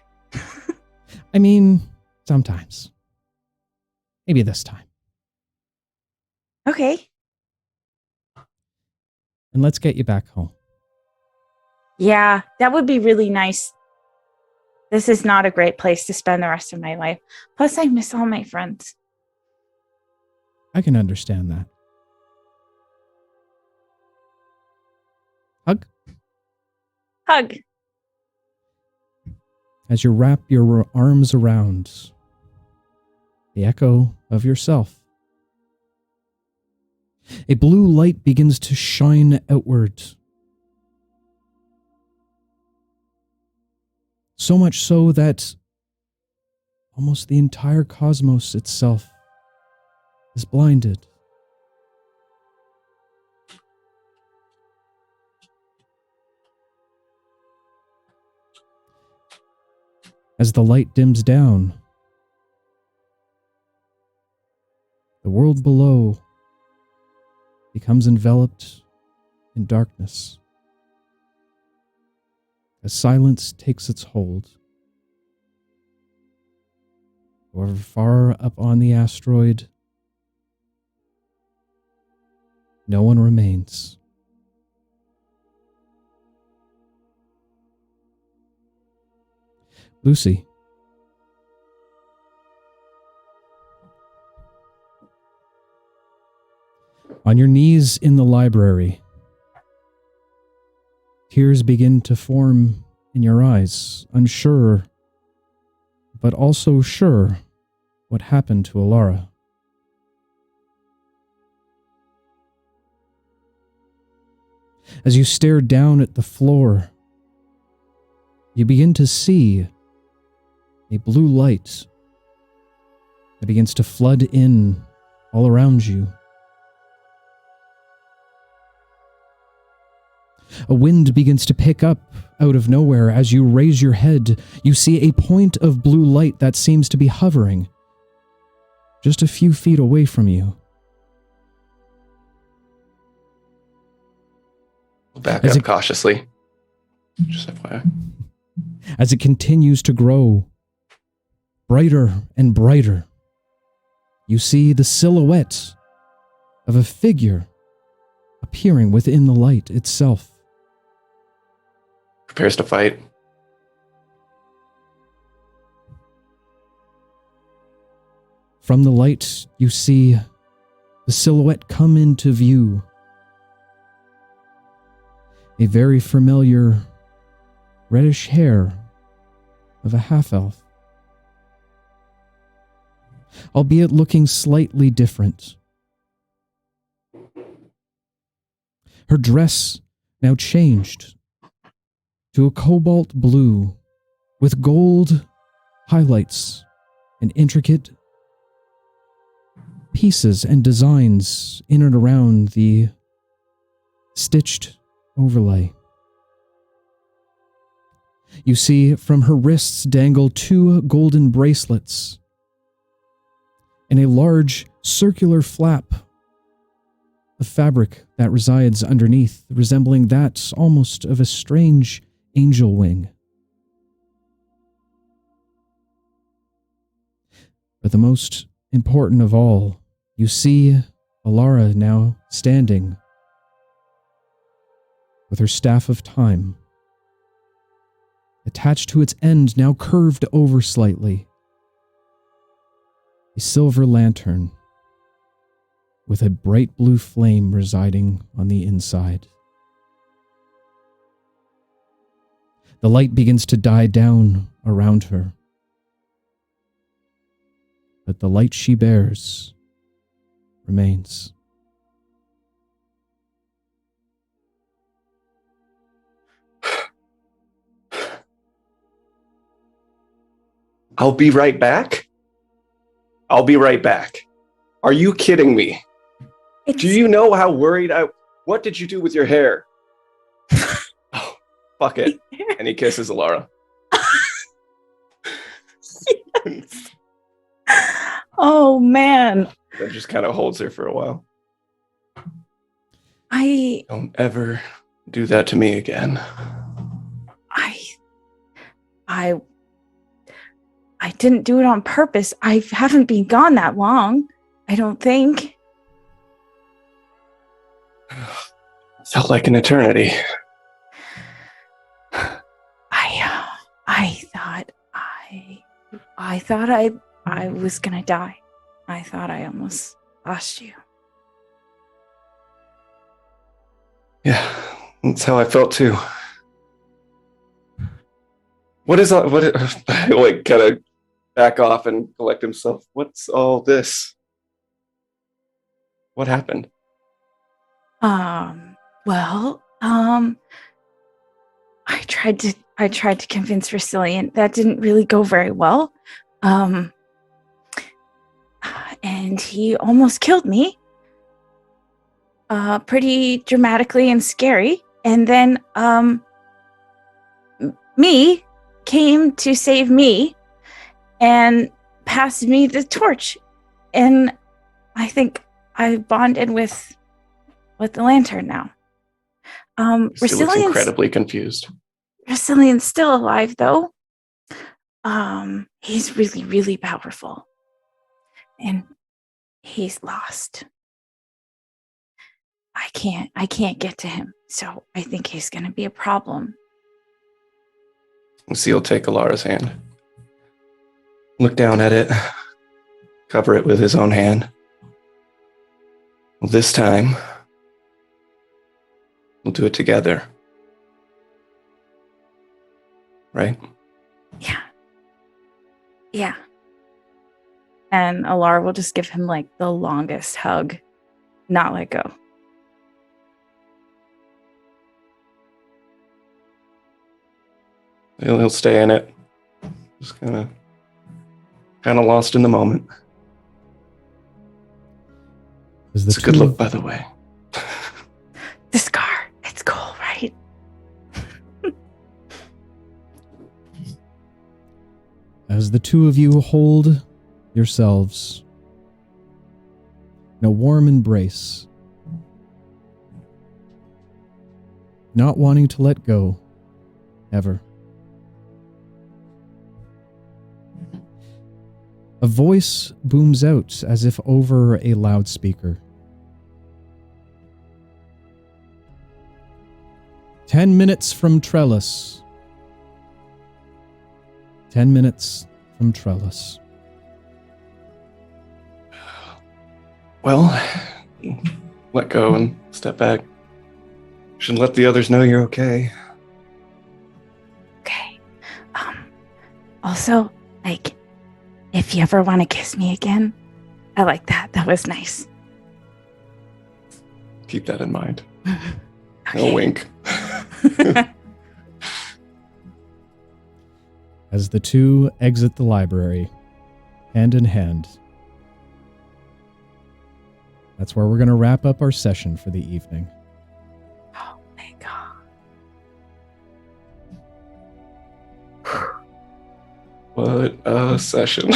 I mean, sometimes. Maybe this time. Okay. And let's get you back home. Yeah, that would be really nice. This is not a great place to spend the rest of my life. Plus, I miss all my friends. I can understand that. Hug? Hug. as you wrap your arms around the echo of yourself. A blue light begins to shine outward. So much so that almost the entire cosmos itself is blinded. As the light dims down, the world below becomes enveloped in darkness. As silence takes its hold, however far up on the asteroid, no one remains. Lucy. On your knees in the library, tears begin to form in your eyes, unsure, but also sure what happened to Elara. As you stare down at the floor, you begin to see a blue light that begins to flood in all around you. A wind begins to pick up out of nowhere. As you raise your head, you see a point of blue light that seems to be hovering just a few feet away from you. Back up cautiously. Just FYI. As it continues to grow brighter and brighter, you see the silhouette of a figure appearing within the light itself. Prepares to fight. From the light, you see the silhouette come into view. A very familiar reddish hair of a half-elf, albeit looking slightly different. Her dress now changed to a cobalt blue with gold highlights and intricate pieces and designs in and around the stitched overlay. You see from her wrists dangle 2 golden bracelets and a large circular flap of fabric that resides underneath, resembling that almost of a strange angel wing. But the most important of all, you see Alara now standing with her staff of time, attached to its end, now curved over slightly. A silver lantern with a bright blue flame residing on the inside. The light begins to die down around her, but the light she bears remains. I'll be right back? I'll be right back. Are you kidding me? Do you know how worried What did you do with your hair? Oh, fuck it. And he kisses Alara. Yes. Oh, man. That just kind of holds her for a while. I Don't ever do that to me again. I didn't do it on purpose. I haven't been gone that long, I don't think. Felt like an eternity. I thought I was gonna die. I thought I almost lost you. Yeah, that's how I felt too. What is all? Like, kind of back off and collect himself. What's all this? What happened? Well, I tried to convince Resilient. That didn't really go very well. And he almost killed me. Pretty dramatically and scary. And then, me came to save me and passed me the torch. And I think I bonded with the lantern now. He looks incredibly confused. Resilient's still alive, though. He's really, really powerful. And he's lost. I can't get to him, so I think he's gonna be a problem. Seal take Alara's hand. Look down at it. Cover it with his own hand. Well, this time, we'll do it together. Right? Yeah. And Alara will just give him like the longest hug, not let go. He'll stay in it. Just kind of lost in the moment. It's a good look, by the way. The scar, it's cool, right? As the two of you hold yourselves in a warm embrace, not wanting to let go, ever. A voice booms out as if over a loudspeaker. 10 minutes from Trellis. 10 minutes from Trellis. Well, let go and step back. Should let the others know you're okay. Okay. Also, like, if you ever want to kiss me again, I like that. That was nice. Keep that in mind. Okay. A wink. As the two exit the library, hand in hand. That's where we're going to wrap up our session for the evening. Oh my god. What a session.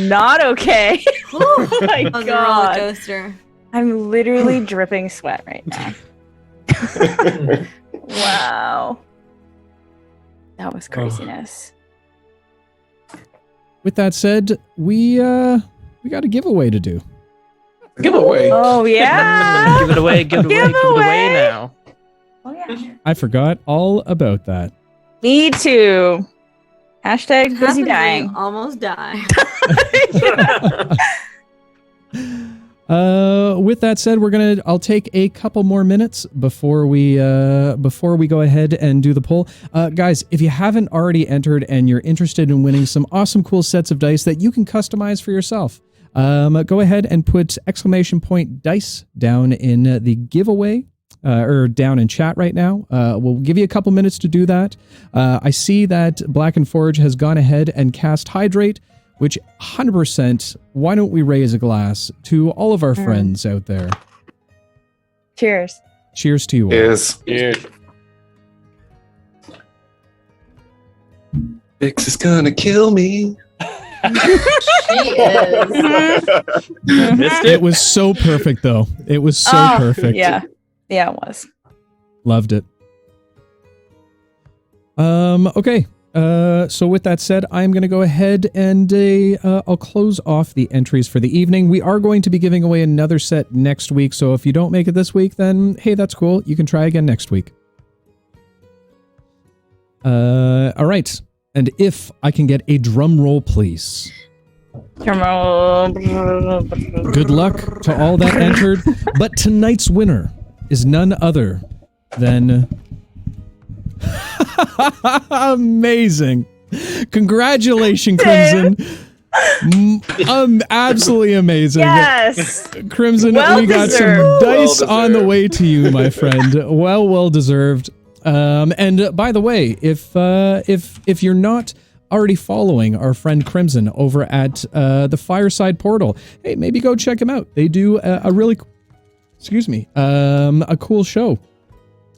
Not okay. Oh my That was a roller god. coaster. I'm literally dripping sweat right now. Wow. That was craziness. With that said, we got a giveaway to do. Giveaway. Oh yeah. Give it away, give it away, give it away now. Oh yeah. I forgot all about that. Me too. Hashtag busy Happened when dying. you almost die. With that said, I'll take a couple more minutes before we go ahead and do the poll. Guys, if you haven't already entered and you're interested in winning some awesome cool sets of dice that you can customize for yourself, go ahead and put !dice down in the giveaway, or down in chat right now. We'll give you a couple minutes to do that. I see that Black and Forge has gone ahead and cast Hydrate, which 100%, why don't we raise a glass to all of our friends out there? Cheers. Cheers to you all. Cheers. Bix is gonna kill me. She is. Missed It it. was so perfect, though. It was so Oh, perfect. Yeah. Yeah, it was. Loved it. Okay. So with that said, I'm going to go ahead and I'll close off the entries for the evening. We are going to be giving away another set next week, so if you don't make it this week, then hey, that's cool. You can try again next week. All right. And if I can get a drum roll, please. Drum roll. Good luck to all that entered. But tonight's winner is none other than Amazing. Congratulations, Crimson. Absolutely amazing. Yes. Crimson, Well we got some deserved. dice Well on the deserved. way to you, my friend. Well deserved. And by the way, if you're not already following our friend Crimson over at the Fireside Portal, hey, maybe go check him out. They do a really, a cool show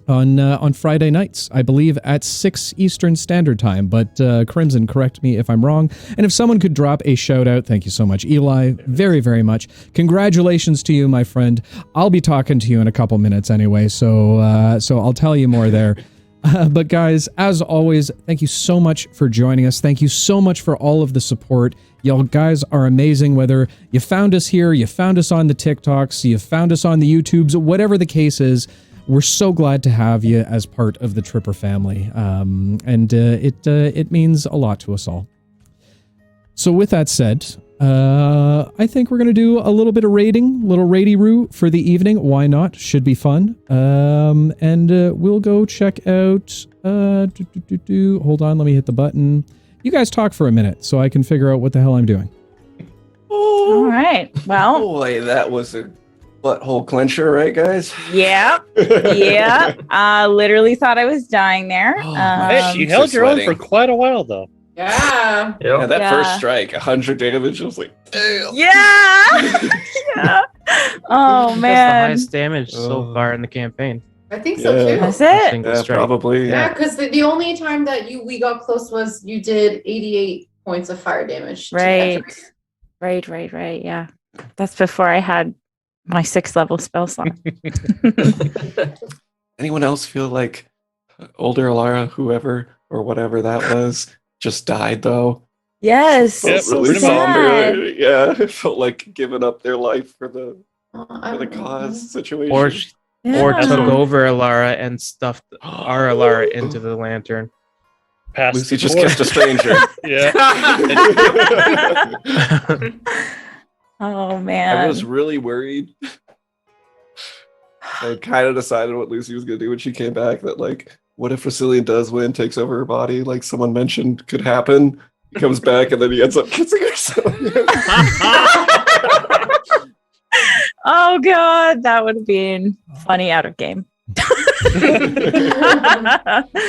on Friday nights, I believe at 6 Eastern Standard Time. But Crimson, correct me if I'm wrong. And if someone could drop a shout out, thank you so much, Eli, very, very much. Congratulations to you, my friend. I'll be talking to you in a couple minutes anyway, so I'll tell you more there. But guys, as always, thank you so much for joining us. Thank you so much for all of the support. Y'all guys are amazing, whether you found us here, you found us on the TikToks, you found us on the YouTubes, whatever the case is. We're so glad to have you as part of the Tripper family, and it means a lot to us all. So with that said, I think we're going to do a little bit of raiding, little raidy-roo for the evening. Why not? Should be fun. And we'll go check out... Hold on, let me hit the button. You guys talk for a minute so I can figure out what the hell I'm doing. All right. Well, Boy, that was a butthole clencher, right, guys? yeah. Yeah. Literally thought I was dying there. Hey, you held your own for quite a while, though. Yeah. Yeah, that Yeah. first strike, 100 damage. I was like, damn. Yeah. Yeah. Oh, That's the man. highest damage so far in the campaign. I think so Yeah. too. That's A it. single Yeah, strike. probably. Yeah, because the only time that we got close was you did 88 points of fire damage. to Right. Cantrip. Right. Yeah. That's before I had my 6th level spell slot. Anyone else feel like older Alara, whoever or whatever that was, just died though? Yes. Yep, It's so really sad. somber. Yeah, it felt like giving up their life for the I for the don't know. cause situation. Or Yeah. took over Elara and stuffed our Elara into the lantern. Past Lucy the just door. kissed a stranger. Yeah. Oh, man. I was really worried. I kind of decided what Lucy was going to do when she came back, that like, what if Vasilian does win, takes over her body, like someone mentioned could happen. He comes back and then he ends up kissing herself. Oh, God. That would have been funny out of game.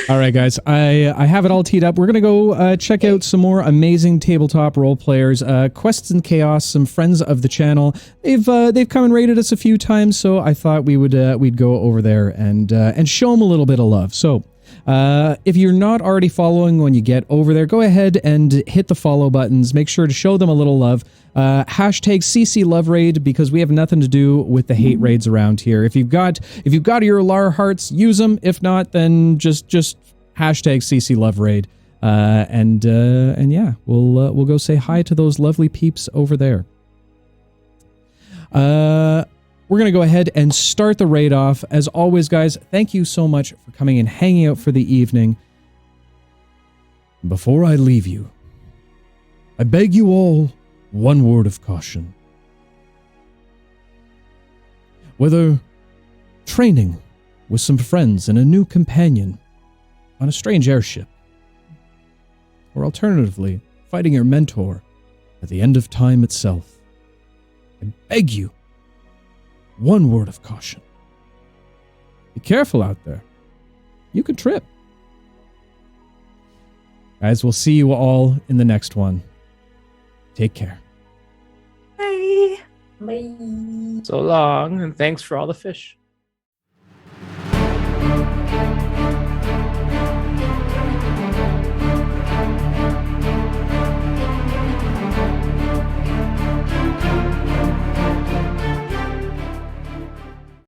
All right, guys, I have it all teed up. We're gonna go check out some more amazing tabletop role players. Quests and Chaos, some friends of the channel. They've come and raided us a few times, so I thought we'd go over there and show them a little bit of love. So. If you're not already following when you get over there, go ahead and hit the follow buttons. Make sure to show them a little love. Hashtag CC Love Raid, because we have nothing to do with the hate raids around here. If you've got your Alara hearts, use them. If not, then just hashtag CC Love Raid. And yeah, we'll go say hi to those lovely peeps over there. We're going to go ahead and start the raid off. As always, guys, thank you so much for coming and hanging out for the evening. Before I leave you, I beg you all one word of caution. Whether training with some friends and a new companion on a strange airship, or alternatively, fighting your mentor at the end of time itself, I beg you, one word of caution. Be careful out there. You could trip. Guys, we'll see you all in the next one. Take care. Bye. Bye. So long, and thanks for all the fish.